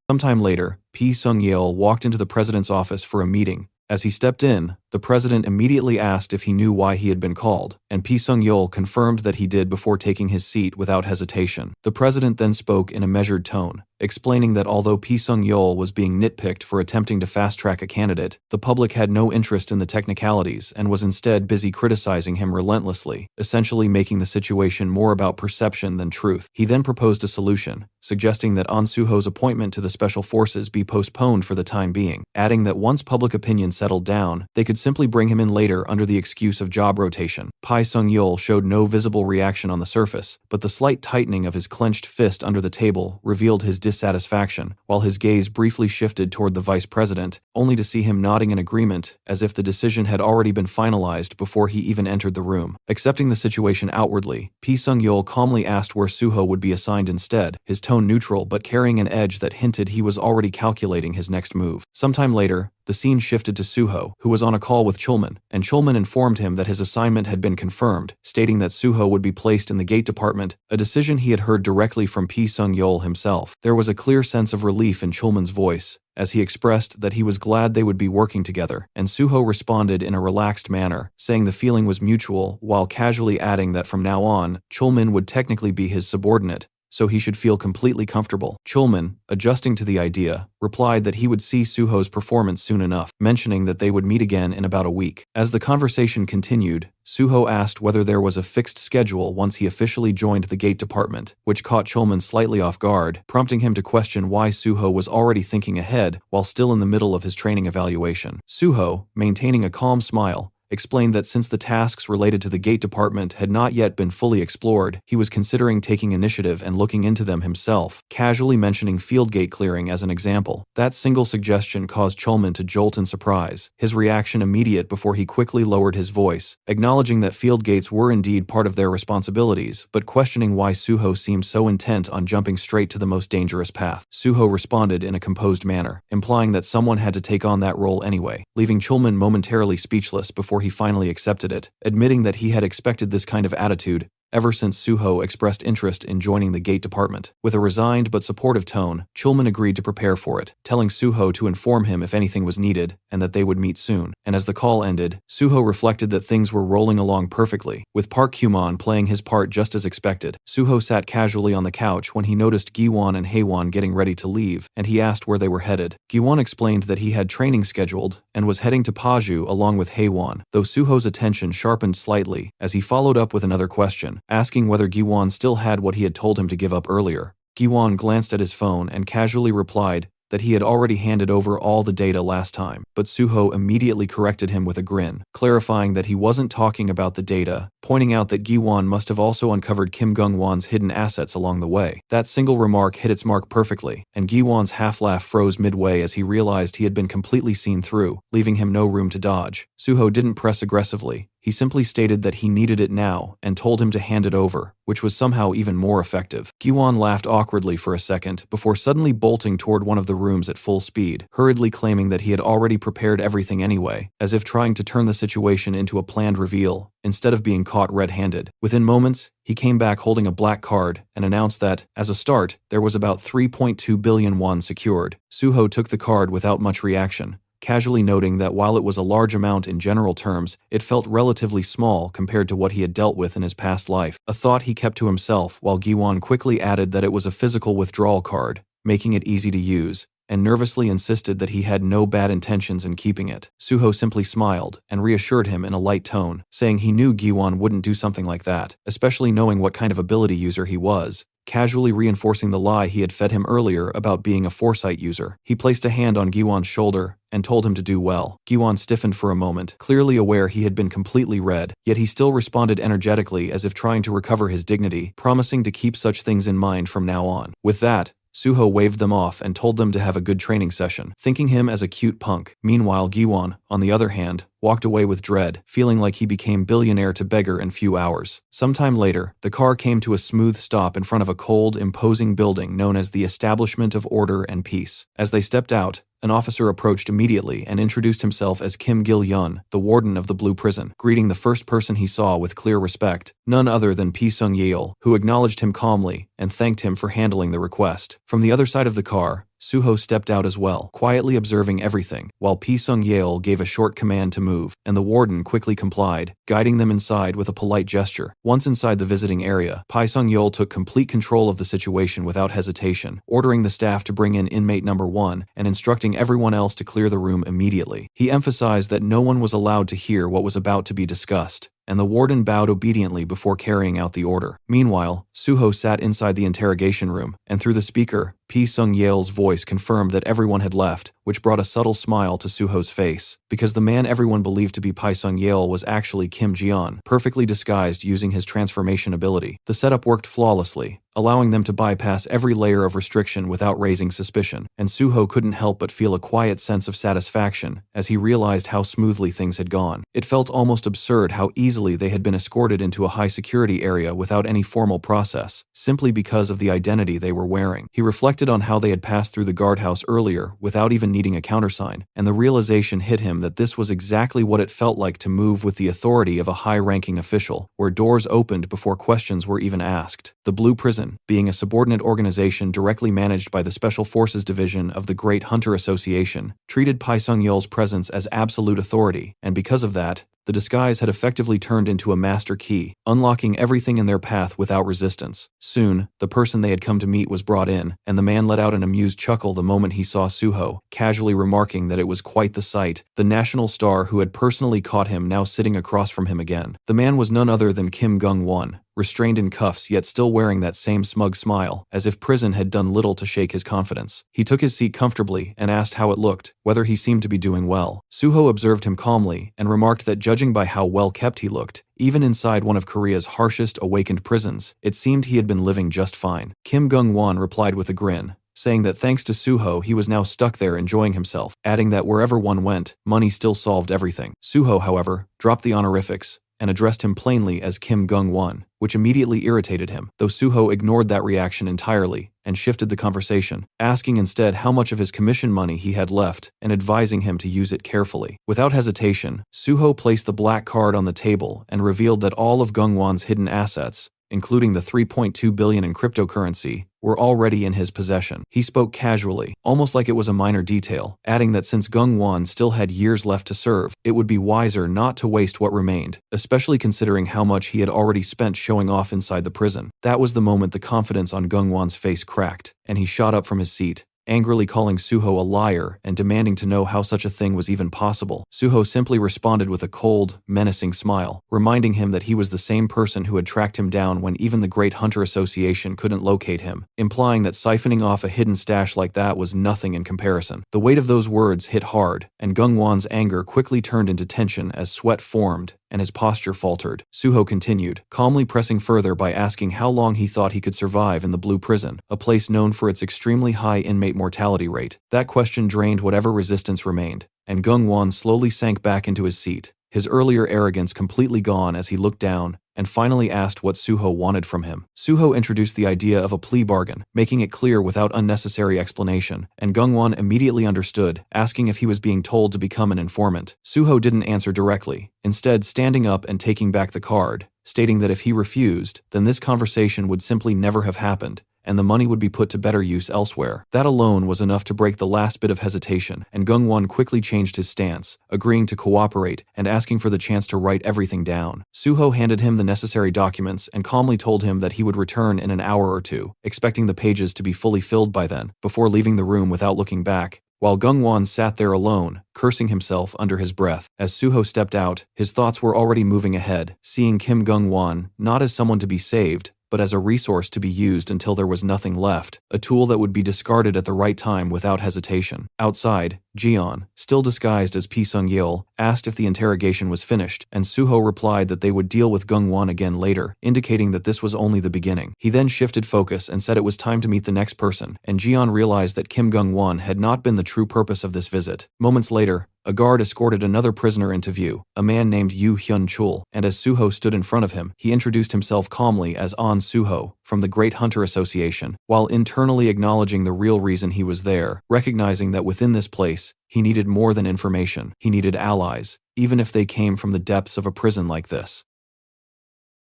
Sometime later, Pi Sung-yeol walked into the president's office for a meeting. As he stepped in, the president immediately asked if he knew why he had been called, and Pi Sung-yeol confirmed that he did before taking his seat without hesitation. The president then spoke in a measured tone, explaining that although Pi Sung-yeol was being nitpicked for attempting to fast-track a candidate, the public had no interest in the technicalities and was instead busy criticizing him relentlessly, essentially making the situation more about perception than truth. He then proposed a solution, suggesting that An Suho's appointment to the Special Forces be postponed for the time being, adding that once public opinion settled down, they could simply bring him in later under the excuse of job rotation. Pai Sung-yeol showed no visible reaction on the surface, but the slight tightening of his clenched fist under the table revealed his dissatisfaction, while his gaze briefly shifted toward the vice president, only to see him nodding in agreement, as if the decision had already been finalized before he even entered the room. Accepting the situation outwardly, Pi Sung-yeol calmly asked where Suho would be assigned instead, his tone neutral but carrying an edge that hinted he was already calculating his next move. Sometime later, the scene shifted to Suho, who was on a call with Chulman, and Chulman informed him that his assignment had been confirmed, stating that Suho would be placed in the gate department, a decision he had heard directly from Pi Sung-yeol himself. There was a clear sense of relief in Chulman's voice, as he expressed that he was glad they would be working together, and Suho responded in a relaxed manner, saying the feeling was mutual, while casually adding that from now on, Chulman would technically be his subordinate, so he should feel completely comfortable. Chulman, adjusting to the idea, replied that he would see Suho's performance soon enough, mentioning that they would meet again in about a week. As the conversation continued, Suho asked whether there was a fixed schedule once he officially joined the gate department, which caught Chulman slightly off guard, prompting him to question why Suho was already thinking ahead while still in the middle of his training evaluation. Suho, maintaining a calm smile, explained that since the tasks related to the gate department had not yet been fully explored, he was considering taking initiative and looking into them himself, casually mentioning field gate clearing as an example. That single suggestion caused Chulman to jolt in surprise, his reaction immediate before he quickly lowered his voice, acknowledging that field gates were indeed part of their responsibilities, but questioning why Suho seemed so intent on jumping straight to the most dangerous path. Suho responded in a composed manner, implying that someone had to take on that role anyway, leaving Chulman momentarily speechless before he finally accepted it, admitting that he had expected this kind of attitude ever since Suho expressed interest in joining the gate department. With a resigned but supportive tone, Chulman agreed to prepare for it, telling Suho to inform him if anything was needed, and that they would meet soon. And as the call ended, Suho reflected that things were rolling along perfectly, with Park Kyumon playing his part just as expected. Suho sat casually on the couch when he noticed Giwon and Haewon getting ready to leave, and he asked where they were headed. Giwon explained that he had training scheduled, and was heading to Paju along with Haewon, though Suho's attention sharpened slightly, as he followed up with another question, asking whether Giwon still had what he had told him to give up earlier. Giwon glanced at his phone and casually replied that he had already handed over all the data last time, but Suho immediately corrected him with a grin, clarifying that he wasn't talking about the data, pointing out that Giwon must have also uncovered Kim Gung-won's hidden assets along the way. That single remark hit its mark perfectly, and Giwon's half-laugh froze midway as he realized he had been completely seen through, leaving him no room to dodge. Suho didn't press aggressively. He simply stated that he needed it now and told him to hand it over, which was somehow even more effective. Giwon laughed awkwardly for a second before suddenly bolting toward one of the rooms at full speed, hurriedly claiming that he had already prepared everything anyway, as if trying to turn the situation into a planned reveal, instead of being caught red-handed. Within moments, he came back holding a black card and announced that, as a start, there was about 3.2 billion won secured. Suho took the card without much reaction, casually noting that while it was a large amount in general terms, it felt relatively small compared to what he had dealt with in his past life, a thought he kept to himself while Giwon quickly added that it was a physical withdrawal card, making it easy to use, and nervously insisted that he had no bad intentions in keeping it. Suho simply smiled and reassured him in a light tone, saying he knew Giwon wouldn't do something like that, especially knowing what kind of ability user he was, casually reinforcing the lie he had fed him earlier about being a foresight user. He placed a hand on Giwon's shoulder and told him to do well. Giwon stiffened for a moment, clearly aware he had been completely read, yet he still responded energetically as if trying to recover his dignity, promising to keep such things in mind from now on. With that, Suho waved them off and told them to have a good training session, thinking him as a cute punk. Meanwhile, Giwon, on the other hand, walked away with dread, feeling like he became billionaire to beggar in few hours. Sometime later, the car came to a smooth stop in front of a cold, imposing building known as the Establishment of Order and Peace. As they stepped out, an officer approached immediately and introduced himself as Kim Gil-yun, the warden of the Blue Prison, greeting the first person he saw with clear respect, none other than Pi Sung-yeol, who acknowledged him calmly and thanked him for handling the request. From the other side of the car, Suho stepped out as well, quietly observing everything, while Pi Sung-yeol gave a short command to move, and the warden quickly complied, guiding them inside with a polite gesture. Once inside the visiting area, Pi Sung-yeol took complete control of the situation without hesitation, ordering the staff to bring in inmate number 1 and instructing everyone else to clear the room immediately. He emphasized that no one was allowed to hear what was about to be discussed, and the warden bowed obediently before carrying out the order. Meanwhile, Suho sat inside the interrogation room, and through the speaker, Pi Sung-yeol's voice confirmed that everyone had left, which brought a subtle smile to Suho's face, because the man everyone believed to be Pi Sung-yeol was actually Kim Ji-yeon, perfectly disguised using his transformation ability. The setup worked flawlessly, allowing them to bypass every layer of restriction without raising suspicion, and Suho couldn't help but feel a quiet sense of satisfaction as he realized how smoothly things had gone. It felt almost absurd how easily they had been escorted into a high-security area without any formal process, simply because of the identity they were wearing. He reflected on how they had passed through the guardhouse earlier without even needing a countersign, and the realization hit him that this was exactly what it felt like to move with the authority of a high-ranking official, where doors opened before questions were even asked. The Blue Prison, being a subordinate organization directly managed by the Special Forces Division of the Great Hunter Association, treated Pi Sung-yeol's presence as absolute authority, and because of that, the disguise had effectively turned into a master key, unlocking everything in their path without resistance. Soon, the person they had come to meet was brought in, and the man let out an amused chuckle the moment he saw Suho, casually remarking that it was quite the sight, the national star who had personally caught him now sitting across from him again. The man was none other than Kim Gung-won, restrained in cuffs yet still wearing that same smug smile, as if prison had done little to shake his confidence. He took his seat comfortably and asked how it looked, whether he seemed to be doing well. Suho observed him calmly and remarked that judging by how well kept he looked, even inside one of Korea's harshest awakened prisons, it seemed he had been living just fine. Kim Gung-won replied with a grin, saying that thanks to Suho he was now stuck there enjoying himself, adding that wherever one went, money still solved everything. Suho, however, dropped the honorifics and addressed him plainly as Kim Gung-won, which immediately irritated him, though Suho ignored that reaction entirely and shifted the conversation, asking instead how much of his commission money he had left and advising him to use it carefully. Without hesitation, Suho placed the black card on the table and revealed that all of Gung-won's hidden assets, including the 3.2 billion in cryptocurrency, were already in his possession. He spoke casually, almost like it was a minor detail, adding that since Gung-won still had years left to serve, it would be wiser not to waste what remained, especially considering how much he had already spent showing off inside the prison. That was the moment the confidence on Gung-won's face cracked, and he shot up from his seat, angrily calling Suho a liar and demanding to know how such a thing was even possible. Suho simply responded with a cold, menacing smile, reminding him that he was the same person who had tracked him down when even the Great Hunter Association couldn't locate him, implying that siphoning off a hidden stash like that was nothing in comparison. The weight of those words hit hard, and Gung-won's anger quickly turned into tension as sweat formed and his posture faltered. Suho continued, calmly pressing further by asking how long he thought he could survive in the Blue Prison, a place known for its extremely high inmate mortality rate. That question drained whatever resistance remained, and Gung-won slowly sank back into his seat, his earlier arrogance completely gone as he looked down and finally asked what Suho wanted from him. Suho introduced the idea of a plea bargain, making it clear without unnecessary explanation, and Gung-won immediately understood, asking if he was being told to become an informant. Suho didn't answer directly, instead standing up and taking back the card, stating that if he refused, then this conversation would simply never have happened, and the money would be put to better use elsewhere. That alone was enough to break the last bit of hesitation, and Gung-won quickly changed his stance, agreeing to cooperate and asking for the chance to write everything down. Suho handed him the necessary documents and calmly told him that he would return in an hour or two, expecting the pages to be fully filled by then, before leaving the room without looking back, while Gung-won sat there alone, cursing himself under his breath. As Suho stepped out, his thoughts were already moving ahead, seeing Kim Gung-won not as someone to be saved, but as a resource to be used until there was nothing left, a tool that would be discarded at the right time without hesitation. Outside, Ji-yeon, still disguised as Pi Sung-yeol, asked if the interrogation was finished, and Suho replied that they would deal with Gung-won again later, indicating that this was only the beginning. He then shifted focus and said it was time to meet the next person, and Ji-yeon realized that Kim Gung-won had not been the true purpose of this visit. Moments later, a guard escorted another prisoner into view, a man named Yoo Hyun-chul, and as Suho stood in front of him, he introduced himself calmly as An Suho, from the Great Hunter Association, while internally acknowledging the real reason he was there, recognizing that within this place, he needed more than information. He needed allies, even if they came from the depths of a prison like this.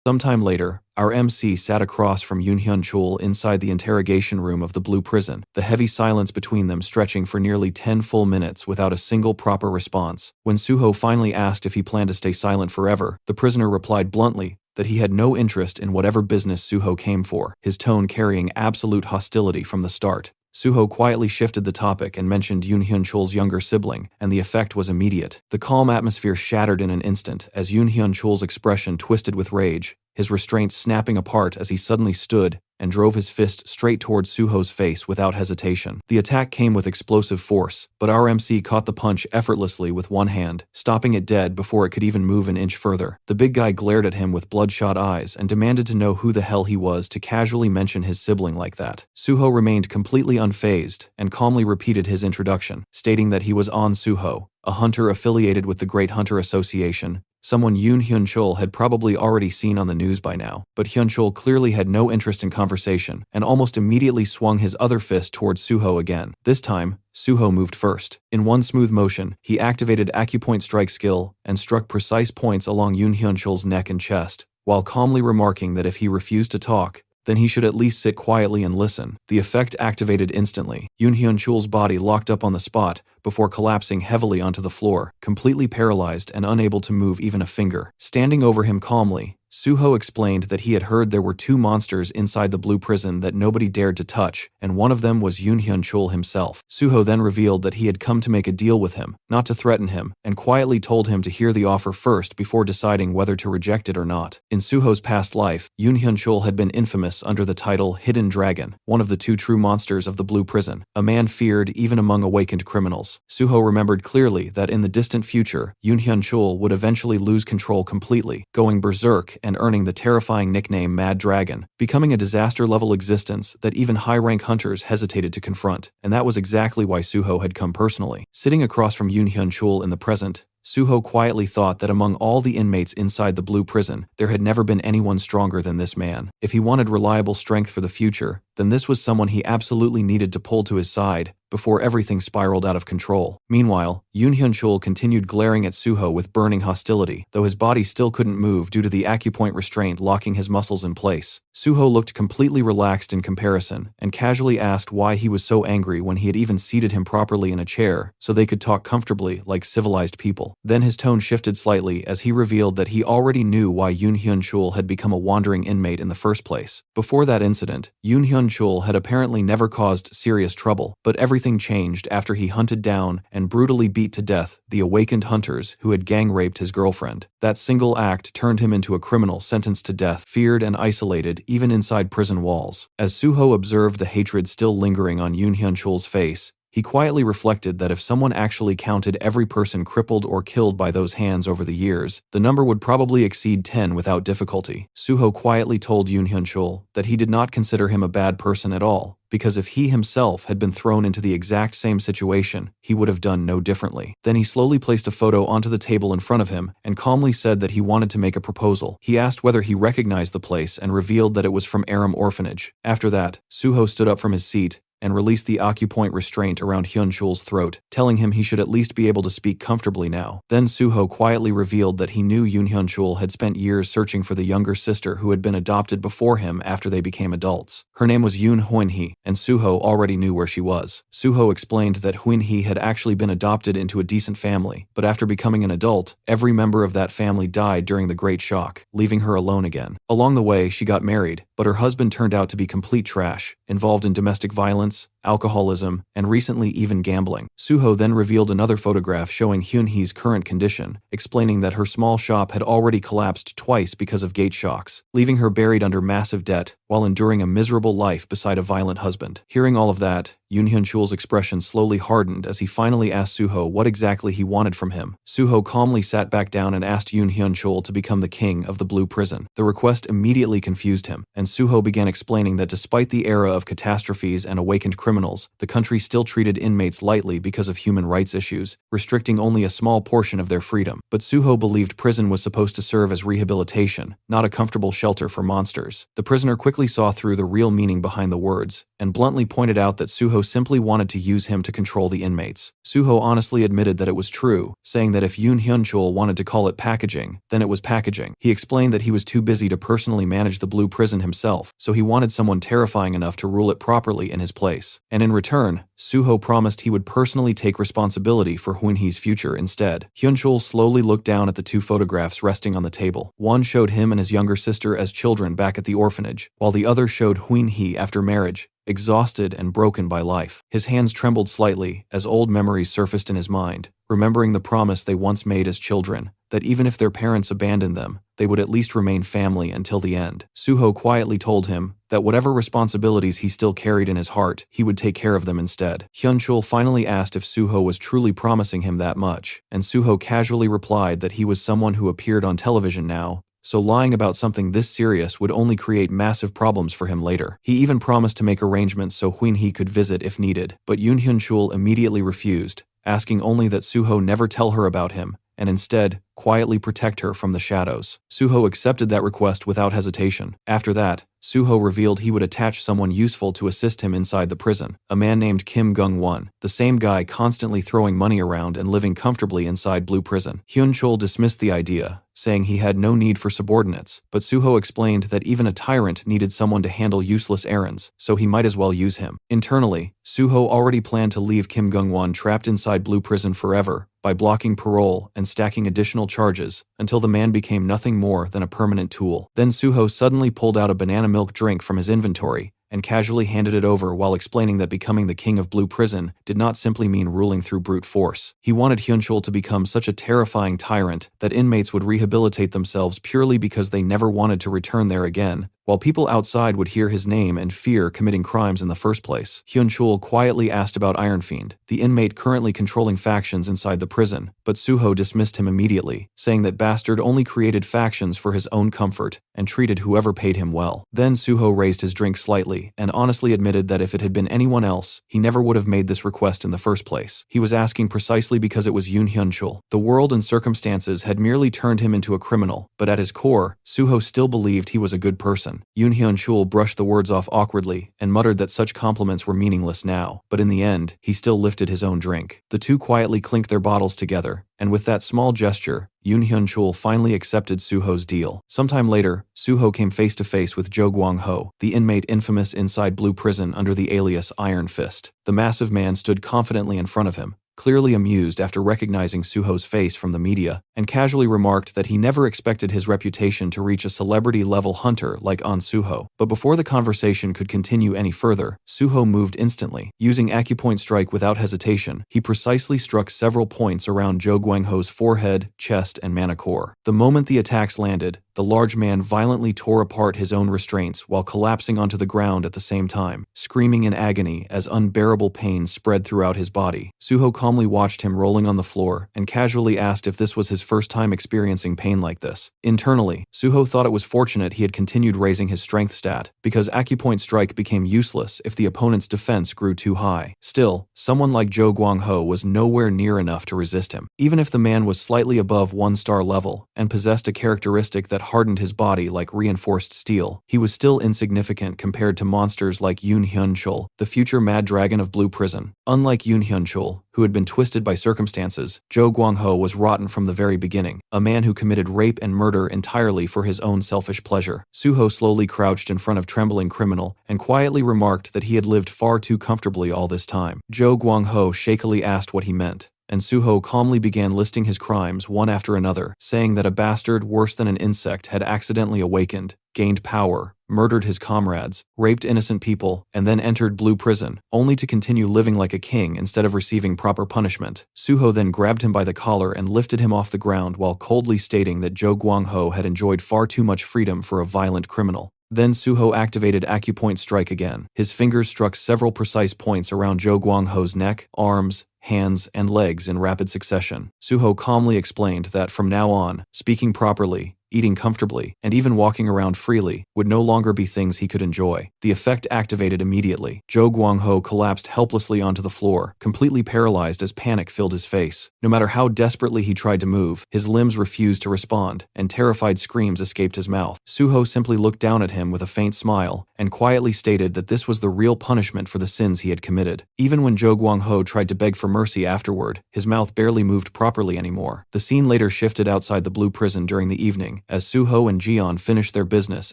Sometime later, our MC sat across from Yoon Hyun-chul inside the interrogation room of the Blue Prison, the heavy silence between them stretching for nearly 10 full minutes without a single proper response. When Suho finally asked if he planned to stay silent forever, the prisoner replied bluntly that he had no interest in whatever business Suho came for, his tone carrying absolute hostility from the start. Suho quietly shifted the topic and mentioned Yoon Hyun-chul's younger sibling, and the effect was immediate. The calm atmosphere shattered in an instant as Yoon Hyun-chul's expression twisted with rage, his restraint snapping apart as he suddenly stood and drove his fist straight towards Suho's face without hesitation. The attack came with explosive force, but RMC caught the punch effortlessly with one hand, stopping it dead before it could even move an inch further. The big guy glared at him with bloodshot eyes and demanded to know who the hell he was to casually mention his sibling like that. Suho remained completely unfazed and calmly repeated his introduction, stating that he was An Suho, a hunter affiliated with the Great Hunter Association, someone Yoon Hyun-chul had probably already seen on the news by now. But Hyun-chul clearly had no interest in conversation and almost immediately swung his other fist towards Suho again. This time, Suho moved first. In one smooth motion, he activated acupoint strike skill and struck precise points along Yoon Hyun-chul's neck and chest, while calmly remarking that if he refused to talk, then he should at least sit quietly and listen. The effect activated instantly. Yoon Hyun-chul's body locked up on the spot before collapsing heavily onto the floor, completely paralyzed and unable to move even a finger. Standing over him calmly, Suho explained that he had heard there were two monsters inside the blue prison that nobody dared to touch, and one of them was Yoon Hyun-chul himself. Suho then revealed that he had come to make a deal with him, not to threaten him, and quietly told him to hear the offer first before deciding whether to reject it or not. In Suho's past life, Yoon Hyun-chul had been infamous under the title Hidden Dragon, one of the two true monsters of the blue prison, a man feared even among awakened criminals. Suho remembered clearly that in the distant future, Yoon Hyun-chul would eventually lose control completely, going berserk and earning the terrifying nickname Mad Dragon, becoming a disaster-level existence that even high-rank hunters hesitated to confront, and that was exactly why Suho had come personally. Sitting across from Yoon Hyun-chul in the present, Suho quietly thought that among all the inmates inside the blue prison, there had never been anyone stronger than this man. If he wanted reliable strength for the future, then this was someone he absolutely needed to pull to his side before everything spiraled out of control. Meanwhile, Yoon Hyun-chul continued glaring at Suho with burning hostility, though his body still couldn't move due to the acupoint restraint locking his muscles in place. Suho looked completely relaxed in comparison, and casually asked why he was so angry when he had even seated him properly in a chair so they could talk comfortably like civilized people. Then his tone shifted slightly as he revealed that he already knew why Yoon Hyun-chul had become a wandering inmate in the first place. Before that incident, Yoon Hyun-chul had apparently never caused serious trouble, but everything changed after he hunted down and brutally beat to death the awakened hunters who had gang-raped his girlfriend. That single act turned him into a criminal sentenced to death, feared and isolated even inside prison walls. As Suho observed the hatred still lingering on Yoon Hyun-chul's face, he quietly reflected that if someone actually counted every person crippled or killed by those hands over the years, the number would probably exceed 10 without difficulty. Suho quietly told Yoon Hyun-chul that he did not consider him a bad person at all, because if he himself had been thrown into the exact same situation, he would have done no differently. Then he slowly placed a photo onto the table in front of him and calmly said that he wanted to make a proposal. He asked whether he recognized the place and revealed that it was from Aram Orphanage. After that, Suho stood up from his seat and released the acupoint restraint around Hyun-chul's throat, telling him he should at least be able to speak comfortably now. Then Suho quietly revealed that he knew Yoon Hyun-chul had spent years searching for the younger sister who had been adopted before him after they became adults. Her name was Yoon Hyun-hee, and Suho already knew where she was. Suho explained that Hyun-hee had actually been adopted into a decent family, but after becoming an adult, every member of that family died during the Great Shock, leaving her alone again. Along the way, she got married, but her husband turned out to be complete trash, involved in domestic violence, alcoholism, and recently even gambling. Suho then revealed another photograph showing Hyun-hee's current condition, explaining that her small shop had already collapsed twice because of gate shocks, leaving her buried under massive debt while enduring a miserable life beside a violent husband. Hearing all of that, Yoon Hyun-chul's expression slowly hardened as he finally asked Suho what exactly he wanted from him. Suho calmly sat back down and asked Yoon Hyun-chul to become the king of the blue prison. The request immediately confused him, and Suho began explaining that despite the era of catastrophes and awakened criminals, the country still treated inmates lightly because of human rights issues, restricting only a small portion of their freedom. But Suho believed prison was supposed to serve as rehabilitation, not a comfortable shelter for monsters. The prisoner quickly saw through the real meaning behind the words, and bluntly pointed out that Suho simply wanted to use him to control the inmates. Suho honestly admitted that it was true, saying that if Yoon Hyun-chul wanted to call it packaging, then it was packaging. He explained that he was too busy to personally manage the blue prison himself, so he wanted someone terrifying enough to rule it properly in his place. this. And in return, Suho promised he would personally take responsibility for Hoon-hee's future instead. Hyun-chul slowly looked down at the two photographs resting on the table. One showed him and his younger sister as children back at the orphanage, while the other showed Hoon-hee after marriage, exhausted and broken by life. His hands trembled slightly as old memories surfaced in his mind, remembering the promise they once made as children, that even if their parents abandoned them, they would at least remain family until the end. Suho quietly told him that whatever responsibilities he still carried in his heart, he would take care of them instead. Hyun-chul finally asked if Suho was truly promising him that much, and Suho casually replied that he was someone who appeared on television now, so lying about something this serious would only create massive problems for him later. He even promised to make arrangements so Hoon-hee could visit if needed, but Hyun-chul immediately refused, asking only that Suho never tell her about him, and instead, quietly protect her from the shadows. Suho accepted that request without hesitation. After that, Suho revealed he would attach someone useful to assist him inside the prison, a man named Kim Gung-won, the same guy constantly throwing money around and living comfortably inside Blue Prison. Hyun-chul dismissed the idea, saying he had no need for subordinates, but Suho explained that even a tyrant needed someone to handle useless errands, so he might as well use him. Internally, Suho already planned to leave Kim Gung-won trapped inside Blue Prison forever, by blocking parole and stacking additional charges, until the man became nothing more than a permanent tool. Then Suho suddenly pulled out a banana milk drink from his inventory, and casually handed it over while explaining that becoming the king of Blue Prison did not simply mean ruling through brute force. He wanted Hyun-chul to become such a terrifying tyrant that inmates would rehabilitate themselves purely because they never wanted to return there again, while people outside would hear his name and fear committing crimes in the first place. Hyun-chul quietly asked about Iron Fiend, the inmate currently controlling factions inside the prison, but Suho dismissed him immediately, saying that bastard only created factions for his own comfort and treated whoever paid him well. Then Suho raised his drink slightly and honestly admitted that if it had been anyone else, he never would have made this request in the first place. He was asking precisely because it was Hyun-chul. The world and circumstances had merely turned him into a criminal, but at his core, Suho still believed he was a good person. Hyun-chul brushed the words off awkwardly and muttered that such compliments were meaningless now, but in the end, he still lifted his own drink. The two quietly clinked their bottles together, and with that small gesture, Hyun-chul finally accepted Suho's deal. Sometime later, Suho came face to face with Jo Gwang-ho, the inmate infamous inside Blue Prison under the alias Iron Fist. The massive man stood confidently in front of him, clearly amused after recognizing Suho's face from the media, and casually remarked that he never expected his reputation to reach a celebrity-level hunter like An Suho. But before the conversation could continue any further, Suho moved instantly. Using acupoint strike without hesitation, he precisely struck several points around Jo Gwang-ho's forehead, chest, and manicore. The moment the attacks landed, the large man violently tore apart his own restraints while collapsing onto the ground at the same time, screaming in agony as unbearable pain spread throughout his body. Suho calmly watched him rolling on the floor and casually asked if this was his first time experiencing pain like this. Internally, Suho thought it was fortunate he had continued raising his strength stat, because acupoint strike became useless if the opponent's defense grew too high. Still, someone like Jo Gwang-ho was nowhere near enough to resist him. Even if the man was slightly above 1-star level and possessed a characteristic that hardened his body like reinforced steel, he was still insignificant compared to monsters like Hyun-chul, the future Mad Dragon of Blue Prison. Unlike Hyun-chul, who had been twisted by circumstances, Jo Gwang-ho was rotten from the very beginning, a man who committed rape and murder entirely for his own selfish pleasure. Suho slowly crouched in front of trembling criminal and quietly remarked that he had lived far too comfortably all this time. Jo Gwang-ho shakily asked what he meant, and Suho calmly began listing his crimes one after another, saying that a bastard worse than an insect had accidentally awakened, gained power, murdered his comrades, raped innocent people, and then entered Blue Prison, only to continue living like a king instead of receiving proper punishment. Suho then grabbed him by the collar and lifted him off the ground while coldly stating that Jo Gwang-ho had enjoyed far too much freedom for a violent criminal. Then Suho activated acupoint strike again. His fingers struck several precise points around Jo Gwang-ho's neck, arms, hands, and legs in rapid succession. Suho calmly explained that from now on, speaking properly, eating comfortably, and even walking around freely would no longer be things he could enjoy. The effect activated immediately. Jo Gwang-ho collapsed helplessly onto the floor, completely paralyzed as panic filled his face. No matter how desperately he tried to move, his limbs refused to respond, and terrified screams escaped his mouth. Suho simply looked down at him with a faint smile, and quietly stated that this was the real punishment for the sins he had committed. Even when Jo Gwang-ho tried to beg for mercy afterward, his mouth barely moved properly anymore. The scene later shifted outside the Blue Prison during the evening, as Suho and Jian finished their business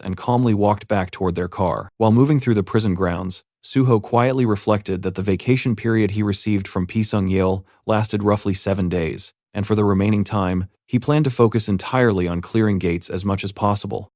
and calmly walked back toward their car. While moving through the prison grounds, Suho quietly reflected that the vacation period he received from Pisung Yeol lasted roughly 7 days, and for the remaining time, he planned to focus entirely on clearing gates as much as possible.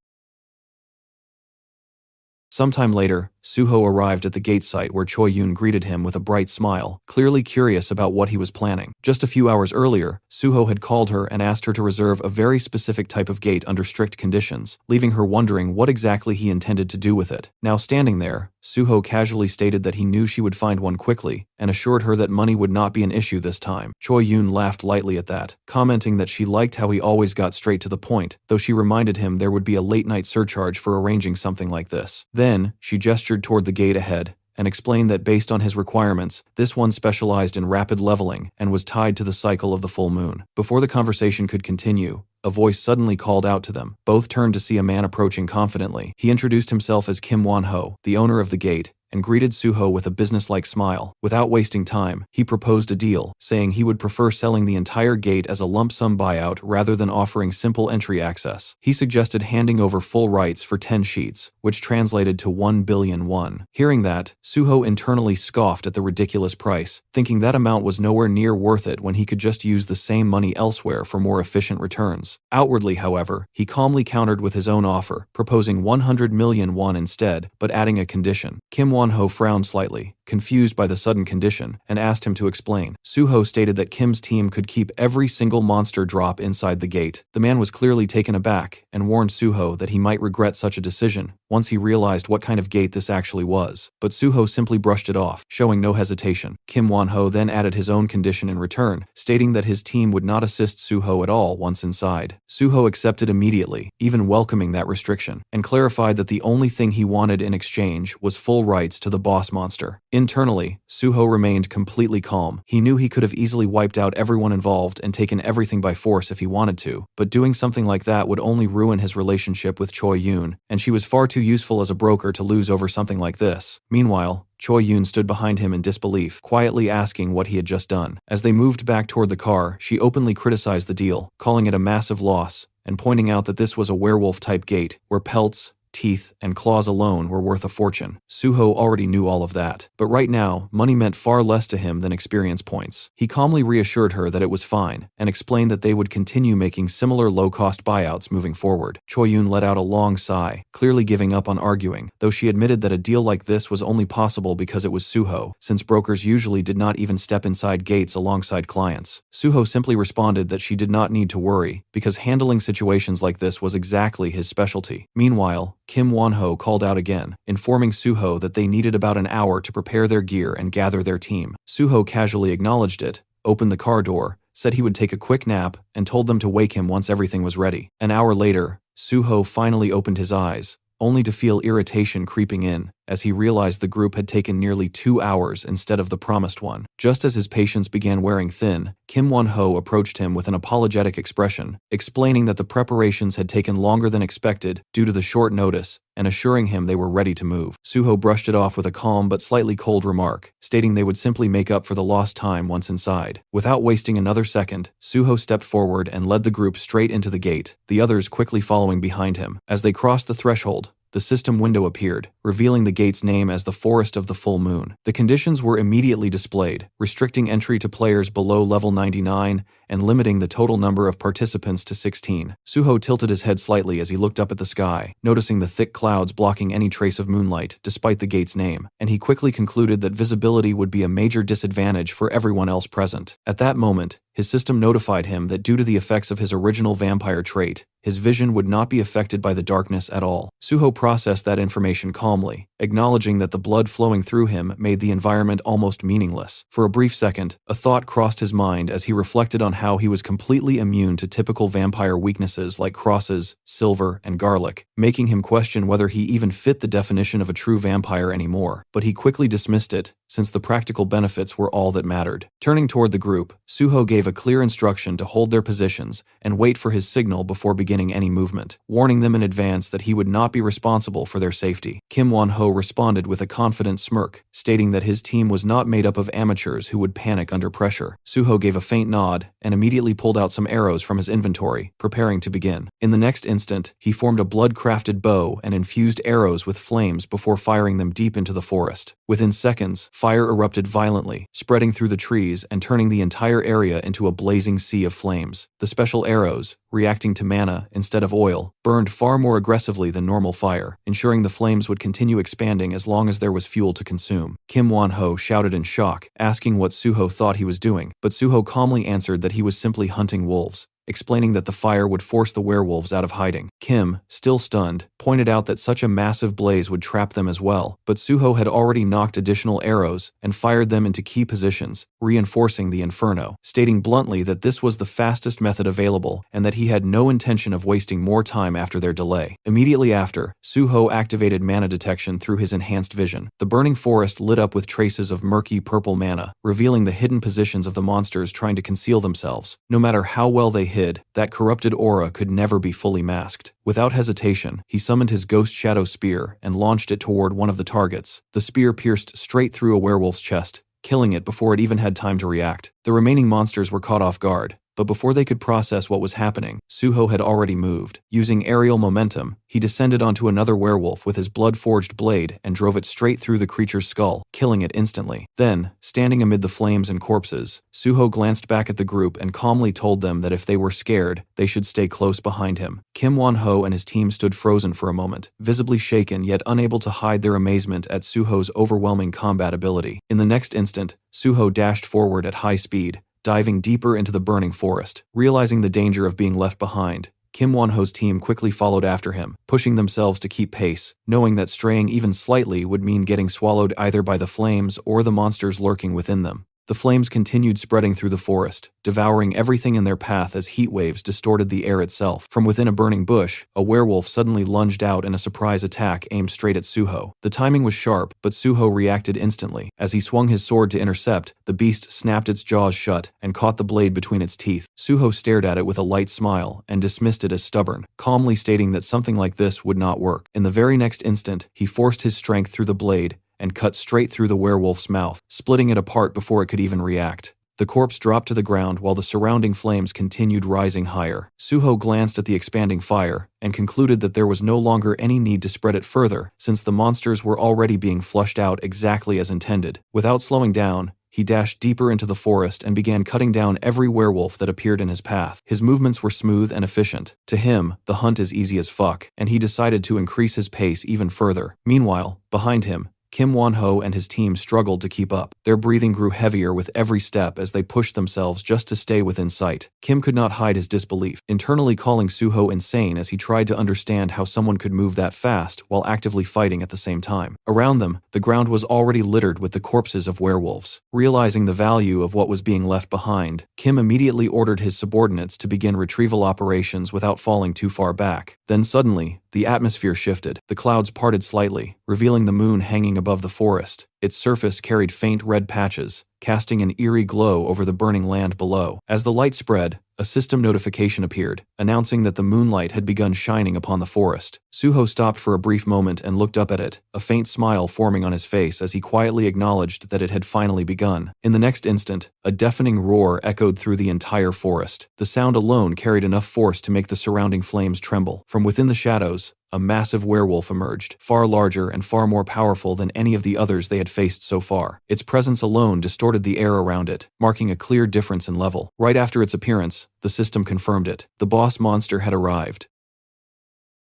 Sometime later, Suho arrived at the gate site where Choi Yoon greeted him with a bright smile, clearly curious about what he was planning. Just a few hours earlier, Suho had called her and asked her to reserve a very specific type of gate under strict conditions, leaving her wondering what exactly he intended to do with it. Now standing there, Suho casually stated that he knew she would find one quickly, and assured her that money would not be an issue this time. Choi Yoon laughed lightly at that, commenting that she liked how he always got straight to the point, though she reminded him there would be a late-night surcharge for arranging something like this. Then, she gestured toward the gate ahead, and explained that based on his requirements, this one specialized in rapid leveling and was tied to the cycle of the full moon. Before the conversation could continue, a voice suddenly called out to them. Both turned to see a man approaching confidently. He introduced himself as Kim Won-ho, the owner of the gate, and greeted Suho with a businesslike smile. Without wasting time, he proposed a deal, saying he would prefer selling the entire gate as a lump sum buyout rather than offering simple entry access. He suggested handing over full rights for 10 sheets, which translated to 1 billion won. Hearing that, Suho internally scoffed at the ridiculous price, thinking that amount was nowhere near worth it when he could just use the same money elsewhere for more efficient returns. Outwardly, however, he calmly countered with his own offer, proposing 100 million won instead, but adding a condition. Kim Won-ho frowned slightly, confused by the sudden condition, and asked him to explain. Suho stated that Kim's team could keep every single monster drop inside the gate. The man was clearly taken aback, and warned Suho that he might regret such a decision once he realized what kind of gate this actually was. But Suho simply brushed it off, showing no hesitation. Kim Won-ho then added his own condition in return, stating that his team would not assist Suho at all once inside. Suho accepted immediately, even welcoming that restriction, and clarified that the only thing he wanted in exchange was full rights to the boss monster. Internally, Suho remained completely calm. He knew he could have easily wiped out everyone involved and taken everything by force if he wanted to, but doing something like that would only ruin his relationship with Choi Yoon, and she was far too useful as a broker to lose over something like this. Meanwhile, Choi Yoon stood behind him in disbelief, quietly asking what he had just done. As they moved back toward the car, she openly criticized the deal, calling it a massive loss, and pointing out that this was a werewolf-type gate, where pelts, teeth, and claws alone were worth a fortune. Suho already knew all of that, but right now, money meant far less to him than experience points. He calmly reassured her that it was fine, and explained that they would continue making similar low-cost buyouts moving forward. Choi Yoon let out a long sigh, clearly giving up on arguing, though she admitted that a deal like this was only possible because it was Suho, since brokers usually did not even step inside gates alongside clients. Suho simply responded that she did not need to worry, because handling situations like this was exactly his specialty. Meanwhile, Kim Won-ho called out again, informing Suho that they needed about an hour to prepare their gear and gather their team. Suho casually acknowledged it, opened the car door, said he would take a quick nap, and told them to wake him once everything was ready. An hour later, Suho finally opened his eyes, only to feel irritation creeping in, as he realized the group had taken nearly 2 hours instead of the promised one. Just as his patience began wearing thin, Kim Won-ho approached him with an apologetic expression, explaining that the preparations had taken longer than expected due to the short notice, and assuring him they were ready to move. Suho brushed it off with a calm but slightly cold remark, stating they would simply make up for the lost time once inside. Without wasting another second, Suho stepped forward and led the group straight into the gate, the others quickly following behind him. As they crossed the threshold, the system window appeared, revealing the gate's name as the Forest of the Full Moon. The conditions were immediately displayed, restricting entry to players below level 99 and limiting the total number of participants to 16. Suho tilted his head slightly as he looked up at the sky, noticing the thick clouds blocking any trace of moonlight despite the gate's name, and he quickly concluded that visibility would be a major disadvantage for everyone else present. At that moment, his system notified him that due to the effects of his original vampire trait, his vision would not be affected by the darkness at all. Suho processed that information calmly, acknowledging that the blood flowing through him made the environment almost meaningless. For a brief second, a thought crossed his mind as he reflected on how he was completely immune to typical vampire weaknesses like crosses, silver, and garlic, making him question whether he even fit the definition of a true vampire anymore. But he quickly dismissed it, since the practical benefits were all that mattered. Turning toward the group, Suho gave a clear instruction to hold their positions and wait for his signal before beginning any movement, warning them in advance that he would not be responsible for their safety. Kim Won-ho responded with a confident smirk, stating that his team was not made up of amateurs who would panic under pressure. Suho gave a faint nod and immediately pulled out some arrows from his inventory, preparing to begin. In the next instant, he formed a blood-crafted bow and infused arrows with flames before firing them deep into the forest. Within seconds, fire erupted violently, spreading through the trees and turning the entire area into a blazing sea of flames. The special arrows, reacting to mana instead of oil, burned far more aggressively than normal fire, ensuring the flames would continue expanding as long as there was fuel to consume. Kim Won-ho shouted in shock, asking what Suho thought he was doing, but Suho calmly answered that he was simply hunting wolves, explaining that the fire would force the werewolves out of hiding. Kim, still stunned, pointed out that such a massive blaze would trap them as well, but Suho had already knocked additional arrows and fired them into key positions, reinforcing the inferno, stating bluntly that this was the fastest method available and that he had no intention of wasting more time after their delay. Immediately after, Suho activated mana detection through his enhanced vision. The burning forest lit up with traces of murky purple mana, revealing the hidden positions of the monsters trying to conceal themselves. No matter how well they hid, that corrupted aura could never be fully masked. Without hesitation, he summoned his ghost shadow spear and launched it toward one of the targets. The spear pierced straight through a werewolf's chest, killing it before it even had time to react. The remaining monsters were caught off guard, but before they could process what was happening, Suho had already moved. Using aerial momentum, he descended onto another werewolf with his blood-forged blade and drove it straight through the creature's skull, killing it instantly. Then, standing amid the flames and corpses, Suho glanced back at the group and calmly told them that if they were scared, they should stay close behind him. Kim Won-ho and his team stood frozen for a moment, visibly shaken yet unable to hide their amazement at Suho's overwhelming combat ability. In the next instant, Suho dashed forward at high speed, diving deeper into the burning forest. Realizing the danger of being left behind, Kim Won-ho's team quickly followed after him, pushing themselves to keep pace, knowing that straying even slightly would mean getting swallowed either by the flames or the monsters lurking within them. The flames continued spreading through the forest, devouring everything in their path as heat waves distorted the air itself. From within a burning bush, a werewolf suddenly lunged out in a surprise attack aimed straight at Suho. The timing was sharp, but Suho reacted instantly. As he swung his sword to intercept, the beast snapped its jaws shut and caught the blade between its teeth. Suho stared at it with a light smile and dismissed it as stubborn, calmly stating that something like this would not work. In the very next instant, he forced his strength through the blade and cut straight through the werewolf's mouth, splitting it apart before it could even react. The corpse dropped to the ground while the surrounding flames continued rising higher. Suho glanced at the expanding fire and concluded that there was no longer any need to spread it further, since the monsters were already being flushed out exactly as intended. Without slowing down, he dashed deeper into the forest and began cutting down every werewolf that appeared in his path. His movements were smooth and efficient. To him, the hunt is easy as fuck, and he decided to increase his pace even further. Meanwhile, behind him, Kim Won-ho and his team struggled to keep up. Their breathing grew heavier with every step as they pushed themselves just to stay within sight. Kim could not hide his disbelief, internally calling Suho insane as he tried to understand how someone could move that fast while actively fighting at the same time. Around them, the ground was already littered with the corpses of werewolves. Realizing the value of what was being left behind, Kim immediately ordered his subordinates to begin retrieval operations without falling too far back. Then suddenly, the atmosphere shifted. The clouds parted slightly, revealing the moon hanging above the forest. Its surface carried faint red patches, casting an eerie glow over the burning land below. As the light spread, a system notification appeared, announcing that the moonlight had begun shining upon the forest. Suho stopped for a brief moment and looked up at it, a faint smile forming on his face as he quietly acknowledged that it had finally begun. In the next instant, a deafening roar echoed through the entire forest. The sound alone carried enough force to make the surrounding flames tremble. From within the shadows, a massive werewolf emerged, far larger and far more powerful than any of the others they had faced so far. Its presence alone distorted the air around it, marking a clear difference in level. Right after its appearance, the system confirmed it. The boss monster had arrived.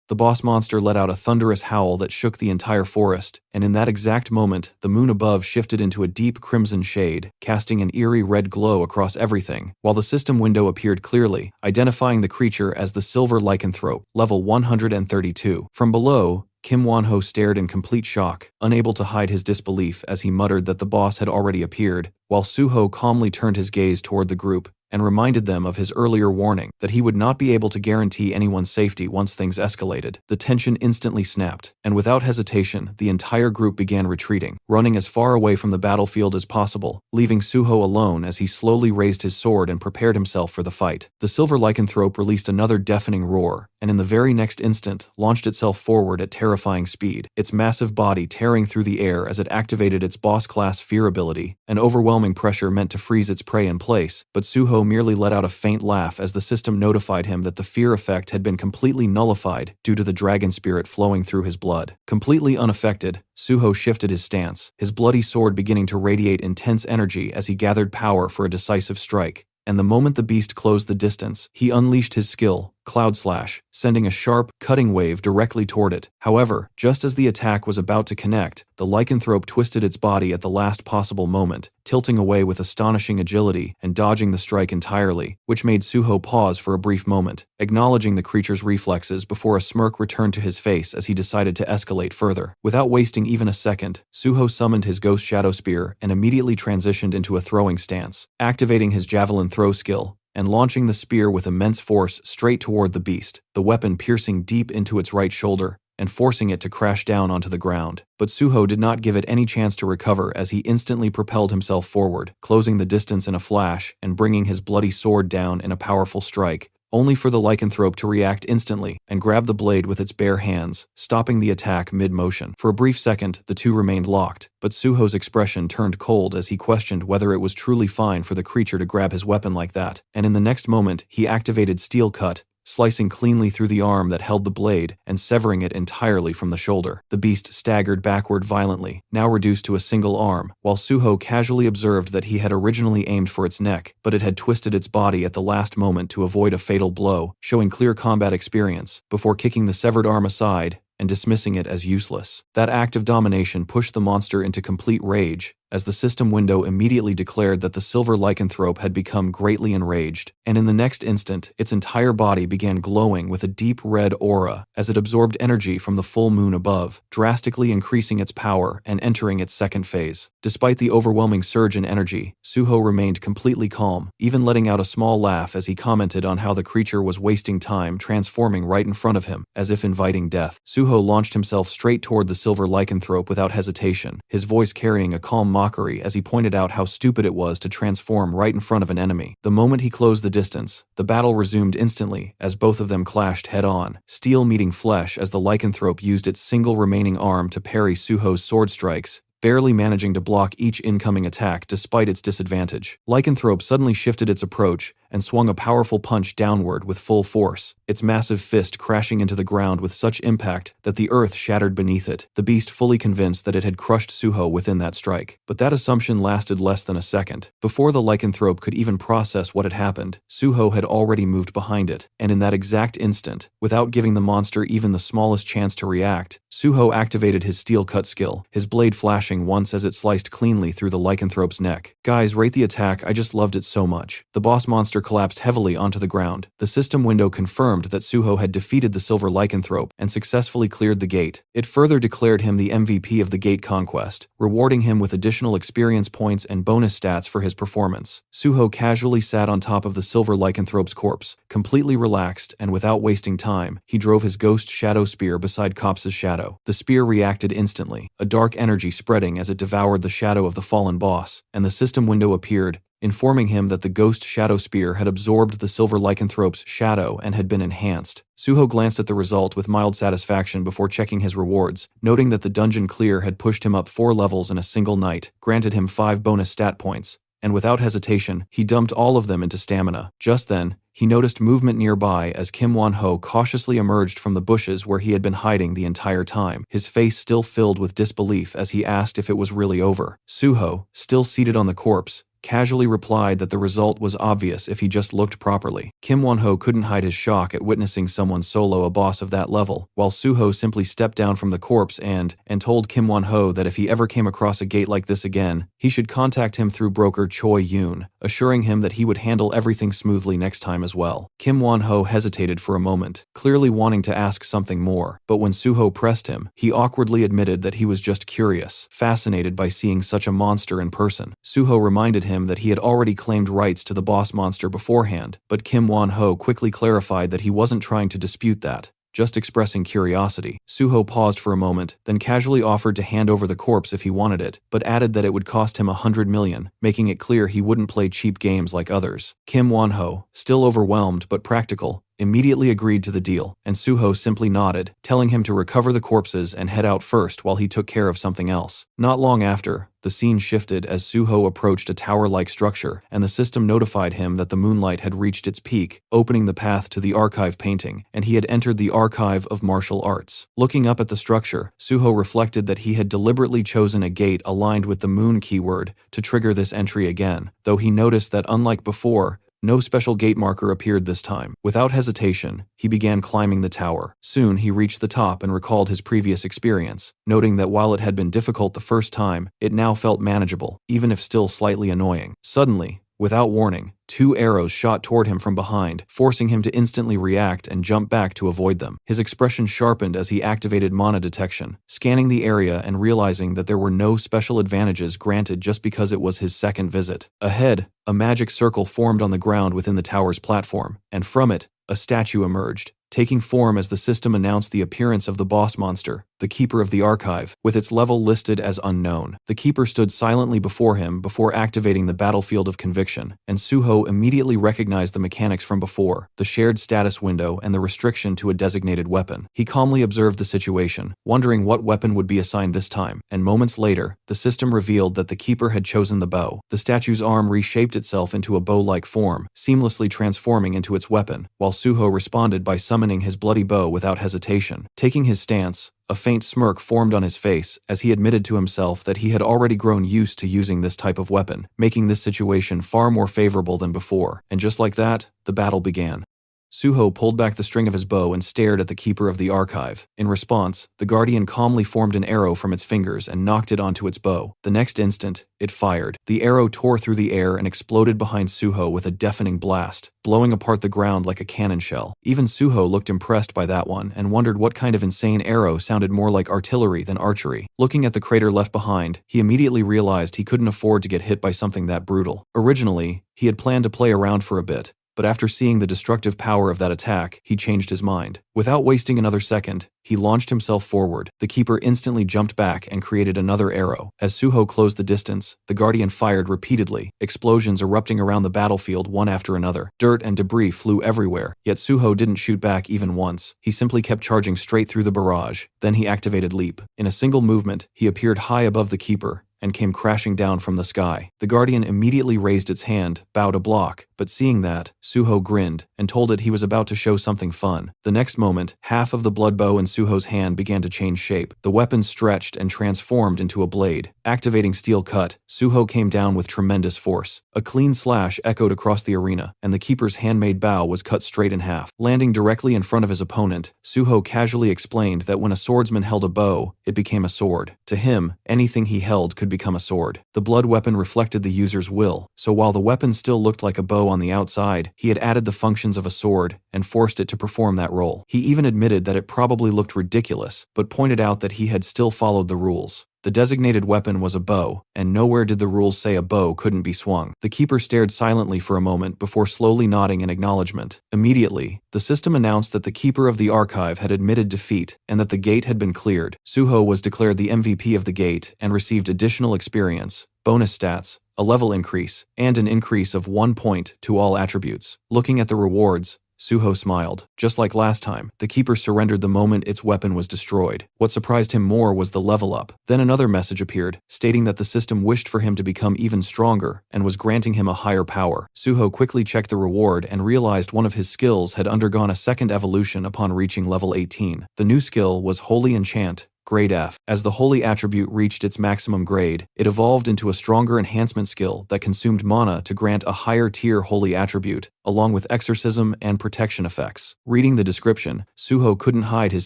The boss monster let out a thunderous howl that shook the entire forest, and in that exact moment, the moon above shifted into a deep crimson shade, casting an eerie red glow across everything, while the system window appeared clearly, identifying the creature as the Silver Lycanthrope, level 132. From below, Kim Won-ho stared in complete shock, unable to hide his disbelief as he muttered that the boss had already appeared, while Suho calmly turned his gaze toward the group, and reminded them of his earlier warning that he would not be able to guarantee anyone's safety once things escalated. The tension instantly snapped, and without hesitation, the entire group began retreating, running as far away from the battlefield as possible, leaving Suho alone as he slowly raised his sword and prepared himself for the fight. The silver lycanthrope released another deafening roar, and in the very next instant, launched itself forward at terrifying speed, its massive body tearing through the air as it activated its boss-class fear ability. An overwhelming pressure meant to freeze its prey in place, but Suho merely let out a faint laugh as the system notified him that the fear effect had been completely nullified due to the dragon spirit flowing through his blood. Completely unaffected, Suho shifted his stance, his bloody sword beginning to radiate intense energy as he gathered power for a decisive strike. And the moment the beast closed the distance, he unleashed his skill, Cloud Slash, sending a sharp, cutting wave directly toward it. However, just as the attack was about to connect, the lycanthrope twisted its body at the last possible moment, tilting away with astonishing agility and dodging the strike entirely, which made Suho pause for a brief moment, acknowledging the creature's reflexes before a smirk returned to his face as he decided to escalate further. Without wasting even a second, Suho summoned his Ghost Shadow Spear and immediately transitioned into a throwing stance, activating his javelin throw skill, and launching the spear with immense force straight toward the beast, the weapon piercing deep into its right shoulder and forcing it to crash down onto the ground. But Suho did not give it any chance to recover as he instantly propelled himself forward, closing the distance in a flash and bringing his bloody sword down in a powerful strike, only for the lycanthrope to react instantly and grab the blade with its bare hands, stopping the attack mid-motion. For a brief second, the two remained locked, but Suho's expression turned cold as he questioned whether it was truly fine for the creature to grab his weapon like that, and in the next moment, he activated Steel Cut, slicing cleanly through the arm that held the blade and severing it entirely from the shoulder. The beast staggered backward violently, now reduced to a single arm, while Suho casually observed that he had originally aimed for its neck, but it had twisted its body at the last moment to avoid a fatal blow, showing clear combat experience, before kicking the severed arm aside and dismissing it as useless. That act of domination pushed the monster into complete rage, as the system window immediately declared that the silver lycanthrope had become greatly enraged, and in the next instant, its entire body began glowing with a deep red aura as it absorbed energy from the full moon above, drastically increasing its power and entering its second phase. Despite the overwhelming surge in energy, Suho remained completely calm, even letting out a small laugh as he commented on how the creature was wasting time transforming right in front of him, as if inviting death. Suho launched himself straight toward the silver lycanthrope without hesitation, his voice carrying a calm mockery as he pointed out how stupid it was to transform right in front of an enemy. The moment he closed the distance, the battle resumed instantly as both of them clashed head-on, steel meeting flesh as the lycanthrope used its single remaining arm to parry Suho's sword strikes, barely managing to block each incoming attack despite its disadvantage. Lycanthrope suddenly shifted its approach and swung a powerful punch downward with full force, its massive fist crashing into the ground with such impact that the earth shattered beneath it, the beast fully convinced that it had crushed Suho within that strike. But that assumption lasted less than a second. Before the lycanthrope could even process what had happened, Suho had already moved behind it, and in that exact instant, without giving the monster even the smallest chance to react, Suho activated his steel cut skill, his blade flashing once as it sliced cleanly through the lycanthrope's neck. Guys, rate the attack, I just loved it so much. The boss monster collapsed heavily onto the ground. The system window confirmed that Suho had defeated the silver lycanthrope and successfully cleared the gate. It further declared him the MVP of the gate conquest, rewarding him with additional experience points and bonus stats for his performance. Suho casually sat on top of the silver lycanthrope's corpse, completely relaxed, and without wasting time, he drove his Ghost Shadow Spear beside Kops's shadow. The spear reacted instantly, a dark energy spreading as it devoured the shadow of the fallen boss, and the system window appeared, informing him that the Ghost Shadow Spear had absorbed the silver lycanthrope's shadow and had been enhanced. Suho glanced at the result with mild satisfaction before checking his rewards, noting that the dungeon clear had pushed him up 4 levels in a single night, granted him 5 bonus stat points, and without hesitation, he dumped all of them into stamina. Just then, he noticed movement nearby as Kim Won-ho cautiously emerged from the bushes where he had been hiding the entire time, his face still filled with disbelief as he asked if it was really over. Suho, still seated on the corpse, casually replied that the result was obvious if he just looked properly. Kim Won-ho couldn't hide his shock at witnessing someone solo a boss of that level, while Suho simply stepped down from the corpse and told Kim Won-ho that if he ever came across a gate like this again, he should contact him through broker Choi Yoon, assuring him that he would handle everything smoothly next time as well. Kim Won-ho hesitated for a moment, clearly wanting to ask something more, but when Suho pressed him, he awkwardly admitted that he was just curious, fascinated by seeing such a monster in person. Suho reminded him that he had already claimed rights to the boss monster beforehand, but Kim Won-ho quickly clarified that he wasn't trying to dispute that, just expressing curiosity. Suho paused for a moment, then casually offered to hand over the corpse if he wanted it, but added that it would cost him 100 million, making it clear he wouldn't play cheap games like others. Kim Won-ho, still overwhelmed but practical, immediately agreed to the deal, and Suho simply nodded, telling him to recover the corpses and head out first while he took care of something else. Not long after, the scene shifted as Suho approached a tower-like structure, and the system notified him that the moonlight had reached its peak, opening the path to the archive painting, and he had entered the archive of martial arts. Looking up at the structure, Suho reflected that he had deliberately chosen a gate aligned with the moon keyword to trigger this entry again, though he noticed that unlike before, no special gate marker appeared this time. Without hesitation, he began climbing the tower. Soon, he reached the top and recalled his previous experience, noting that while it had been difficult the first time, it now felt manageable, even if still slightly annoying. Suddenly, without warning, 2 arrows shot toward him from behind, forcing him to instantly react and jump back to avoid them. His expression sharpened as he activated mana detection, scanning the area and realizing that there were no special advantages granted just because it was his second visit. Ahead, a magic circle formed on the ground within the tower's platform, and from it, a statue emerged, taking form as the system announced the appearance of the boss monster, the Keeper of the Archive, with its level listed as unknown. The Keeper stood silently before him before activating the battlefield of conviction, and Suho immediately recognized the mechanics from before, the shared status window and the restriction to a designated weapon. He calmly observed the situation, wondering what weapon would be assigned this time, and moments later, the system revealed that the Keeper had chosen the bow. The statue's arm reshaped itself into a bow-like form, seamlessly transforming into its weapon, while Suho responded by summoning his bloody bow without hesitation. Taking his stance, a faint smirk formed on his face as he admitted to himself that he had already grown used to using this type of weapon, making this situation far more favorable than before. And just like that, the battle began. Suho pulled back the string of his bow and stared at the Keeper of the Archive. In response, the Guardian calmly formed an arrow from its fingers and knocked it onto its bow. The next instant, it fired. The arrow tore through the air and exploded behind Suho with a deafening blast, blowing apart the ground like a cannon shell. Even Suho looked impressed by that one and wondered what kind of insane arrow sounded more like artillery than archery. Looking at the crater left behind, he immediately realized he couldn't afford to get hit by something that brutal. Originally, he had planned to play around for a bit, but after seeing the destructive power of that attack, he changed his mind. Without wasting another second, he launched himself forward. The Keeper instantly jumped back and created another arrow. As Suho closed the distance, the Guardian fired repeatedly, explosions erupting around the battlefield one after another. Dirt and debris flew everywhere, yet Suho didn't shoot back even once. He simply kept charging straight through the barrage. Then he activated Leap. In a single movement, he appeared high above the Keeper and came crashing down from the sky. The Guardian immediately raised its hand, bowed to block, but seeing that, Suho grinned and told it he was about to show something fun. The next moment, half of the blood bow in Suho's hand began to change shape. The weapon stretched and transformed into a blade. Activating Steel Cut, Suho came down with tremendous force. A clean slash echoed across the arena, and the Keeper's handmade bow was cut straight in half. Landing directly in front of his opponent, Suho casually explained that when a swordsman held a bow, it became a sword. To him, anything he held could become a sword. The blood weapon reflected the user's will, so while the weapon still looked like a bow on the outside, he had added the functions of a sword and forced it to perform that role. He even admitted that it probably looked ridiculous, but pointed out that he had still followed the rules. The designated weapon was a bow, and nowhere did the rules say a bow couldn't be swung. The Keeper stared silently for a moment before slowly nodding in acknowledgement. Immediately, the system announced that the Keeper of the Archive had admitted defeat and that the gate had been cleared. Suho was declared the MVP of the gate and received additional experience, bonus stats, a level increase, and an increase of 1 point to all attributes. Looking at the rewards, Suho smiled. Just like last time, the Keeper surrendered the moment its weapon was destroyed. What surprised him more was the level up. Then another message appeared, stating that the system wished for him to become even stronger and was granting him a higher power. Suho quickly checked the reward and realized one of his skills had undergone a second evolution upon reaching level 18. The new skill was Holy Enchant, Grade F. As the holy attribute reached its maximum grade, it evolved into a stronger enhancement skill that consumed mana to grant a higher tier holy attribute, along with exorcism and protection effects. Reading the description, Suho couldn't hide his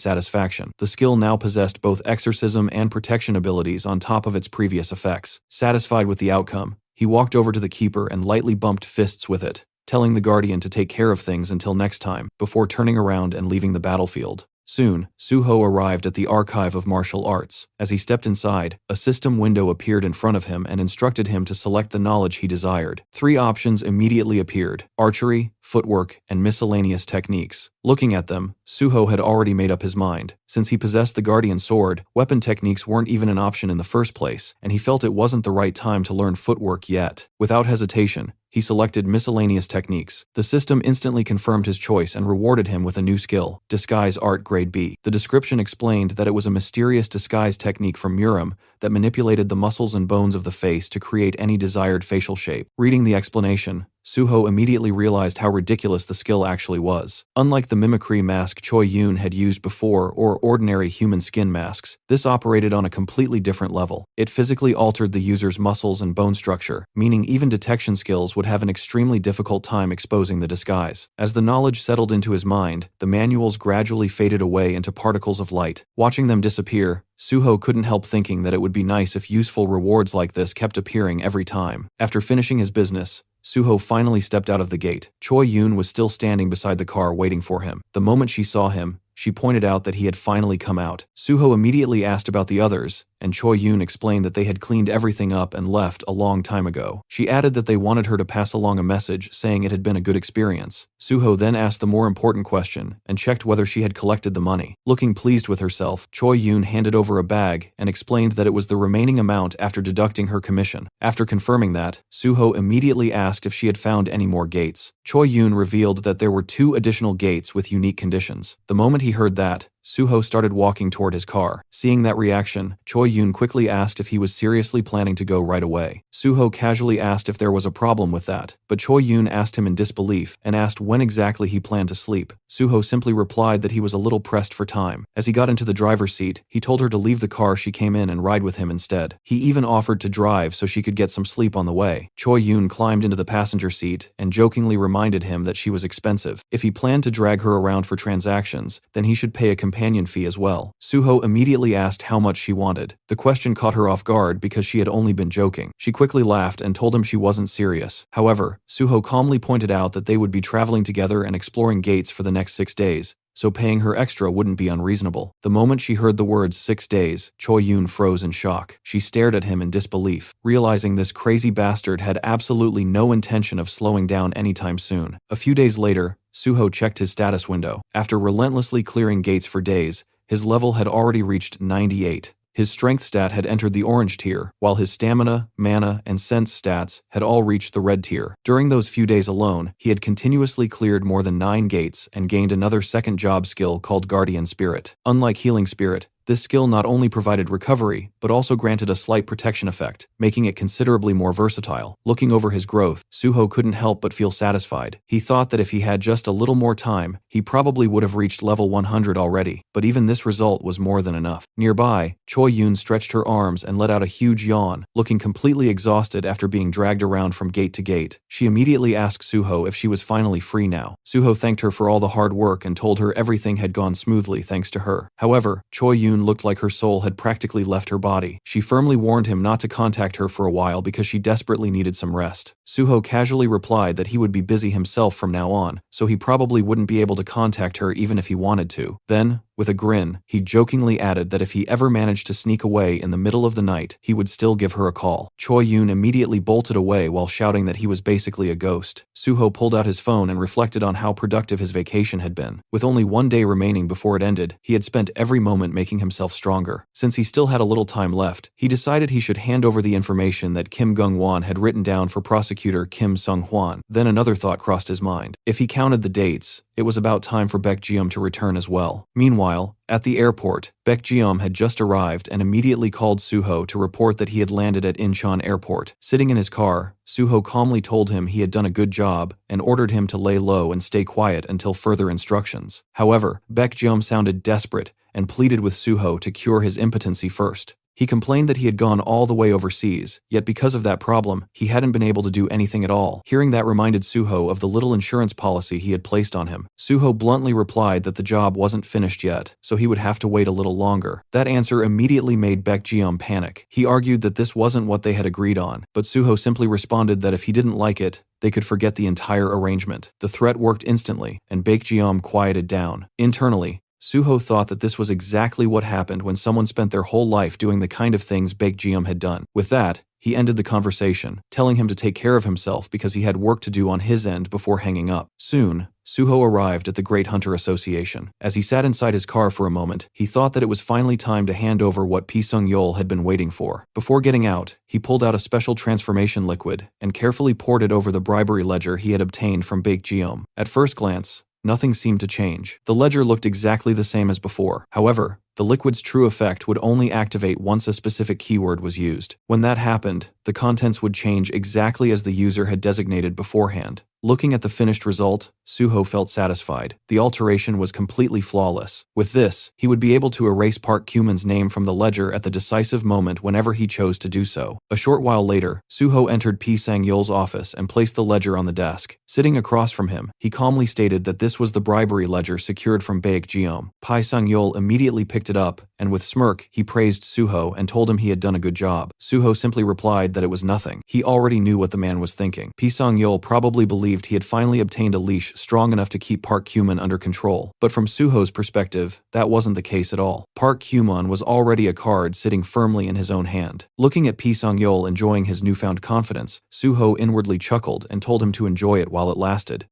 satisfaction. The skill now possessed both exorcism and protection abilities on top of its previous effects. Satisfied with the outcome, he walked over to the Keeper and lightly bumped fists with it, telling the Guardian to take care of things until next time, before turning around and leaving the battlefield. Soon, Suho arrived at the Archive of Martial Arts. As he stepped inside, a system window appeared in front of him and instructed him to select the knowledge he desired. 3 options immediately appeared: archery, footwork, and miscellaneous techniques. Looking at them, Suho had already made up his mind. Since he possessed the Guardian Sword, weapon techniques weren't even an option in the first place, and he felt it wasn't the right time to learn footwork yet. Without hesitation, he selected miscellaneous techniques. The system instantly confirmed his choice and rewarded him with a new skill, Disguise Art Grade B. The description explained that it was a mysterious disguise technique from Muram that manipulated the muscles and bones of the face to create any desired facial shape. Reading the explanation, Suho immediately realized how ridiculous the skill actually was. Unlike the mimicry mask Choi Yoon had used before or ordinary human skin masks, this operated on a completely different level. It physically altered the user's muscles and bone structure, meaning even detection skills would have an extremely difficult time exposing the disguise. As the knowledge settled into his mind, the manuals gradually faded away into particles of light. Watching them disappear, Suho couldn't help thinking that it would be nice if useful rewards like this kept appearing every time. After finishing his business, Suho finally stepped out of the gate. Choi Yoon was still standing beside the car waiting for him. The moment she saw him, she pointed out that he had finally come out. Suho immediately asked about the others, and Choi Yoon explained that they had cleaned everything up and left a long time ago. She added that they wanted her to pass along a message saying it had been a good experience. Suho then asked the more important question and checked whether she had collected the money. Looking pleased with herself, Choi Yoon handed over a bag and explained that it was the remaining amount after deducting her commission. After confirming that, Suho immediately asked if she had found any more gates. Choi Yoon revealed that there were 2 additional gates with unique conditions. The moment he heard that, Suho started walking toward his car. Seeing that reaction, Choi Yoon quickly asked if he was seriously planning to go right away. Suho casually asked if there was a problem with that, but Choi Yoon asked him in disbelief and asked when exactly he planned to sleep. Suho simply replied that he was a little pressed for time. As he got into the driver's seat, he told her to leave the car she came in and ride with him instead. He even offered to drive so she could get some sleep on the way. Choi Yoon climbed into the passenger seat and jokingly reminded him that she was expensive. If he planned to drag her around for transactions, then he should pay a companion fee as well. Suho immediately asked how much she wanted. The question caught her off guard because she had only been joking. She quickly laughed and told him she wasn't serious. However, Suho calmly pointed out that they would be traveling together and exploring gates for the next 6 days, so paying her extra wouldn't be unreasonable. The moment she heard the words 6 days, Choi Yoon froze in shock. She stared at him in disbelief, realizing this crazy bastard had absolutely no intention of slowing down anytime soon. A few days later, Suho checked his status window. After relentlessly clearing gates for days, his level had already reached 98. His strength stat had entered the orange tier, while his stamina, mana, and sense stats had all reached the red tier. During those few days alone, he had continuously cleared more than 9 gates and gained another second job skill called Guardian Spirit. Unlike Healing Spirit, this skill not only provided recovery, but also granted a slight protection effect, making it considerably more versatile. Looking over his growth, Suho couldn't help but feel satisfied. He thought that if he had just a little more time, he probably would have reached level 100 already, but even this result was more than enough. Nearby, Choi Yoon stretched her arms and let out a huge yawn, looking completely exhausted after being dragged around from gate to gate. She immediately asked Suho if she was finally free now. Suho thanked her for all the hard work and told her everything had gone smoothly thanks to her. However, Choi Yoon looked like her soul had practically left her body. She firmly warned him not to contact her for a while because she desperately needed some rest. Suho casually replied that he would be busy himself from now on, so he probably wouldn't be able to contact her even if he wanted to. Then, with a grin, he jokingly added that if he ever managed to sneak away in the middle of the night, he would still give her a call. Choi Yoon immediately bolted away while shouting that he was basically a ghost. Suho pulled out his phone and reflected on how productive his vacation had been. With only 1 day remaining before it ended, he had spent every moment making himself stronger. Since he still had a little time left, he decided he should hand over the information that Kim Gung-won had written down for prosecutor Kim Sung-hwan. Then another thought crossed his mind. If he counted the dates, it was about time for Baek Ji-yeom to return as well. Meanwhile, at the airport, Baek Ji-yeom had just arrived and immediately called Suho to report that he had landed at Incheon Airport. Sitting in his car, Suho calmly told him he had done a good job and ordered him to lay low and stay quiet until further instructions. However, Baek Ji-yeom sounded desperate and pleaded with Suho to cure his impotency first. He complained that he had gone all the way overseas, yet because of that problem, he hadn't been able to do anything at all. Hearing that reminded Suho of the little insurance policy he had placed on him. Suho bluntly replied that the job wasn't finished yet, so he would have to wait a little longer. That answer immediately made Baek Ji-yeom panic. He argued that this wasn't what they had agreed on, but Suho simply responded that if he didn't like it, they could forget the entire arrangement. The threat worked instantly, and Baek Ji-yeom quieted down. Internally, Suho thought that this was exactly what happened when someone spent their whole life doing the kind of things Baekjeom had done. With that, he ended the conversation, telling him to take care of himself because he had work to do on his end before hanging up. Soon, Suho arrived at the Great Hunter Association. As he sat inside his car for a moment, he thought that it was finally time to hand over what Pi Sung-yeol had been waiting for. Before getting out, he pulled out a special transformation liquid and carefully poured it over the bribery ledger he had obtained from Baekjeom. At first glance, nothing seemed to change. The ledger looked exactly the same as before. However, the liquid's true effect would only activate once a specific keyword was used. When that happened, the contents would change exactly as the user had designated beforehand. Looking at the finished result, Suho felt satisfied. The alteration was completely flawless. With this, he would be able to erase Park Kuman's name from the ledger at the decisive moment whenever he chose to do so. A short while later, Suho entered Pi Sang-yeol's office and placed the ledger on the desk. Sitting across from him, he calmly stated that this was the bribery ledger secured from Baekjeom. Pi Sang-yeol immediately picked it up, and with smirk, he praised Suho and told him he had done a good job. Suho simply replied that it was nothing. He already knew what the man was thinking. Pi Sang-yeol probably believed he had finally obtained a leash strong enough to keep Park Kuman under control. But from Suho's perspective, that wasn't the case at all. Park Kuman was already a card sitting firmly in his own hand. Looking at Pi Sang-yeol enjoying his newfound confidence, Suho inwardly chuckled and told him to enjoy it while it lasted.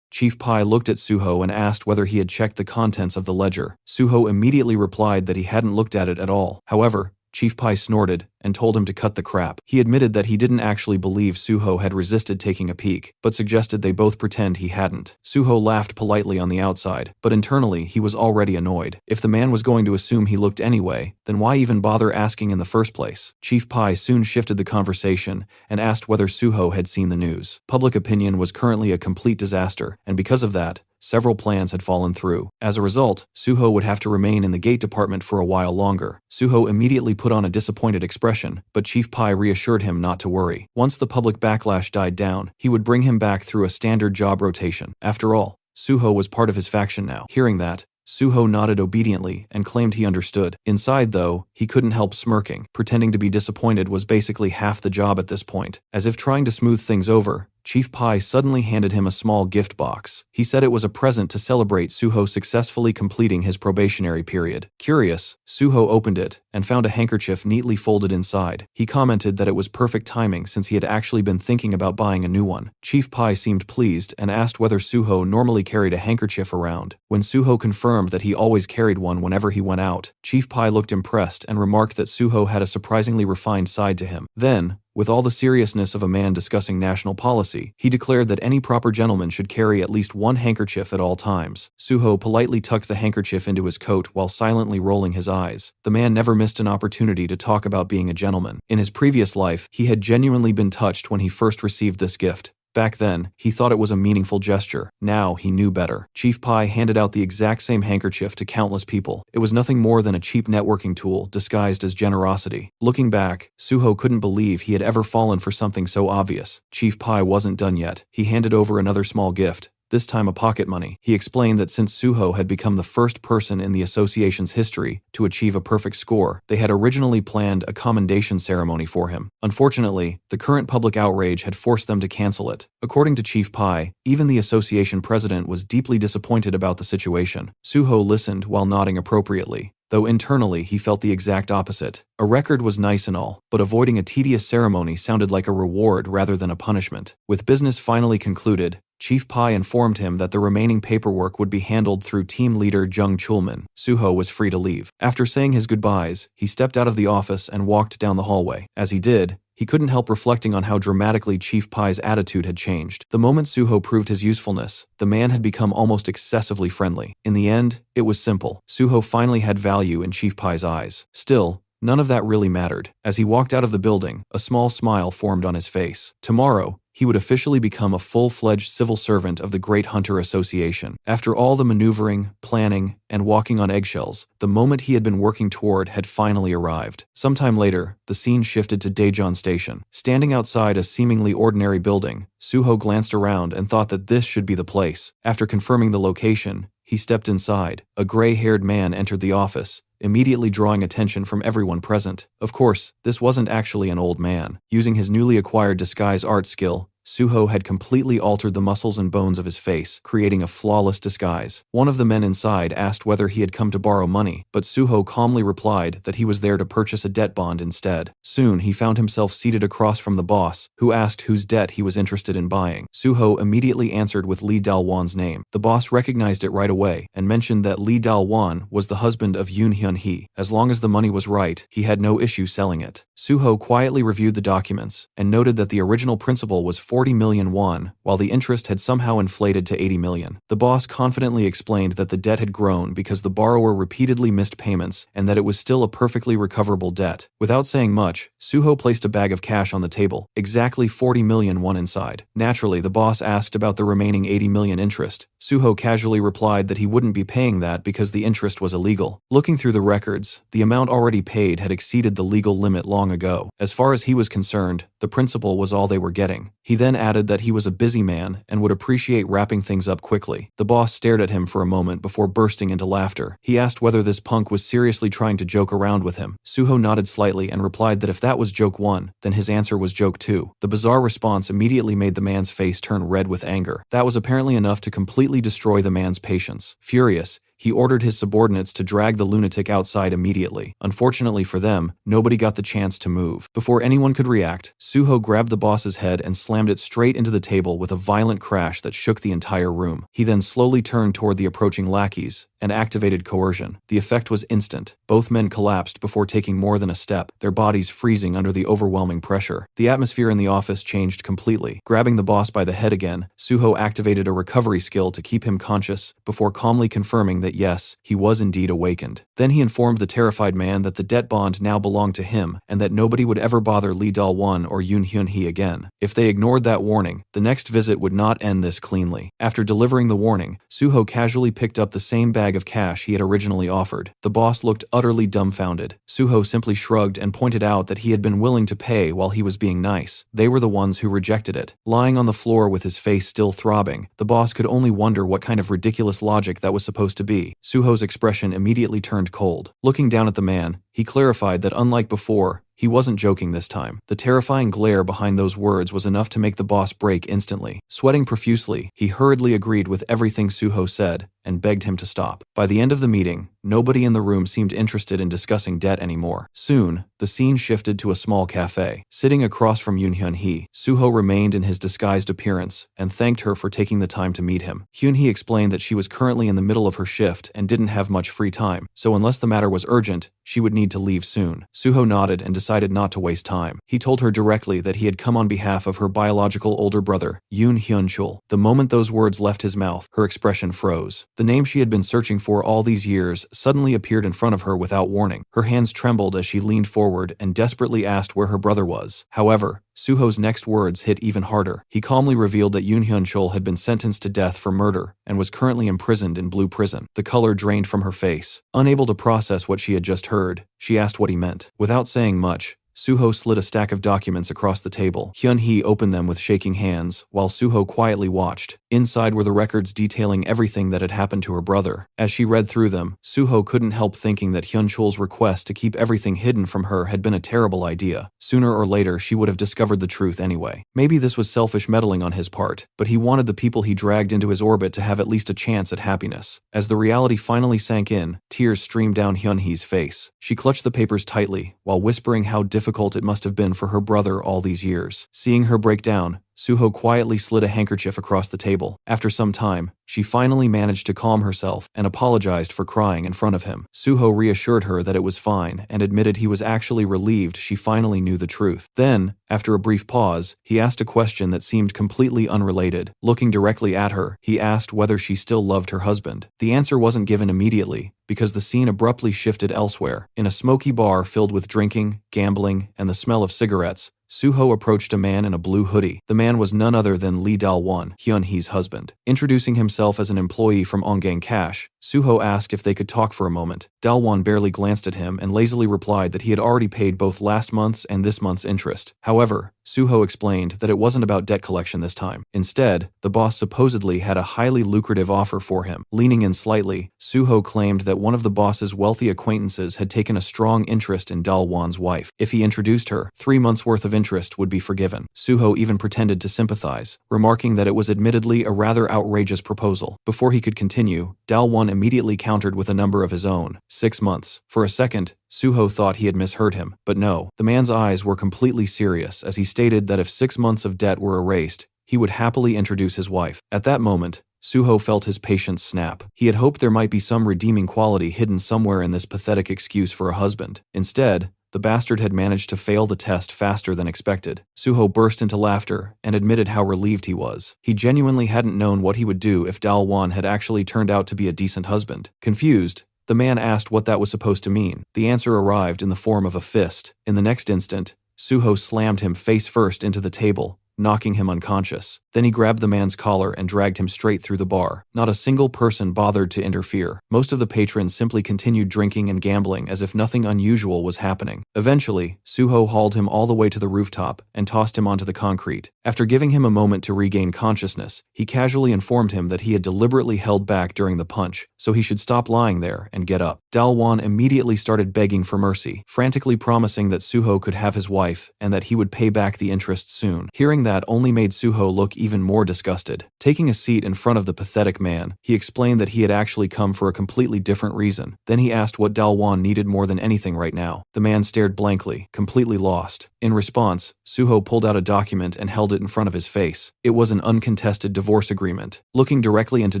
Chief Pai looked at Suho and asked whether he had checked the contents of the ledger. Suho immediately replied that he hadn't looked at it at all. However, Chief Pai snorted and told him to cut the crap. He admitted that he didn't actually believe Suho had resisted taking a peek, but suggested they both pretend he hadn't. Suho laughed politely on the outside, but internally he was already annoyed. If the man was going to assume he looked anyway, then why even bother asking in the first place? Chief Pai soon shifted the conversation and asked whether Suho had seen the news. Public opinion was currently a complete disaster, and because of that, several plans had fallen through. As a result, Suho would have to remain in the gate department for a while longer. Suho immediately put on a disappointed expression, but Chief Pai reassured him not to worry. Once the public backlash died down, he would bring him back through a standard job rotation. After all, Suho was part of his faction now. Hearing that, Suho nodded obediently and claimed he understood. Inside, though, he couldn't help smirking. Pretending to be disappointed was basically half the job at this point. As if trying to smooth things over, Chief Pai suddenly handed him a small gift box. He said it was a present to celebrate Suho successfully completing his probationary period. Curious, Suho opened it and found a handkerchief neatly folded inside. He commented that it was perfect timing since he had actually been thinking about buying a new one. Chief Pai seemed pleased and asked whether Suho normally carried a handkerchief around. When Suho confirmed that he always carried one whenever he went out, Chief Pai looked impressed and remarked that Suho had a surprisingly refined side to him. Then, with all the seriousness of a man discussing national policy, he declared that any proper gentleman should carry at least one handkerchief at all times. Suho politely tucked the handkerchief into his coat while silently rolling his eyes. The man never missed an opportunity to talk about being a gentleman. In his previous life, he had genuinely been touched when he first received this gift. Back then, he thought it was a meaningful gesture. Now, he knew better. Chief Pai handed out the exact same handkerchief to countless people. It was nothing more than a cheap networking tool disguised as generosity. Looking back, Suho couldn't believe he had ever fallen for something so obvious. Chief Pai wasn't done yet. He handed over another small gift, this time a pocket money. He explained that since Suho had become the first person in the association's history to achieve a perfect score, they had originally planned a commendation ceremony for him. Unfortunately, the current public outrage had forced them to cancel it. According to Chief Pai, even the association president was deeply disappointed about the situation. Suho listened while nodding appropriately, though internally he felt the exact opposite. A record was nice and all, but avoiding a tedious ceremony sounded like a reward rather than a punishment. With business finally concluded, Chief Pai informed him that the remaining paperwork would be handled through team leader Jung Chulman. Suho was free to leave. After saying his goodbyes, he stepped out of the office and walked down the hallway. As he did, he couldn't help reflecting on how dramatically Chief Pai's attitude had changed. The moment Suho proved his usefulness, the man had become almost excessively friendly. In the end, it was simple. Suho finally had value in Chief Pai's eyes. Still, none of that really mattered. As he walked out of the building, a small smile formed on his face. Tomorrow, he would officially become a full-fledged civil servant of the Great Hunter Association. After all the maneuvering, planning, and walking on eggshells, the moment he had been working toward had finally arrived. Sometime later, the scene shifted to Daejeon Station. Standing outside a seemingly ordinary building, Suho glanced around and thought that this should be the place. After confirming the location, he stepped inside. A gray-haired man entered the office, immediately drawing attention from everyone present. Of course, this wasn't actually an old man. Using his newly acquired disguise art skill, Suho had completely altered the muscles and bones of his face, creating a flawless disguise. One of the men inside asked whether he had come to borrow money, but Suho calmly replied that he was there to purchase a debt bond instead. Soon, he found himself seated across from the boss, who asked whose debt he was interested in buying. Suho immediately answered with Lee Dalwan's name. The boss recognized it right away and mentioned that Lee Dalwan was the husband of Yoon Hyun-hee. As long as the money was right, he had no issue selling it. Suho quietly reviewed the documents and noted that the original principal was 40 million won, while the interest had somehow inflated to 80 million. The boss confidently explained that the debt had grown because the borrower repeatedly missed payments and that it was still a perfectly recoverable debt. Without saying much, Suho placed a bag of cash on the table, exactly 40 million won inside. Naturally, the boss asked about the remaining 80 million interest. Suho casually replied that he wouldn't be paying that because the interest was illegal. Looking through the records, the amount already paid had exceeded the legal limit long ago. As far as he was concerned, the principal was all they were getting. He then added that he was a busy man and would appreciate wrapping things up quickly. The boss stared at him for a moment before bursting into laughter. He asked whether this punk was seriously trying to joke around with him. Suho nodded slightly and replied that if that was joke 1, then his answer was joke 2. The bizarre response immediately made the man's face turn red with anger. That was apparently enough to completely destroy the man's patience. Furious, he ordered his subordinates to drag the lunatic outside immediately. Unfortunately for them, nobody got the chance to move. Before anyone could react, Suho grabbed the boss's head and slammed it straight into the table with a violent crash that shook the entire room. He then slowly turned toward the approaching lackeys and activated coercion. The effect was instant. Both men collapsed before taking more than a step, their bodies freezing under the overwhelming pressure. The atmosphere in the office changed completely. Grabbing the boss by the head again, Suho activated a recovery skill to keep him conscious before calmly confirming that yes, he was indeed awakened. Then he informed the terrified man that the debt bond now belonged to him and that nobody would ever bother Lee Dal-won or Yoon Hyun-hee again. If they ignored that warning, the next visit would not end this cleanly. After delivering the warning, Suho casually picked up the same bag of cash he had originally offered. The boss looked utterly dumbfounded. Suho simply shrugged and pointed out that he had been willing to pay while he was being nice. They were the ones who rejected it. Lying on the floor with his face still throbbing, the boss could only wonder what kind of ridiculous logic that was supposed to be. Suho's expression immediately turned cold. Looking down at the man, he clarified that unlike before, he wasn't joking this time. The terrifying glare behind those words was enough to make the boss break instantly. Sweating profusely, he hurriedly agreed with everything Suho said and begged him to stop. By the end of the meeting, nobody in the room seemed interested in discussing debt anymore. Soon, the scene shifted to a small cafe. Sitting across from Yoon Hyun-hee, Suho remained in his disguised appearance and thanked her for taking the time to meet him. Hyun-hee explained that she was currently in the middle of her shift and didn't have much free time, so unless the matter was urgent, she would need to leave soon. Suho nodded and decided not to waste time. He told her directly that he had come on behalf of her biological older brother, Yoon Hyun-chul. The moment those words left his mouth, her expression froze. The name she had been searching for all these years suddenly appeared in front of her without warning. Her hands trembled as she leaned forward and desperately asked where her brother was. However, Suho's next words hit even harder. He calmly revealed that Yoon Hyun-chul had been sentenced to death for murder and was currently imprisoned in Blue Prison. The color drained from her face. Unable to process what she had just heard, she asked what he meant. Without saying much, Suho slid a stack of documents across the table. Hyun-hee opened them with shaking hands, while Suho quietly watched. Inside were the records detailing everything that had happened to her brother. As she read through them, Suho couldn't help thinking that Hyun-chul's request to keep everything hidden from her had been a terrible idea. Sooner or later, she would have discovered the truth anyway. Maybe this was selfish meddling on his part, but he wanted the people he dragged into his orbit to have at least a chance at happiness. As the reality finally sank in, tears streamed down Hyun-hee's face. She clutched the papers tightly, while whispering how difficult it must have been for her brother all these years. Seeing her break down, Suho quietly slid a handkerchief across the table. After some time, she finally managed to calm herself and apologized for crying in front of him. Suho reassured her that it was fine and admitted he was actually relieved she finally knew the truth. Then, after a brief pause, he asked a question that seemed completely unrelated. Looking directly at her, he asked whether she still loved her husband. The answer wasn't given immediately, because the scene abruptly shifted elsewhere. In a smoky bar filled with drinking, gambling, and the smell of cigarettes, Suho approached a man in a blue hoodie. The man was none other than Lee Dal-won, Hyun-hee's husband. Introducing himself as an employee from Ongang Cash, Suho asked if they could talk for a moment. Dal-won barely glanced at him and lazily replied that he had already paid both last month's and this month's interest. However, Suho explained that it wasn't about debt collection this time. Instead, the boss supposedly had a highly lucrative offer for him. Leaning in slightly, Suho claimed that one of the boss's wealthy acquaintances had taken a strong interest in Dalwan's wife. If he introduced her, 3 months' worth of interest would be forgiven. Suho even pretended to sympathize, remarking that it was admittedly a rather outrageous proposal. Before he could continue, Dalwan immediately countered with a number of his own. 6 months. For a second, Suho thought he had misheard him, but no, the man's eyes were completely serious as he stated that if 6 months of debt were erased, he would happily introduce his wife. At that moment, Suho felt his patience snap. He had hoped there might be some redeeming quality hidden somewhere in this pathetic excuse for a husband. Instead, the bastard had managed to fail the test faster than expected. Suho burst into laughter and admitted how relieved he was. He genuinely hadn't known what he would do if Dalwan had actually turned out to be a decent husband. Confused, the man asked what that was supposed to mean. The answer arrived in the form of a fist. In the next instant, Suho slammed him face first into the table, knocking him unconscious. Then he grabbed the man's collar and dragged him straight through the bar. Not a single person bothered to interfere. Most of the patrons simply continued drinking and gambling as if nothing unusual was happening. Eventually, Suho hauled him all the way to the rooftop and tossed him onto the concrete. After giving him a moment to regain consciousness, he casually informed him that he had deliberately held back during the punch, so he should stop lying there and get up. Dalwan immediately started begging for mercy, frantically promising that Suho could have his wife and that he would pay back the interest soon. Hearing that only made Suho look even more disgusted. Taking a seat in front of the pathetic man, he explained that he had actually come for a completely different reason. Then he asked what Dalwan needed more than anything right now. The man stared blankly, completely lost. In response, Suho pulled out a document and held it in front of his face. It was an uncontested divorce agreement. Looking directly into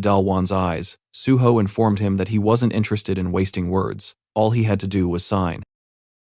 Dalwan's eyes, Suho informed him that he wasn't interested in wasting words. All he had to do was sign.